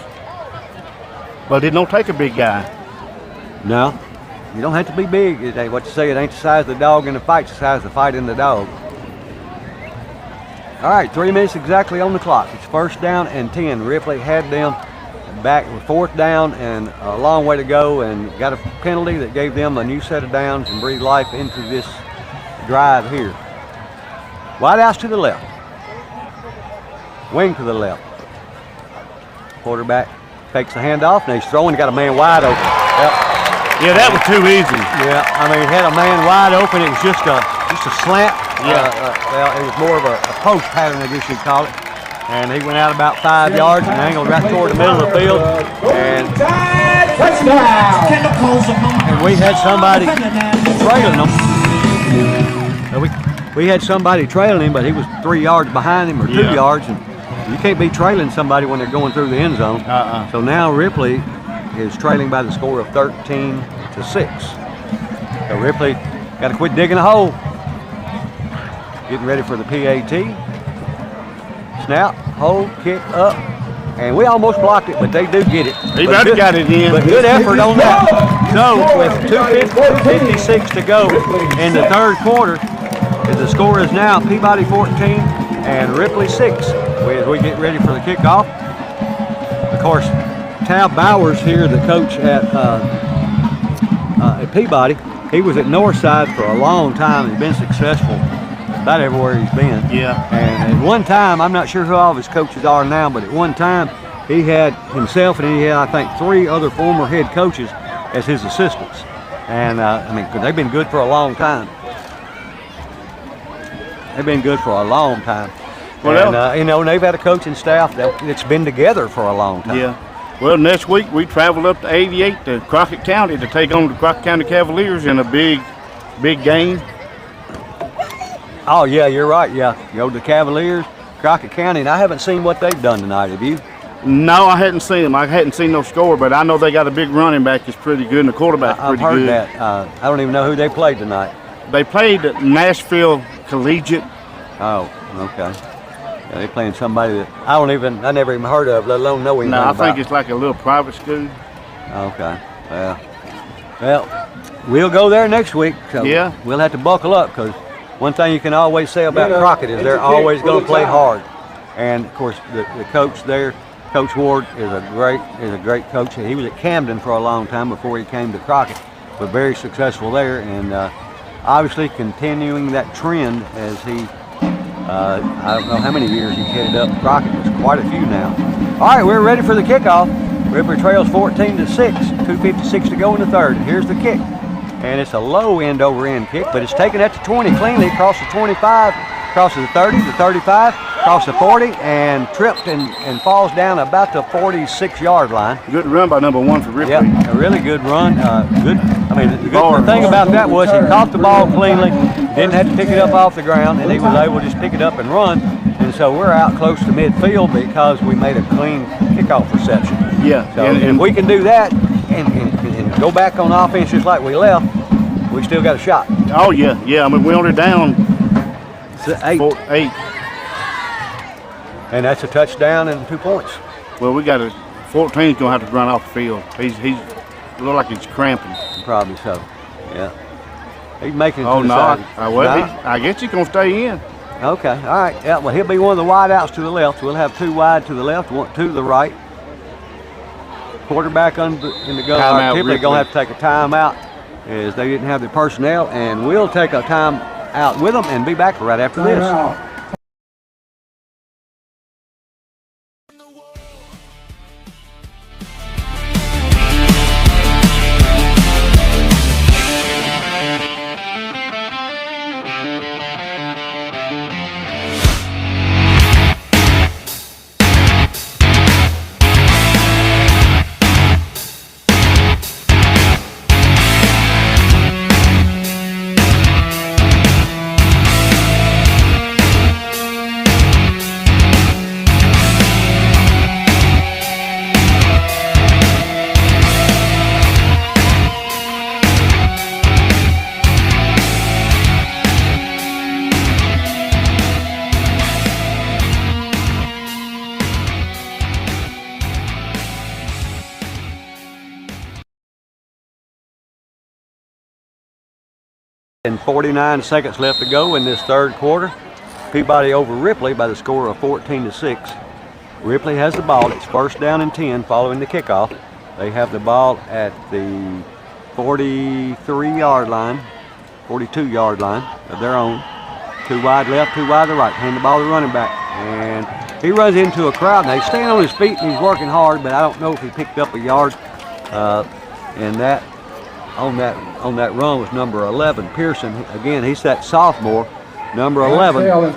But it don't take a big guy. No, you don't have to be big. It ain't what you say. It ain't the size of the dog in the fight. It's the size of the fight in the dog. All right, 3 minutes exactly on the clock. It's first down and 10. Ripley had them back with fourth down and a long way to go, and got a penalty that gave them a new set of downs and breathed life into this drive here. Wide outs to the left. Wing to the left. Quarterback takes the handoff, and he's throwing. Got a man wide open. Yep. Yeah, that was too easy. Yeah, I mean, he had a man wide open. It was just a slant. Yeah. It was more of a post pattern, I guess you'd call it. And he went out about 5 yards and angled right toward the middle of the field. And we had somebody trailing him. We had somebody trailing him, but he was 3 yards behind him or 2 yards. And you can't be trailing somebody when they're going through the end zone. So now Ripley is trailing by the score of 13-6. So Ripley got to quit digging a hole. Getting ready for the PAT. Snap, hold, kick up. And we almost blocked it, but they do get it. He might have got it in. But good effort on that. So with 2:56 to go in the third quarter, the score is now Peabody 14 and Ripley 6 as we get ready for the kickoff. Of course, Tab Bowers here, the coach at Peabody, he was at Northside for a long time. He's been successful about everywhere he's been. Yeah. And at one time, I'm not sure who all of his coaches are now, but at one time, he had himself and he had, I think, 3 other former head coaches as his assistants. And, they've been good for a long time. They've been good for a long time. Well, and you know, and they've had a coaching staff that's been together for a long time. yeah. Well, next week we travel up to 88 to Crockett County to take on the Crockett County Cavaliers in a big game. Oh yeah, you're right. Yeah, you know, the Cavaliers, Crockett County, and I haven't seen what they've done tonight. Have you? No, I hadn't seen them. I hadn't seen no score, but I know they got a big running back that's pretty good, and the quarterback's I've pretty heard good. that. I don't even know who they played tonight. They played at Nashville Collegiate. Oh, okay. Yeah, they playing somebody that I never even heard of, let alone know anything No, I about. think it's like a little private school. Okay. Well, we'll go there next week. So Yeah. We'll have to buckle up because one thing you can always say about Crockett is they're always going to play hard. And of course, the coach there, Coach Ward, is a great coach. He was at Camden for a long time before he came to Crockett, but very successful there, and obviously continuing that trend as he. I don't know how many years he's headed up Crockett. It's quite a few now. All right, we're ready for the kickoff. Ripley trails 14-6, 2:56 to go in the third. Here's the kick, and it's a low end over end kick, but it's taken at the 20 cleanly, across the 25, crosses the 30, the 35, across the 40, and tripped and falls down about the 46-yard line. Good run by number 1 for Ripley. Yep, a really good run. Good. I mean, the thing about that was he caught the ball cleanly, didn't have to pick it up off the ground, and he was able to just pick it up and run. And so we're out close to midfield because we made a clean kickoff reception. Yeah. So if we can do that and go back on offense just like we left, we still got a shot. Oh, yeah. I mean, we only down 8. 8. And that's a touchdown and 2 points. Well, we got 14's going to have to run off the field. He's look like he's cramping. Probably so. Yeah. He's making it Oh, to the no. side. I guess he's going to stay in. Okay, all right. Yeah, well, he'll be one of the wide outs to the left. We'll have 2 wide to the left, 1 to the right. Quarterback in the gun. Timeout, Typically Ripley. going to have to take a timeout as they didn't have the personnel, and we'll take a time out with them and be back right after this. And 49 seconds left to go in this third quarter. Peabody over Ripley by the score of 14-6. Ripley has the ball. It's first down and 10 following the kickoff. They have the ball at the 43-yard line, 42-yard line of their own. 2 wide left, 2 wide to the right. Hand the ball to the running back. And he runs into a crowd. Now he's staying on his feet and he's working hard, but I don't know if he picked up a yard. And that on that run was number 11, Pearson. Again, he's that sophomore, number 11. And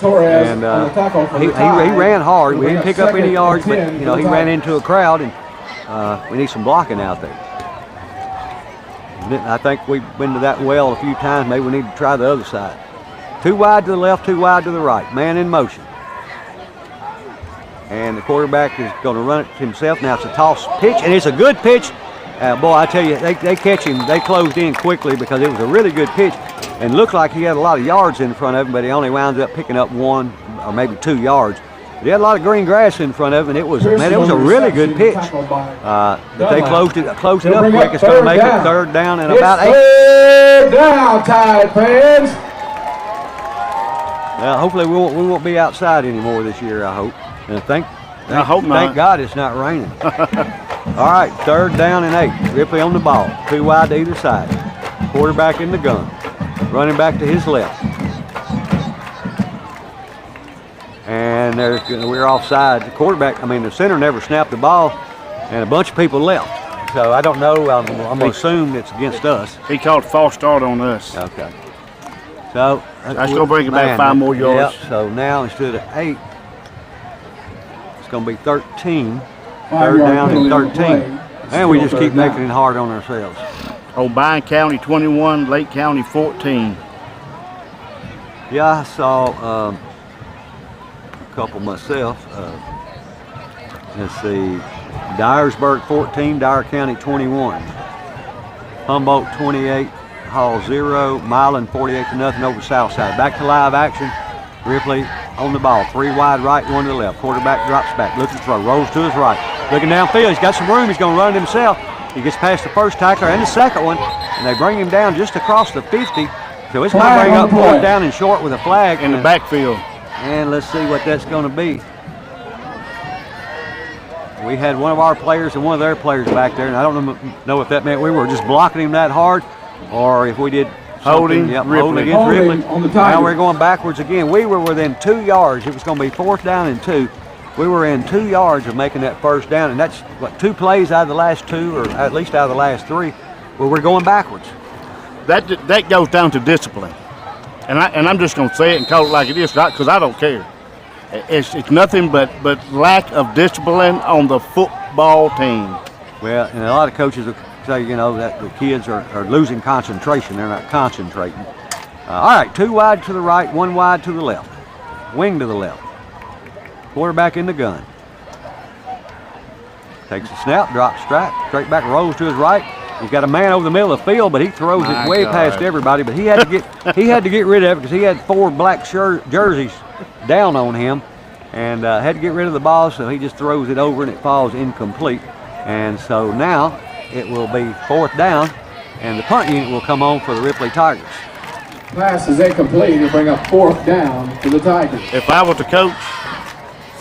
he ran hard. We didn't pick up any yards, but you know, he ran into a crowd, and we need some blocking out there. I think we've been to that well a few times. Maybe we need to try the other side. 2 wide to the left, 2 wide to the right. Man in motion. And the quarterback is going to run it himself. Now it's a toss pitch, and it's a good pitch. Boy, I tell you, they catch him. They closed in quickly because it was a really good pitch, and looked like he had a lot of yards in front of him, but he only wound up picking up 1 or maybe 2 yards. But he had a lot of green grass in front of him, and it was a really good pitch. But they closed it up quick. It's going to make it third down and about 8. Third down, Tide fans. Well, hopefully we won't be outside anymore this year. I hope. And I hope not. Thank God it's not raining. All right, third down and 8. Ripley on the ball. 2 wide to either side. Quarterback in the gun. Running back to his left. And we're offside. The center never snapped the ball, and a bunch of people left. So I don't know. I'm going to assume it's against us. He called a false start on us. Okay. So that's going to bring it back 5 more yards. Yep. So now instead of 8, It's going to be 13. Third down and 13. And we just keep making it hard on ourselves. O'Brien County 21, Lake County 14. Yeah, I saw a couple myself. Let's see, Dyersburg 14, Dyer County 21. Humboldt 28, Hall 0, Milan 48-0 over Southside. Back to live action. Ripley on the ball, 3 wide right, 1 to the left. Quarterback drops back, looking to throw, rolls to his right. Looking downfield, he's got some room, he's going to run it himself. He gets past the first tackler and the second one, and they bring him down just across the 50. So it's going to bring up 4th down and short with a flag. In the backfield. And let's see what that's going to be. We had one of our players and one of their players back there, and I don't know if that meant we were just blocking him that hard or if we did holding, holding against Ripley. Now we're going backwards again. We were within 2 yards. It was going to be 4th down and 2. We were in 2 yards of making that first down, and that's what, 2 plays out of the last 2, or at least out of the last 3, where we're going backwards. That goes down to discipline, and I'm just going to say it and call it like it is, because I don't care. It's nothing but lack of discipline on the football team. Well, and a lot of coaches will say, you know, that the kids are losing concentration. They're not concentrating. All right, 2 wide to the right, 1 wide to the left. Wing to the left. Quarterback in the gun. Takes a snap, drops straight back, rolls to his right. He's got a man over the middle of the field, but he throws it way past everybody. But he had to get rid of it because he had 4 black jerseys down on him, and had to get rid of the ball. So he just throws it over and it falls incomplete. And so now it will be 4th down, and the punt unit will come on for the Ripley Tigers. Pass is incomplete to bring up 4th down for the Tigers. If I was the coach,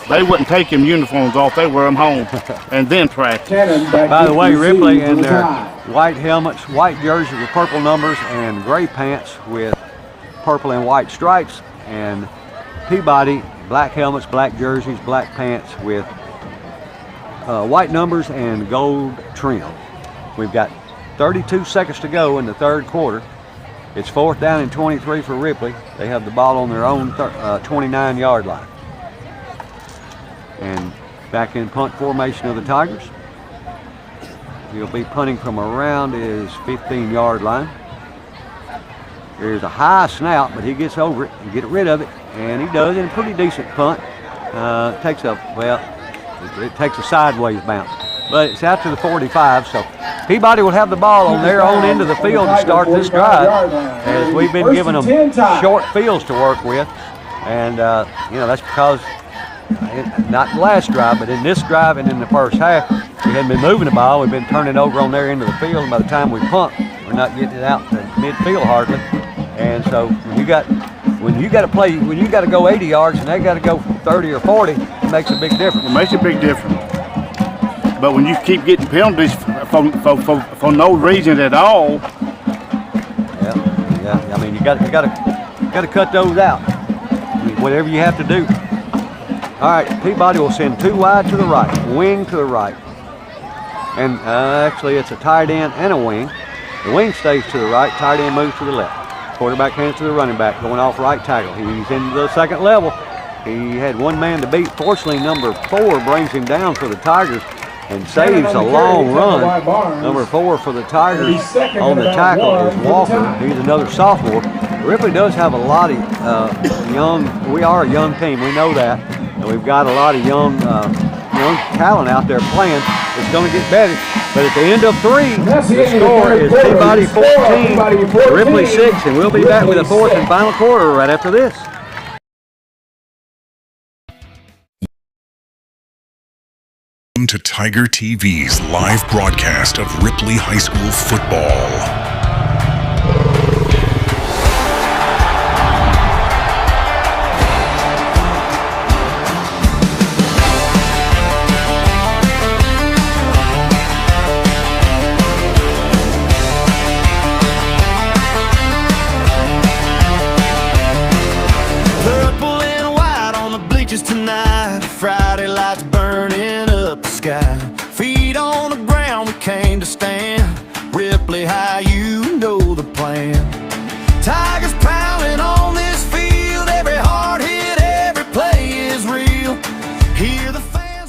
they wouldn't take them uniforms off. They wear them home and then practice. By the way, Ripley in their white helmets, white jerseys with purple numbers, and gray pants with purple and white stripes, and Peabody, black helmets, black jerseys, black pants with white numbers and gold trim. We've got 32 seconds to go in the 3rd quarter. It's 4th down and 23 for Ripley. They have the ball on their own 29-yard line. And back in punt formation of the Tigers. He'll be punting from around his 15-yard line. There's a high snap, but he gets over it and get rid of it, and he does in a pretty decent punt. It takes a sideways bounce, but it's out to the 45. So Peabody will have the ball on their own end of the field to start this drive, as we've been giving them short fields to work with, and you know, that's because not the last drive, but in this drive and in the first half, we hadn't been moving the ball. We've been turning it over on their end of the field, and by the time we punt, we're not getting it out to midfield hardly. And so when you got to go 80 yards and they got to go 30 or 40, it makes a big difference. It makes a big difference. But when you keep getting penalties for no reason at all, yeah. I mean, you got to cut those out. I mean, whatever you have to do. All right, Peabody will send 2 wide to the right, wing to the right. And actually, it's a tight end and a wing. The wing stays to the right, tight end moves to the left. Quarterback hands to the running back, going off right tackle. He's in the 2nd level. He had 1 man to beat. Fortunately, number 4 brings him down for the Tigers and saves a long run. Number 4 for the Tigers on the tackle is Walker. He's another sophomore. Ripley does have a lot of young. We are a young team. We know that. And we've got a lot of young talent out there playing. It's going to get better. But at the end of 3, the score is Peabody 14, Ripley 6, and we'll be back with the 4th and final quarter right after this. Welcome to Tiger TV's live broadcast of Ripley High School football. Tonight, Friday lights burning up the sky. Feet on the ground, we came to stand. Ripley High, you know the plan. Tigers pounding on this field. Every hard hit, every play is real. Hear the fans.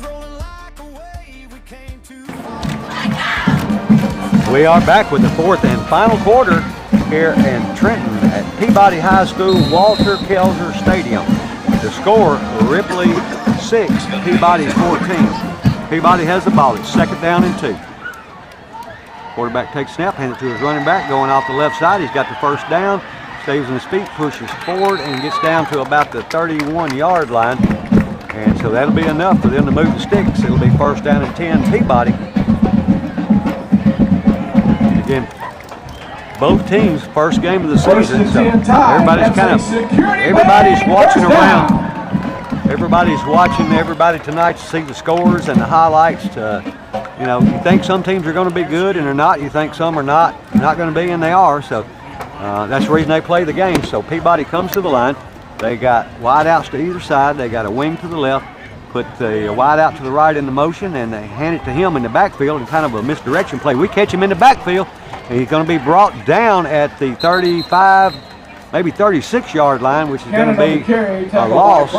We are back with the fourth and final quarter here in Trenton at Peabody High School, Walter Kelzer Stadium. The score, Ripley 6, Peabody 14. Peabody has the ball. It's 2nd down and 2. Quarterback takes snap, hands it to his running back, going off the left side. He's got the first down, stays on his feet, pushes forward, and gets down to about the 31-yard line. And so that'll be enough for them to move the sticks. It'll be 1st down and 10, Peabody. Again, both teams, first game of the season, so everybody's watching around. Everybody's watching everybody tonight to see the scores and the highlights. You know, you think some teams are going to be good and they're not. You think some are not going to be, and they are. So that's the reason they play the game. So Peabody comes to the line. They got wide outs to either side. They got a wing to the left. Put the wide out to the right into motion, and they hand it to him in the backfield in kind of a misdirection play. We catch him in the backfield, and he's going to be brought down at the 35, maybe 36-yard line, which is going to be a loss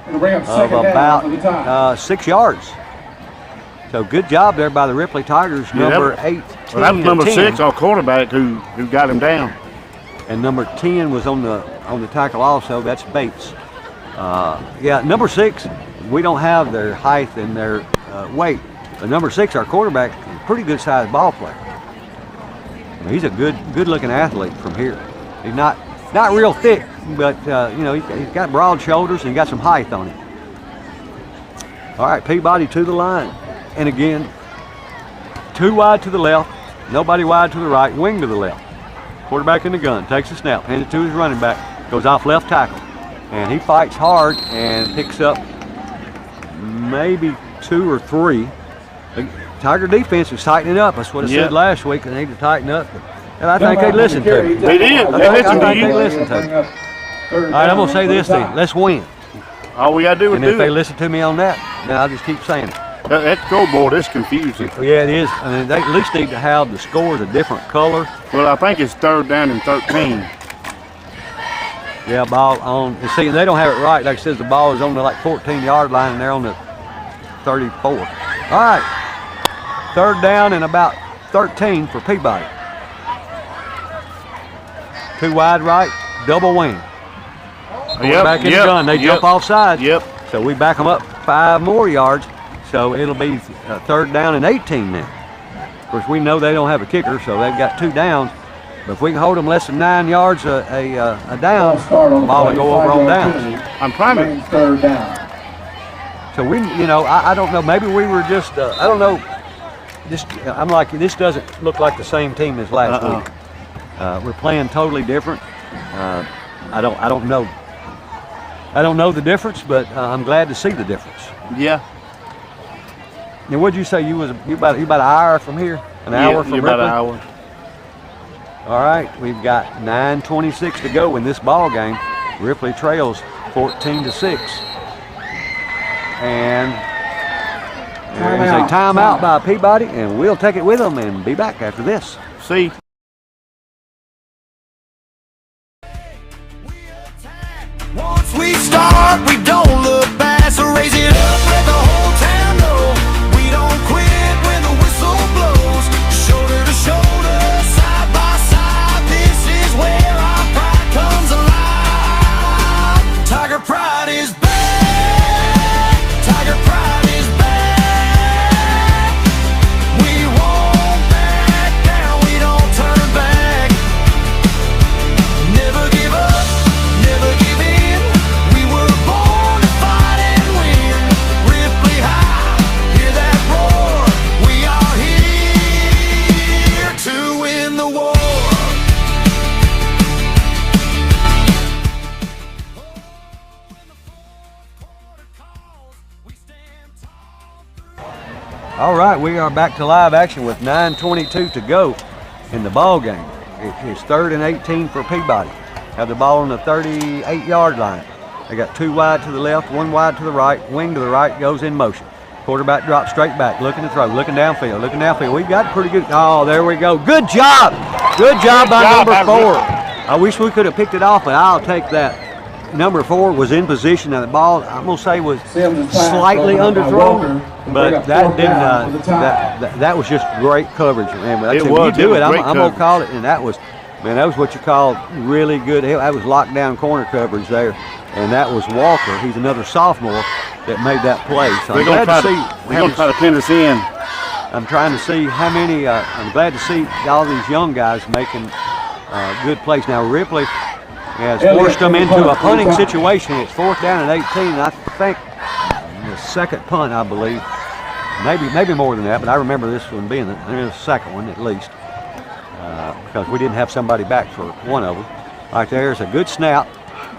of about 6 yards. So good job there by the Ripley Tigers, number 18. Well, that was number 6, our quarterback, who got him down. And number 10 was on the tackle also. That's Bates. Yeah, number 6, we don't have their height and their weight. But number 6, our quarterback, pretty good sized ball player. I mean, he's a good looking athlete from here. He's not real thick, but you know, he's got broad shoulders and he got some height on him. All right, Peabody to the line. And again, 2 wide to the left, nobody wide to the right, wing to the left. Quarterback in the gun, takes a snap, hands it to his running back, goes off left tackle. And he fights hard and picks up maybe 2 or 3. The Tiger defense is tightening up. That's what I said last week. They need to tighten up. And I think they listened to me. They did. I think they listened to me. All right, I'm going to say this thing. Let's win. All we got to do is do it. And if they listen to me on that, then I'll just keep saying it. That scoreboard is confusing. Yeah, it is. I mean, they at least need to have the scores a different color. Well, I think it's 3rd down and 13. Yeah, ball on. And see, they don't have it right. Like it says, the ball is on the 14-yard line, and they're on the 34. All right, 3rd down and about 13 for Peabody. 2 wide right, double wing. Back in the gun. They jump off sides. Yep. So we back them up 5 more yards. So it'll be 3rd down and 18 now. Of course, we know they don't have a kicker, so they've got 2 downs. But if we can hold them less than 9 yards a down, the ball will go over on downs. I'm trying to. 3rd down. So we, you know, I don't know. Maybe we were just, I don't know. I'm like, this doesn't look like the same team as last week. We're playing totally different. I don't know. I don't know the difference, but I'm glad to see the difference. Yeah. Now, what'd you say? You about an hour from here? An hour from Ripley? About an hour. All right, we've got 9:26 to go in this ball game. Ripley trails 14-6. And there is a timeout by Peabody, and we'll take it with them and be back after this. See. Once we start, we don't look back, so raise it up, let the whole town know. We don't quit when the whistle blows. Shoulder to shoulder, side by side, this is where our pride comes alive. Tiger pride is back. Tiger pride is back. We won't back down, we don't turn back. Never give up, never give in. We were born to fight and win. Ripley High, hear that roar. We are here to win the war. All right, we are back to live action with 9:22 to go in the ball game. It is 3rd and 18 for Peabody. Have the ball on the 38-yard line. They got 2 wide to the left, 1 wide to the right, wing to the right, goes in motion. Quarterback drops straight back, looking to throw, looking downfield. We've got pretty good. Oh, there we go. Good job. Good job by number 4. I wish we could have picked it off, but I'll take that. number 4 was in position, and the ball, I'm going to say, was Sims and Platt slightly broken up by underthrown, Walker to but bring up that fourth didn't. down for the tie. That was just great coverage. Man, It when was. you do It it, was I'm great going to coverage. call it, and that was what you call really good. That was lockdown corner coverage there, and that was Walker. He's another sophomore that made that play. So We're I'm going glad to to see. we're going to try to pin this in. I'm trying to see how many. I'm glad to see all these young guys making good plays. Now Ripley has forced them into a punting situation. It's 4th down and 18. I think the second punt, I believe, maybe more than that, but I remember this one being the second one at least, because we didn't have somebody back for one of them. Right there's a good snap,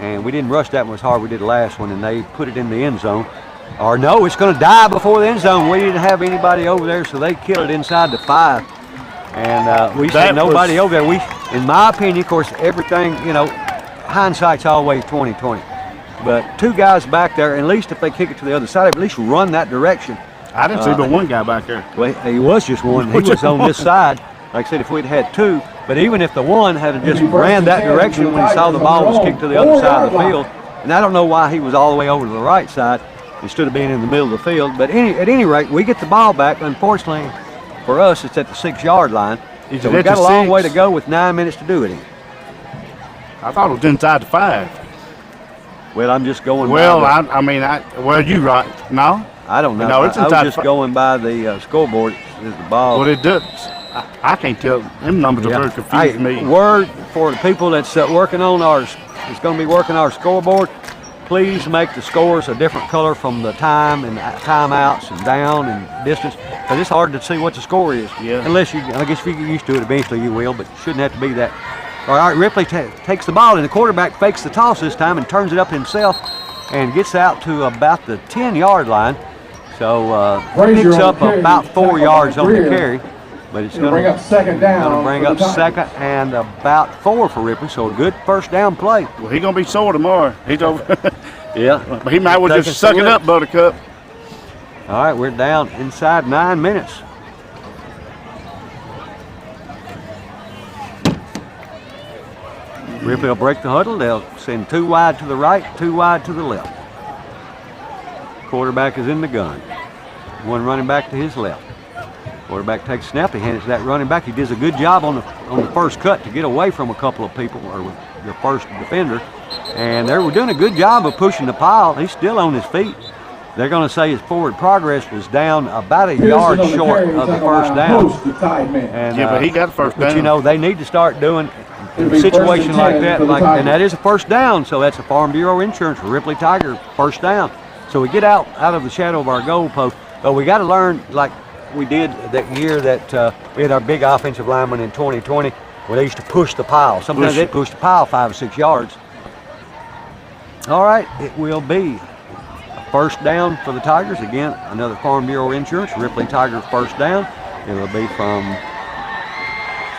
and we didn't rush that one as hard we did the last one, and they put it in the end zone. Or no, it's going to die before the end zone. We didn't have anybody over there, so they killed it inside the 5. And we said nobody over there. In my opinion, of course, everything, hindsight's always 20/20. But 2 guys back there, at least if they kick it to the other side, at least run that direction. I didn't see but one guy back there. Well, he was just one. He was on this side. Like I said, if we'd had 2, but even if the one had just ran that direction when he saw the ball was kicked to the other side of the field, and I don't know why he was all the way over to the right side instead of being in the middle of the field. But at any rate, we get the ball back. Unfortunately for us, it's at the 6-yard line. So we've got a long way to go with 9 minutes to do it in. I thought it was inside the 5. Well, I'm just going. Well, by you right. No? I don't know. No, it's I inside was just going by the scoreboard. There's the ball. Well, it does. I can't tell. Them numbers are very confusing me. Word for the people that's working on ours, is going to be working our scoreboard. Please make the scores a different color from the time and timeouts and down and distance, because it's hard to see what the score is. Yeah. Unless I guess if you get used to it, eventually you will, but it shouldn't have to be that. All right, Ripley takes the ball, and the quarterback fakes the toss this time and turns it up himself and gets out to about the 10-yard line. So he picks up about 4 yards on the carry, but it's going to bring up second down. Going to bring up second and about 4 for Ripley. So a good first down play. Well, he's going to be sore tomorrow. He's over. Yeah. But he might well just suck it up, Buttercup. All right, we're down inside 9 minutes. Ripley will break the huddle. They'll send 2 wide to the right, 2 wide to the left. Quarterback is in the gun. One running back to his left. Quarterback takes a snap. He hands it to that running back. He does a good job on the first cut to get away from a couple of people, or the first defender. And they were doing a good job of pushing the pile. He's still on his feet. They're going to say his forward progress was down about a yard short of the first down. And, but he got the first down. But they need to start doing a situation like that, and that is a first down. So that's a Farm Bureau insurance for Ripley Tiger first down. So we get out of the shadow of our goal post, but we got to learn like we did that year that we had our big offensive lineman in 2020, where they used to push the pile. Sometimes they'd push the pile 5 or 6 yards. All right, it will be a first down for the Tigers. Again, another Farm Bureau insurance, Ripley Tigers first down. It will be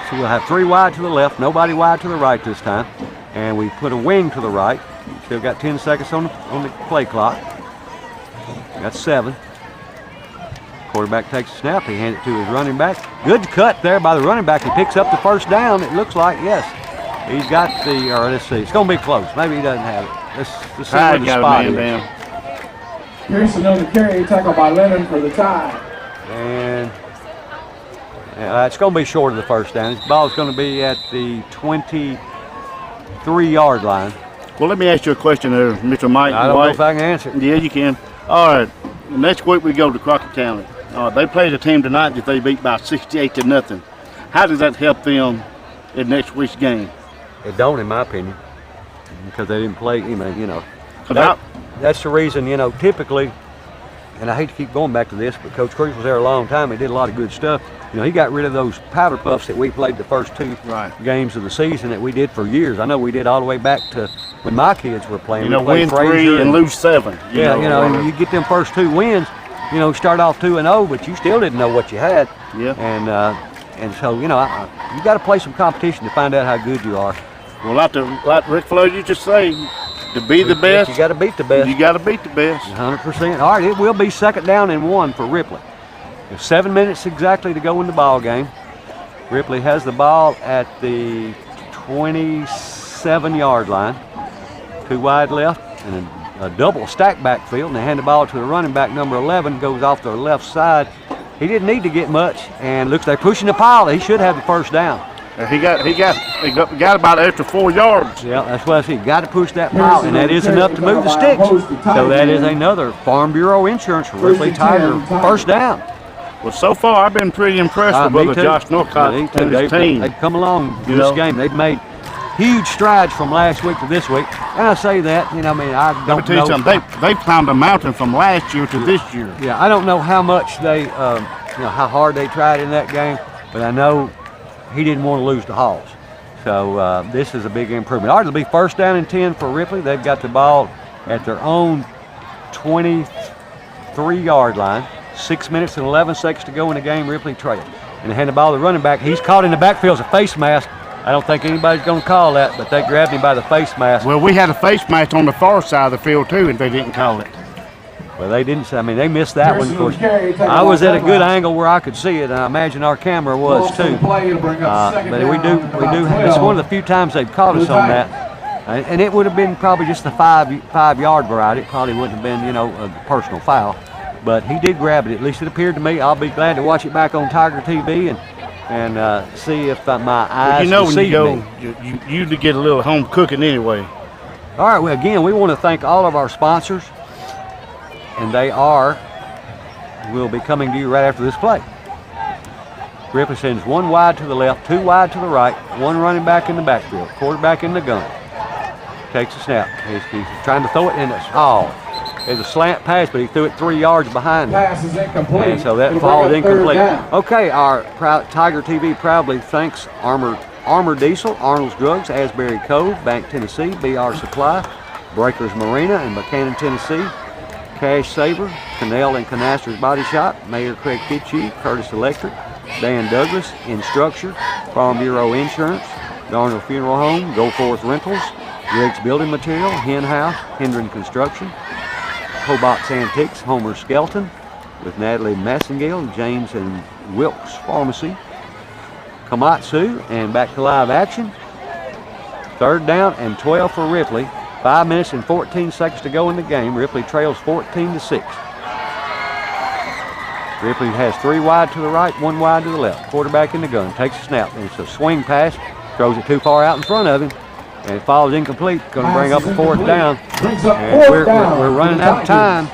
so we'll have 3 wide to the left, nobody wide to the right this time. And we put a wing to the right. Still got 10 seconds on the play clock. That's 7. Quarterback takes a snap. He hands it to his running back. Good cut there by the running back. He picks up the first down. It looks like, yes. He's got let's see. It's going to be close. Maybe he doesn't have it. Let's see where the spot is. Pearson on the carry, tackled by Lennon for the tie. And it's going to be short of the first down. This ball's going to be at the 23-yard line. Well, let me ask you a question there, Mr. Mike. I don't know if I can answer it. Yeah, you can. All right. Next week we go to Crockett County. They played a team tonight that they beat by 68-0. How does that help them in next week's game? It don't, in my opinion, because they didn't play. That's the reason. Typically, and I hate to keep going back to this, but Coach Creek was there a long time. He did a lot of good stuff. He got rid of those powder puffs that we played the first 2 games of the season that we did for years. I know we did all the way back to when my kids were playing. Win 3 and lose 7. And you get them first 2 wins. Start off 2-0, but you still didn't know what you had. Yeah. And so you got to play some competition to find out how good you are. Well, like Rick Flair used to say, to be the best, you got to beat the best. You got to beat the best. 100%. All right, it will be second down and 1 for Ripley. There's 7 minutes exactly to go in the ball game. Ripley has the ball at the 27-yard line. 2 wide left, and a double stack backfield, and they hand the ball to the running back, number 11, goes off the left side. He didn't need to get much, and looks like pushing the pile. He should have the first down. He got about an extra 4 yards. Yeah, that's what I see. Got to push that pile, and that is enough to move the sticks. So that is another Farm Bureau Insurance Ripley Tiger first down. Well, so far I've been pretty impressed with brother Josh Norcott and his team. They've come along in this game. They've made huge strides from last week to this week. And I say that, I mean, I don't know. Let me tell you something. They climbed a mountain from last year to this year. Yeah, I don't know how much they, how hard they tried in that game, but I know he didn't want to lose to Halls. So this is a big improvement. All right, it'll be first down and 10 for Ripley. They've got the ball at their own 23-yard line. 6 minutes and 11 seconds to go in the game. Ripley trail. And they hand the ball to the running back. He's caught in the backfield as a face mask. I don't think anybody's going to call that, but they grabbed him by the face mask. Well, we had a face mask on the far side of the field, too, and they didn't call it. Well, they didn't. I mean, they missed that one. Of course, I was at a good angle where I could see it, and I imagine our camera was too. But we do. It's one of the few times they've caught us on that, and it would have been probably just the five-yard variety. It probably wouldn't have been, a personal foul. But he did grab it. At least it appeared to me. I'll be glad to watch it back on Tiger TV and see if my eyes deceive me. You to get a little home cooking anyway. All right. Well, again, we want to thank all of our sponsors. And they will be coming to you right after this play. Ripley sends 1 wide to the left, 2 wide to the right, 1 running back in the backfield, quarterback in the gun. Takes a snap. He's trying to throw it, and it's a slant pass, but he threw it 3 yards behind him. Pass is incomplete. And so that falls incomplete. Okay, our Tiger TV proudly thanks Armor Diesel, Arnold's Drugs, Asbury Cove, Bank, Tennessee, BR Supply, Breakers Marina in Buchanan, Tennessee, Cash Saver, Canal and Canaster's Body Shop, Mayor Craig Kitchie, Curtis Electric, Dan Douglas, Instructure, Farm Bureau Insurance, Darnell Funeral Home, Go Forth Rentals, Greg's Building Material, Hen House, Hendren Construction, Hobot's Antiques, Homer Skelton, with Natalie Massengale, James and Wilkes Pharmacy, Komatsu, and back to live action. 3rd down and 12 for Ripley. 5 minutes and 14 seconds to go in the game. Ripley trails 14-6. Ripley has 3 wide to the right, 1 wide to the left. Quarterback in the gun, takes a snap. And it's a swing pass, throws it too far out in front of him, and it falls incomplete. Going to bring up a 4th down. And we're running out of time.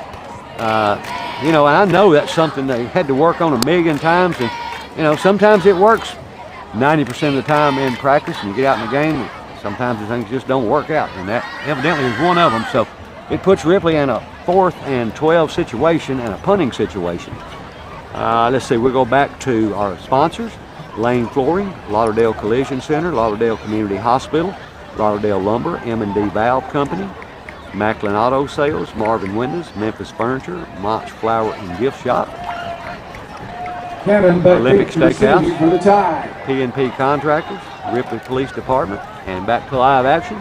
And I know that's something they had to work on a million times. And, sometimes it works 90% of the time in practice, and you get out in the game. Sometimes the things just don't work out, and that evidently is one of them. So it puts Ripley in a 4th and 12 situation and a punting situation. Let's see, we'll go back to our sponsors. Lane Flooring, Lauderdale Collision Center, Lauderdale Community Hospital, Lauderdale Lumber, M&D Valve Company, Macklin Auto Sales, Marvin Windows, Memphis Furniture, Mott's Flower and Gift Shop, Olympic Steakhouse, P&P Contractors, Ripley Police Department, and back to live action.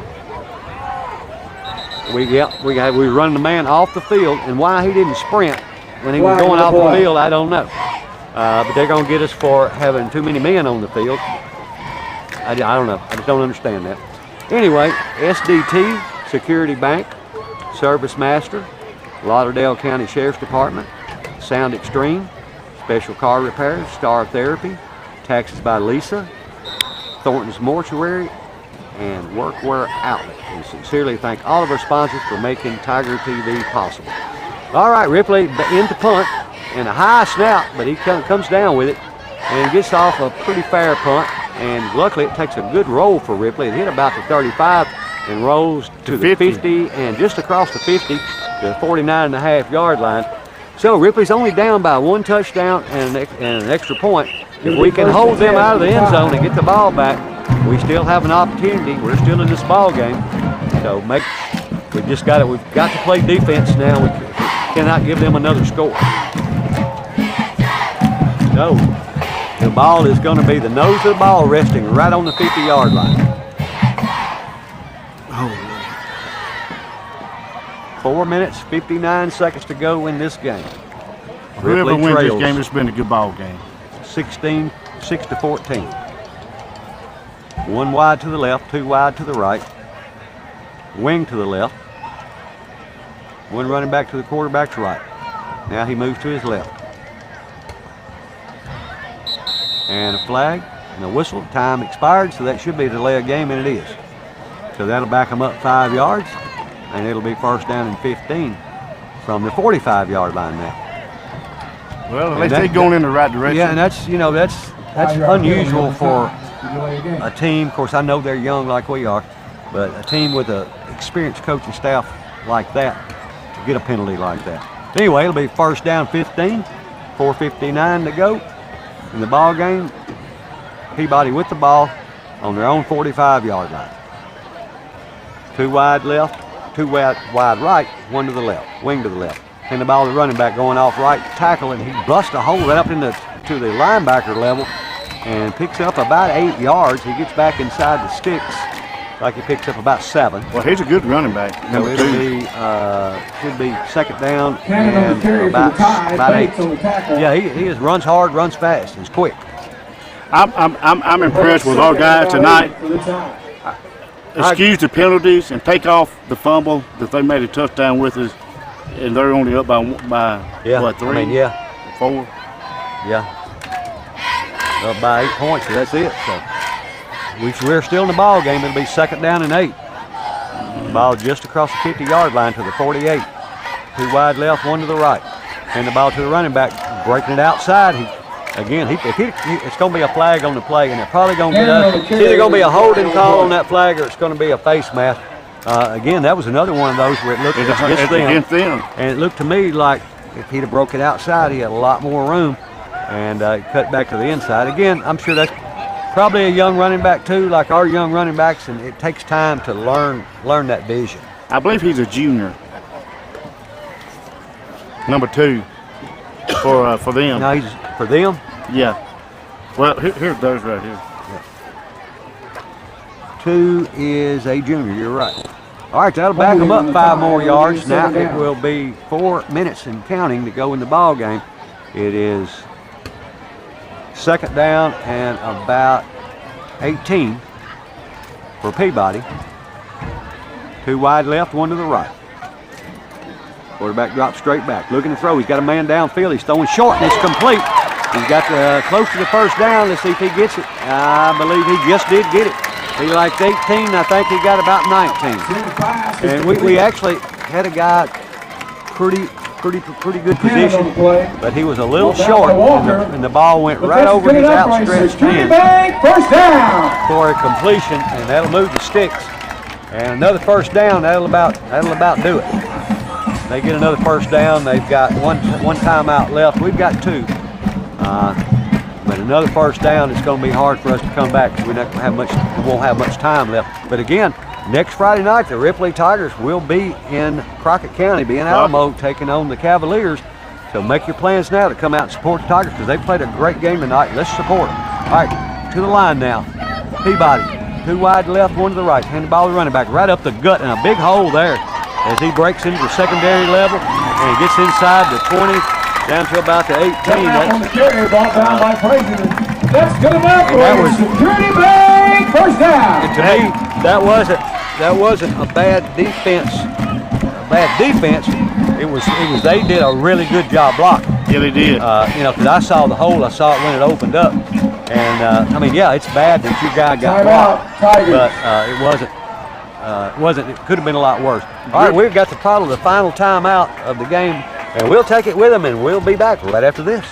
We run the man off the field, and why he didn't sprint when he was going off the field, I don't know. But they're going to get us for having too many men on the field. I don't know. I just don't understand that. Anyway, SDT, Security Bank, Service Master, Lauderdale County Sheriff's Department, Sound Extreme, Special Car Repairs, Star Therapy, Taxes by Lisa, Thornton's Mortuary, and Workwear Outlet. We sincerely thank all of our sponsors for making Tiger TV possible. All right, Ripley into punt and a high snap, but he comes down with it and gets off a pretty fair punt. And luckily, it takes a good roll for Ripley. It hit about the 35 and rolls to the 50 and just across the 50 to the 49.5-yard line. So Ripley's only down by 1 touchdown and an extra point. If we can hold them out of the end zone and get the ball back, we still have an opportunity. We're still in this ball game. So we've got to play defense now. We cannot give them another score. No. The ball is going to be the nose of the ball resting right on the 50-yard line. 4 minutes, 59 seconds to go in this game. Whoever wins this game, it's been a good ball game. 6-14. 1 wide to the left, 2 wide to the right. wing to the left. One running back to the quarterback's right. Now he moves to his left. And a flag and a whistle. Time expired, so that should be a delay of game, and it is. So that'll back them up 5 yards, and it'll be first down and 15 from the 45-yard line now. Well, at least they're going in the right direction. Yeah, and that's unusual for a team. Of course, I know they're young like we are, but a team with an experienced coaching staff like that to get a penalty like that. Anyway, it'll be first down 15, 4:59 to go in the ball game. Peabody with the ball on their own 45-yard line. 2 wide left, 2 wide right, 1 to the left, wing to the left. And the ball to the running back going off right tackle, and he busts a hole right up to the linebacker level and picks up about 8 yards. He gets back inside the sticks like he picks up about 7. Well, he's a good running back. So it'll be should be second down and about 8. Yeah, he is, runs hard, runs fast, he's quick. I'm impressed with our guys tonight. Excuse the penalties and take off the fumble that they made a touchdown with us, and they're only up by what, 3? I mean, 4? Yeah. Up by 8 points, so that's it. So we're still in the ball game. It'll be second down and 8. Ball just across the 50-yard line to the 48. 2 wide left, 1 to the right. And the ball to the running back, breaking it outside. It's going to be a flag on the play, and they're probably going to get it's either going to be a holding call on that flag, or it's going to be a face mask. Again, that was another one of those where it looked against them. And it looked to me like if he'd have broke it outside, he had a lot more room, and cut back to the inside. Again, I'm sure that's probably a young running back too, like our young running backs, and it takes time to learn that vision. I believe he's a junior. Number 2 for them. No, he's for them? Yeah. Well, here's those right here. Yeah. 2 is a junior, you're right. All right, that'll back them up 5 more yards. Now it will be 4 minutes and counting to go in the ball game. It is second down and about 18 for Peabody. 2 wide left, 1 to the right. Quarterback drops straight back, looking to throw. He's got a man downfield. He's throwing short, and it's complete. He's got close to the first down. Let's see if he gets it. I believe he just did get it. He liked 18. I think he got about 19. And we actually had a guy pretty good position, but he was a little short, and the ball went right over his outstretched hand First down for a completion, and that'll move the sticks. And another first down, that'll about do it. They get another first down. They've got one timeout left. We've got 2. But another first down, it's going to be hard for us to come back because we won't have much time left. But again, next Friday night, the Ripley Tigers will be in Crockett County, be in Alamo, taking on the Cavaliers. So make your plans now to come out and support the Tigers because they played a great game tonight. Let's support them. All right, to the line now. Peabody, 2 wide left, 1 to the right. Hand the ball to the running back right up the gut, and a big hole there as he breaks into the secondary level and gets inside the 20 down to about the 18. On the carrier, ball down by Frazier. That's good enough. That was security bang, first down. And to me, that wasn't a bad defense. It was they did a really good job blocking. Yeah, they did. Because I saw the hole, I saw it when it opened up, and I mean, yeah, it's bad that your guy got blocked, but it wasn't. It could have been a lot worse. All right, we've got the final timeout of the game, and we'll take it with them, and we'll be back right after this.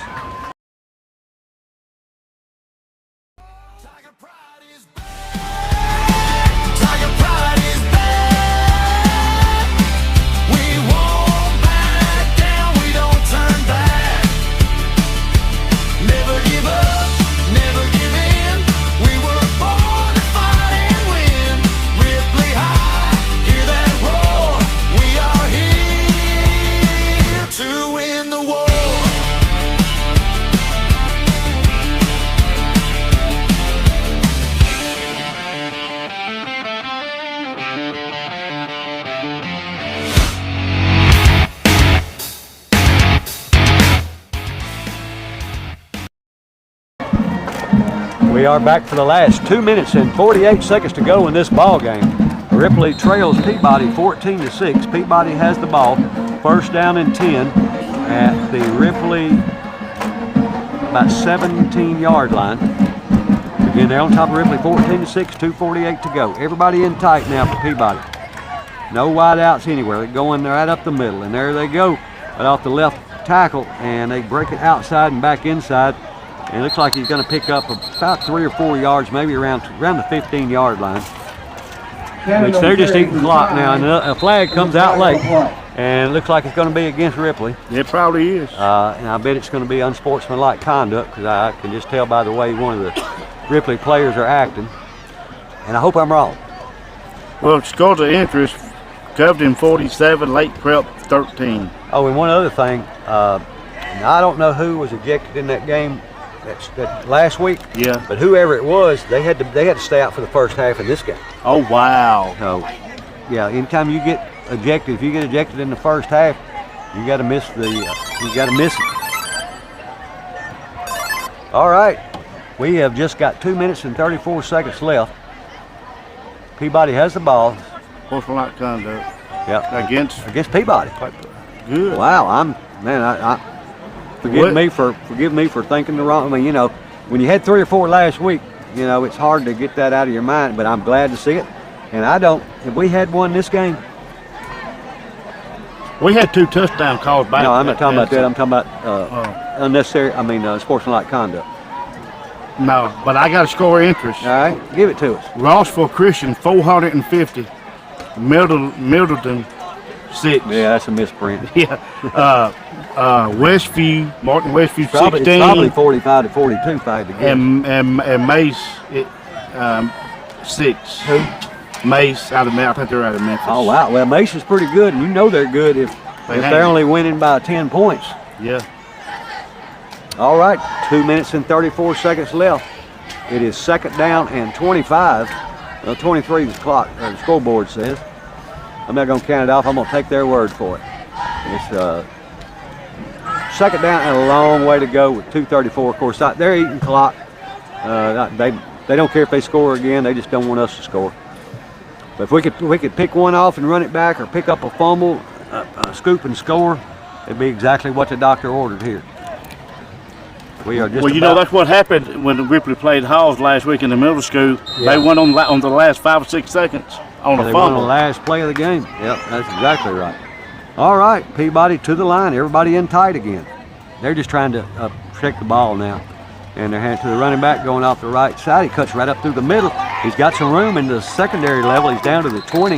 We are back for the last 2 minutes and 48 seconds to go in this ball game. The Ripley trails Peabody 14-6. Peabody has the ball. First down and 10 at the Ripley about 17-yard line. Again, they're on top of Ripley 14-6, 2:48 to go. Everybody in tight now for Peabody. No wide outs anywhere. They're going right up the middle, and there they go. Right off the left tackle, and they break it outside and back inside. And it looks like he's going to pick up about 3 or 4 yards, maybe around the 15-yard line. Which they're just eating clock now, and a flag comes out late, and it looks like it's going to be against Ripley. It probably is. And I bet it's going to be unsportsmanlike conduct, because I can just tell by the way one of the Ripley players are acting. And I hope I'm wrong. Well, scores of interest, Covington 47, Lake Prep 13. Oh, and one other thing, I don't know who was ejected in that game that last week. Yeah. But whoever it was, they had to stay out for the first half of this game. Oh, wow. So, yeah, anytime you get ejected, if you get ejected in the first half, you got to miss it. All right, we have just got 2 minutes and 34 seconds left. Peabody has the ball. Sportsmanlike conduct. Yep. Against Peabody. Good. Wow, forgive me for thinking the wrong. I mean, when you had 3 or 4 last week, it's hard to get that out of your mind. But I'm glad to see it. And if we had one this game. We had 2 touchdown calls back. No, I'm not talking about that. I'm talking about unnecessary. sportsmanlike conduct. No, but I got a score of interest. All right, give it to us. Rossville Christian 450, Middleton 6. Yeah, that's a misprint. Yeah. Westview, Martin Westview 16. It's probably 45 to 42 fight again. And Mace 6. Who? Mace out of Memphis. I think they're out of Memphis. Oh wow. Well, Mace is pretty good, and they're good if they're only winning by 10 points. Yeah. All right, 2 minutes and 34 seconds left. It is second down and 25. 23 the clock, or the scoreboard says. I'm not going to count it off. I'm going to take their word for it. It's second down and a long way to go with 2:34. Of course, they're eating clock. They don't care if they score again. They just don't want us to score. But if we could pick one off and run it back, or pick up a fumble, scoop and score, it'd be exactly what the doctor ordered here. We are just that's what happened when Ripley played Halls last week in the middle school. Yeah. They went on the last 5 or 6 seconds on a They won fumble. on the last play of the game. Yep, that's exactly right. All right, Peabody to the line. Everybody in tight again. They're just trying to protect the ball now. And they're handing to the running back going off the right side. He cuts right up through the middle. He's got some room in the secondary level. He's down to the 20,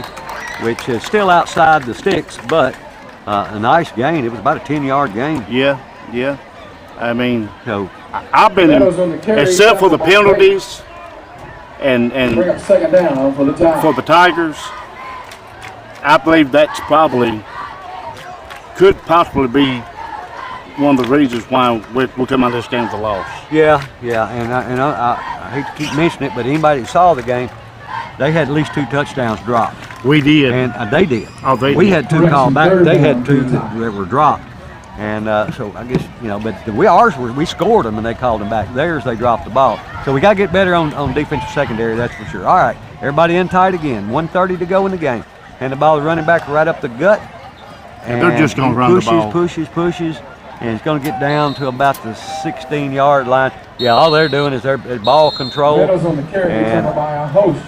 which is still outside the sticks, but a nice gain. It was about a 10-yard gain. Yeah. I mean, So I've been, except for the penalties and Bring up second down for the time. for the Tigers, I believe that's could possibly be one of the reasons why we'll come out of this game with a loss. yeah, and I hate to keep mentioning it, but anybody that saw the game, they had at least 2 touchdowns dropped. We did. And they did. Oh, they We did. had 2 called back. They had 2 that were dropped. And so I guess, but we scored them and they called them back. Theirs, they dropped the ball. So we got to get better on defensive secondary, that's for sure. All right, everybody in tight again. 1:30 to go in the game. And the ball is running back right up the gut. And they're just going to run the ball. Pushes, and it's going to get down to about the 16-yard line. Yeah, all they're doing is they're ball control. Meadows on the carry, And, by our host.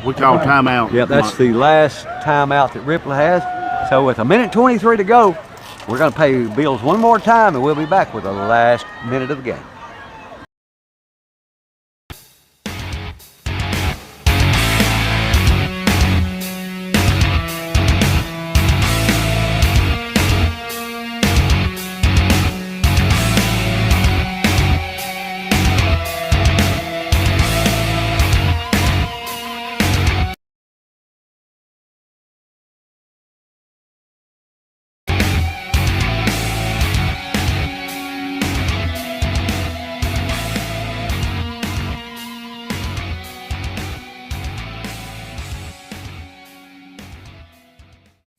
We call timeout. Yeah, that's the last timeout that Ripley has. So with 1:23 to go, we're going to pay bills one more time, and we'll be back with the last minute of the game.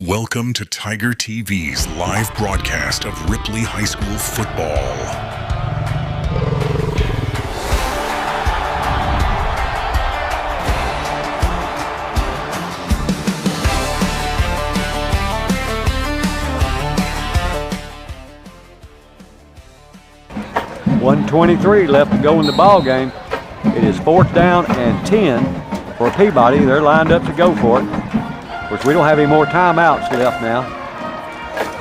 Welcome to Tiger TV's live broadcast of Ripley High School football. 1:23 left to go in the ball game. It is 4th down and 10 for Peabody. They're lined up to go for it. Of course, we don't have any more timeouts left now.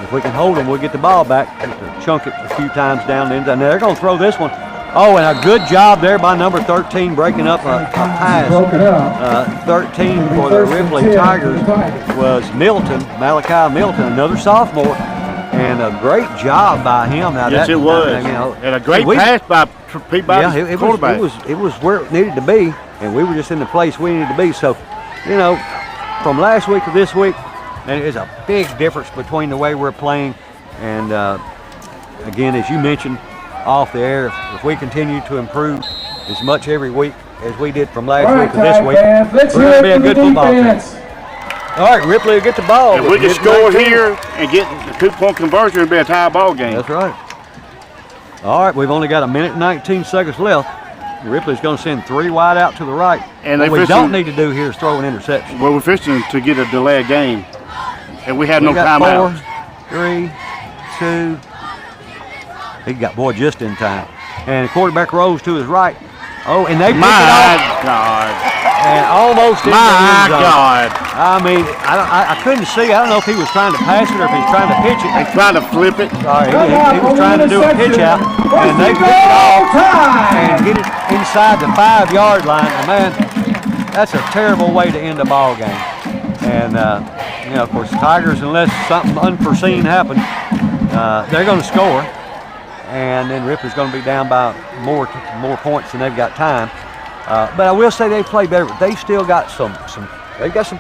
If we can hold them, we'll get the ball back. Just to chunk it a few times down the end zone. Now they're going to throw this one. Oh, and a good job there by number 13 breaking up a pass. 13 for the Ripley Tigers was Milton, Malachi Milton, another sophomore. And a great job by him. Now yes, that, it was. And a great pass by Peabody's quarterback. It was where it needed to be, and we were just in the place we needed to be. So, from last week to this week, and there's a big difference between the way we're playing. And again, as you mentioned off the air, if we continue to improve as much every week as we did from last week to this week, we're going to be a good football team. All right, Ripley will get the ball. If we can score here and get the 2-point conversion, it'll be a tie ball game. That's right. All right, we've only got 1 minute and 19 seconds left. Ripley's going to send 3 wide out to the right. And what we don't need to do here is throw an interception. Well, we're fishing to get a delayed game, and we have no timeouts. 4, 3, 2. He got just in time. And the quarterback rolls to his right. Oh, and they pick it off. My God. And almost in the end zone. My God. I mean, I couldn't see. I don't know if he was trying to pass it or if he's trying to pitch it. He's trying to flip it. He was trying to do a pitch out. And they picked it off and hit it inside the 5-yard line. And man, that's a terrible way to end a ball game. And, of course, the Tigers, unless something unforeseen happened, they're going to score. And then Ripley's going to be down by more points than they've got time. But I will say they play better. But they still got some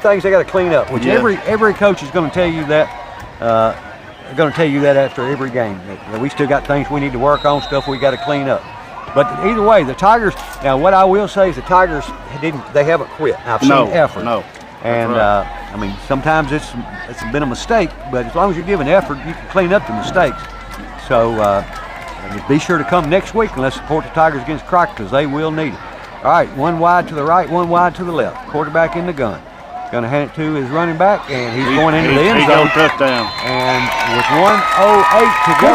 things they got to clean up. Which every coach is going to tell you that. They're going to tell you that after every game. We still got things we need to work on, stuff we got to clean up. But either way, the Tigers. Now, what I will say is the Tigers they haven't quit. I've seen effort. No. And I mean, sometimes it's been a mistake. But as long as you're giving effort, you can clean up the mistakes. So. Be sure to come next week and let's support the Tigers against Crockett because they will need it. All right, 1 wide to the right, 1 wide to the left. Quarterback in the gun. Going to hand it to his running back, and he's going into the end zone. Touchdown. And with 1:08 to go,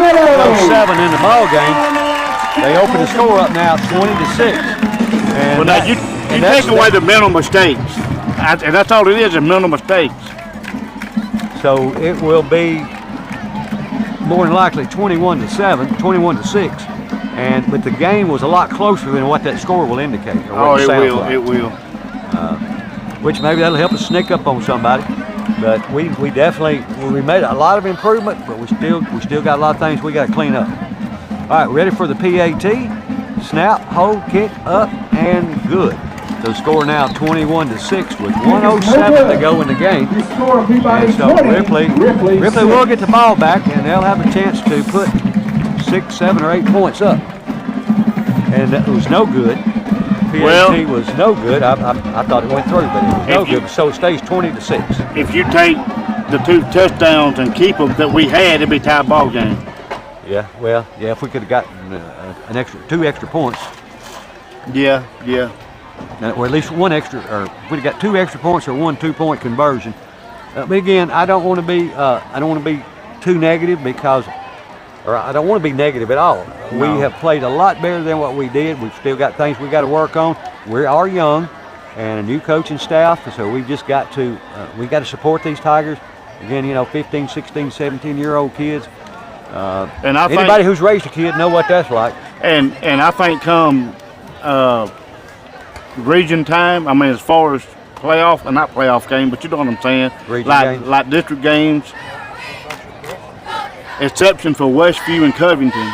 1:07 in the ball game, they open the score up now 20-6. And now you take away the mental mistakes, and that's all it is mental mistakes. So it will be more than likely 21-7, 21-6, but the game was a lot closer than what that score will indicate. It will. Which maybe that'll help us sneak up on somebody. But we definitely made a lot of improvement, but we still got a lot of things we got to clean up. All right, ready for the PAT? Snap, hold, kick, up, and good. So score now 21-6 with 1:07 to go in the game. And so Ripley will get the ball back, and they'll have a chance to put 6, 7, or 8 points up. And that was no good. PAT was no good. I thought it went through, but it was no good. So it stays 20-6. If you take the 2 touchdowns and keep them that we had, it'd be a tie ball game. Yeah, if we could have gotten 2 extra points. Yeah. Or at least 1 extra, or if we'd have got 2 extra points or 1 2-point conversion. But again, I don't want to be too negative I don't want to be negative at all. No. We have played a lot better than what we did. We've still got things we got to work on. We are young, and a new coaching staff, so we've just got to support these Tigers. Again, 15, 16, 17-year-old kids. And anybody who's raised a kid know what that's like. And I think come region time, I mean, as far as not playoff game, but you know what I'm saying, like district games, exception for Westview and Covington.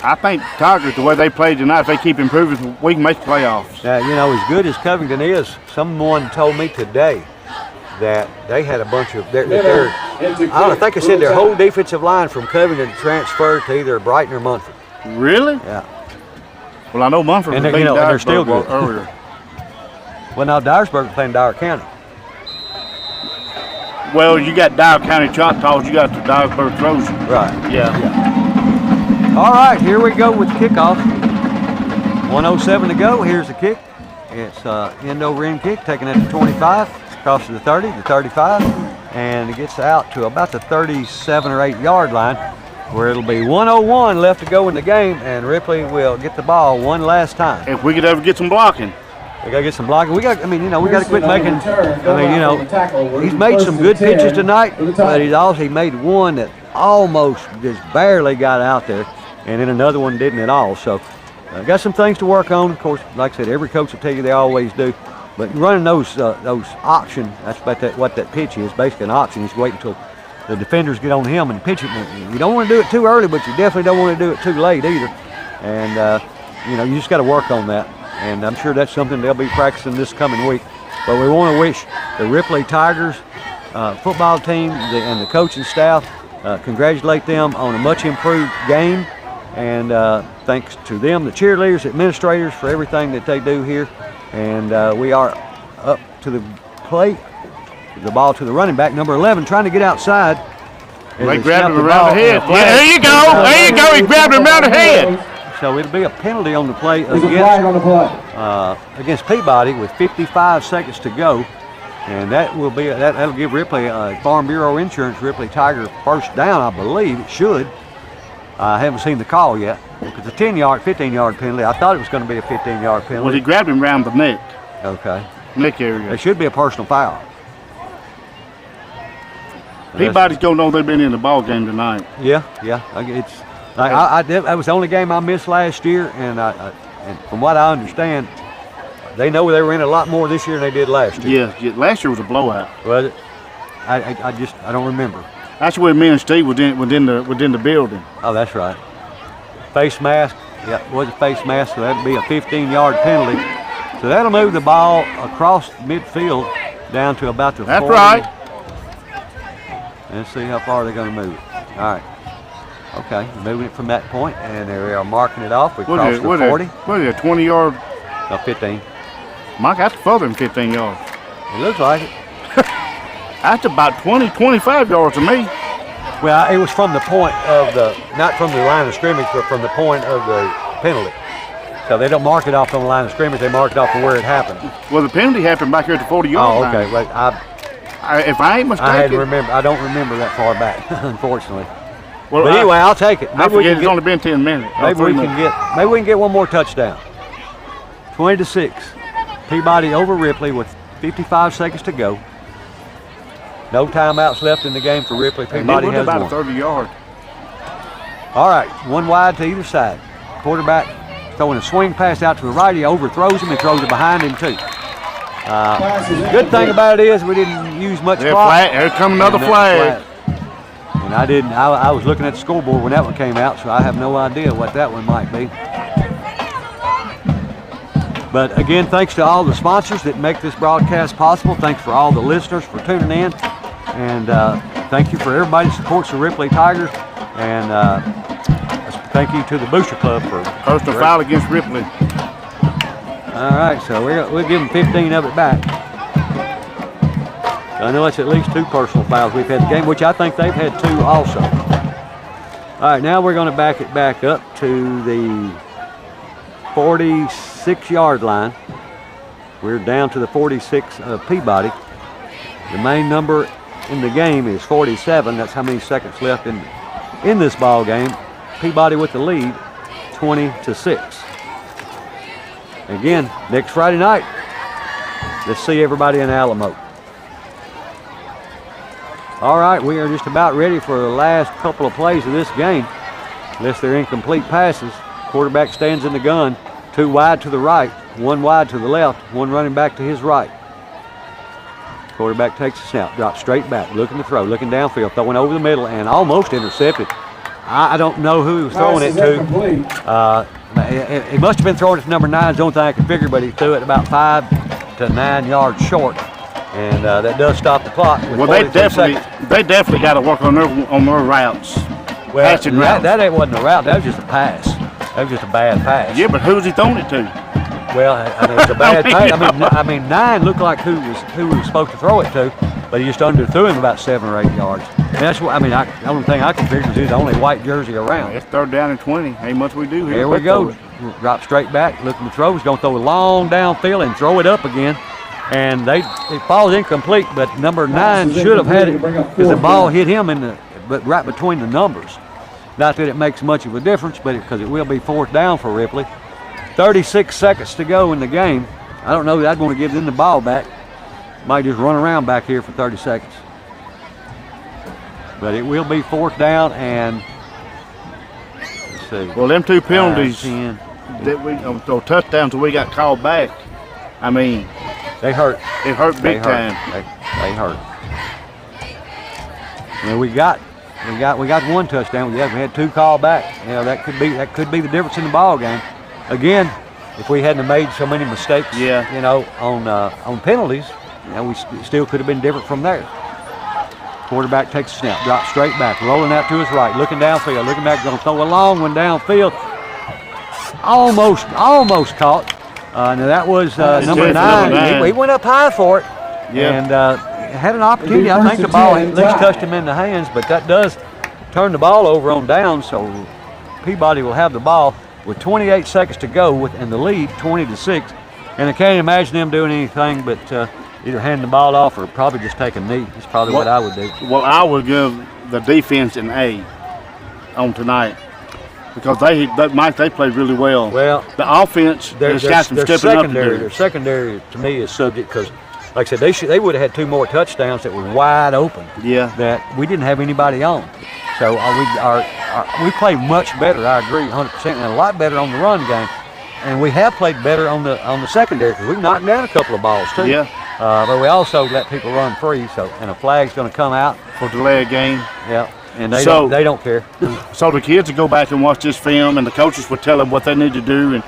I think Tigers, the way they played tonight, if they keep improving, we can make the playoffs. Now, as good as Covington is, someone told me today that they had a bunch of I think I said their whole defensive line from Covington transferred to either Brighton or Munford. Really? Yeah. Well, I know Munford was beating they're still good earlier. Well, now Dyersburg playing Dyer County. Well, you got Dyer County Choctaws, you got the Dyersburg Trojans. Right. Yeah. All right, here we go with kickoff. 1:07 to go. Here's the kick. It's end over end kick, taking it to 25, across to the 30, the 35, and it gets out to about the 37 or 8 yard line. where it'll be 1:01 left to go in the game, and Ripley will get the ball one last time. If we could ever get some blocking. We gotta get some blocking. We got to quit making. He's made some good pitches tonight, but he made one that almost just barely got out there, and then another one didn't at all. So, got some things to work on. Of course, like I said, every coach will tell you they always do. But running those option, that's what that pitch is. Basically, an option. He's waiting until the defenders get on him and pitch it. You don't want to do it too early, but you definitely don't want to do it too late either. And you just got to work on that. And I'm sure that's something they'll be practicing this coming week. But we want to wish the Ripley Tigers football team and the coaching staff, congratulate them on a much improved game. And thanks to them, the cheerleaders, administrators, for everything that they do here. And we are up to the plate. The ball to the running back, number 11, trying to get outside. They grabbed him around the head. Yeah, there you go. There you go. He grabbed him around the head. So it'll be a penalty on the play against Peabody with 55 seconds to go, and that'll give Ripley Farm Bureau Insurance Ripley Tiger first down, I believe. It should. I haven't seen the call yet. It's a 15-yard penalty. I thought it was going to be a 15-yard penalty. Well, he grabbed him around the neck. Okay. Neck area. It should be a personal foul. Peabody's gonna know they've been in the ball game tonight. Yeah. That was the only game I missed last year, and from what I understand, they know they were in a lot more this year than they did last year. Yeah, last year was a blowout. Was it? I don't remember. That's where me and Steve within the building. Oh, that's right. Face mask. Yeah, it was a face mask, so that'd be a 15-yard penalty. So that'll move the ball across midfield down to about the 40. That's right. Let's see how far they're going to move it. All right. Okay, moving it from that point, and there we are marking it off. We crossed the 40. What is it, 20-yard? No, 15. Mike, that's further than 15 yards. It looks like it. That's about 20, 25 yards to me. Well, it was from the point of not from the line of scrimmage, but from the point of the penalty. So they don't mark it off on the line of scrimmage, they mark it off from where it happened. Well, the penalty happened back here at the 40-yard line. Oh, okay. Well, if I ain't mistaken. I don't remember that far back, unfortunately. Well, but anyway, I'll take it. I forget it's only been 10 minutes. Maybe we can get one more touchdown. 20-6. Peabody over Ripley with 55 seconds to go. No timeouts left in the game for Ripley. Peabody has about one. a 30-yard. All right, one wide to either side. Quarterback throwing a swing pass out to the right. He overthrows him and throws it behind him too. Good thing about it is we didn't use much clock. Here comes another flag. And I was looking at the scoreboard when that one came out, so I have no idea what that one might be. But again, thanks to all the sponsors that make this broadcast possible. Thanks for all the listeners for tuning in. And thank you for everybody that supports the Ripley Tigers. And thank you to the Booster Club for personal foul against Ripley. All right, so we'll give them 15 of it back. I know it's at least 2 personal fouls we've had in the game, which I think they've had 2 also. All right, now we're going to back it back up to the 46-yard line. We're down to the 46 of Peabody. The main number in the game is 47. That's how many seconds left in this ball game. Peabody with the lead, 20-6. Again, next Friday night, let's see everybody in Alamo. All right, we are just about ready for the last couple of plays of this game. Unless they're incomplete passes. Quarterback stands in the gun. 2 wide to the right, 1 wide to the left, 1 running back to his right. Quarterback takes a snap, drops straight back, looking to throw, looking downfield, throwing over the middle, and almost intercepted. I don't know who he was throwing it to. He must have been throwing it to number 9, is the only thing I can figure, but he threw it about 5 to 9 yards short. And that does stop the clock. Well, they definitely got to work on their routes. Well, that wasn't a route. That was just a pass. That was just a bad pass. Yeah, but who's he throwing it to? Well, I mean, it's a bad pass. I mean, 9 looked like who was supposed to throw it to, but he just underthrew him about 7 or 8 yards. And that's what the only thing I can figure is he's the only white jersey around. It's 3rd down and 20. Ain't much we do here. Here we go. Drop straight back, looking to throw. He's going to throw a long downfield and throw it up again. And it falls incomplete, but number 9 should have had it because the ball hit him but right between the numbers. Not that it makes much of a difference, but because it will be 4th down for Ripley. 36 seconds to go in the game. I don't know that I'd want to give them the ball back. Might just run around back here for 30 seconds. But it will be 4th down, and let's see. Well, them two penalties 10. or touchdowns that we got called back, I mean, They hurt. it hurt big hurt. time. They hurt. Well, we got one touchdown. We had 2 called back. You know, that could be the difference in the ball game. Again, if we hadn't made so many mistakes, Yeah. you know, on penalties, you know, we still could have been different from there. Quarterback takes a snap, drops straight back, rolling out to his right, looking downfield, looking back, going to throw a long one downfield. Almost caught. Now that was number 9. He went up high for it, and had an opportunity. I think the ball at least touched him in the hands, but that does turn the ball over on down. So Peabody will have the ball with 28 seconds to go, and the lead 20-6. And I can't imagine them doing anything but either hand the ball off or probably just take a knee. That's probably what I would do. Well, I would give the defense an A on tonight because they played really well. Well, the offense has got some stepping up to do. Their secondary to me is subject because, like I said, they would have had 2 more touchdowns that were wide open. Yeah. That we didn't have anybody on. So we played much better. I agree, 100%, and a lot better on the run game. And we have played better on the secondary because we knocked down a couple of balls too. Yeah. But we also let people run free. So, and a flag's going to come out for delay of game. Yeah. And they don't care. So the kids will go back and watch this film, and the coaches will tell them what they need to do. And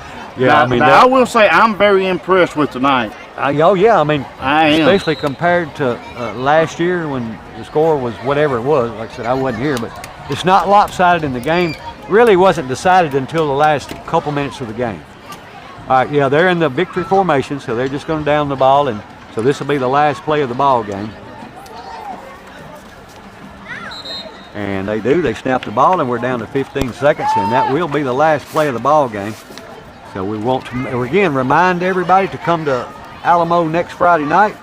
I will say I'm very impressed with tonight. I am. Especially compared to last year when the score was whatever it was. Like I said, I wasn't here, but it's not lopsided in the game. Really wasn't decided until the last couple minutes of the game. All right, they're in the victory formation, so they're just going to down the ball, and so this will be the last play of the ball game. And they snap the ball, and we're down to 15 seconds, and that will be the last play of the ball game. So we want to, again, remind everybody to come to Alamo next Friday night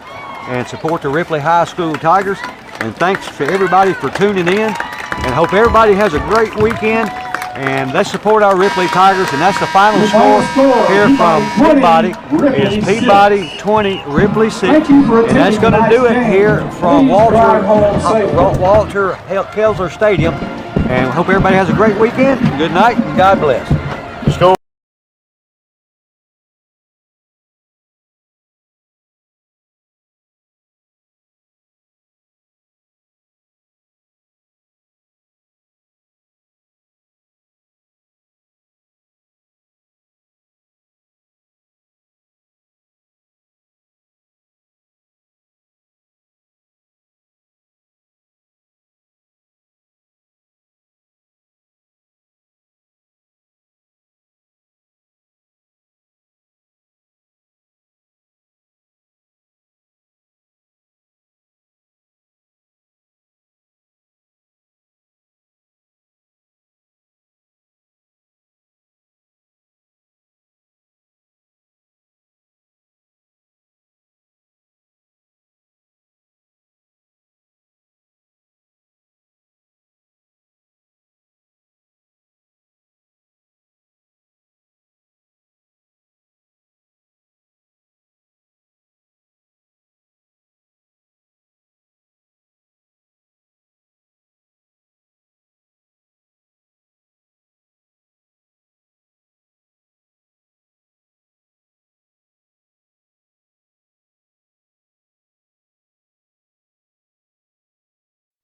and support the Ripley High School Tigers. And thanks to everybody for tuning in, and hope everybody has a great weekend. And let's support our Ripley Tigers, and that's the final score here from Peabody. It's Peabody 20, Ripley 6, and that's going to do it here from Walter Kelsler Stadium. And hope everybody has a great weekend. Good night, and God bless.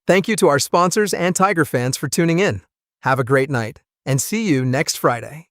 Thank you to our sponsors and Tiger fans for tuning in. Have a great night, and see you next Friday.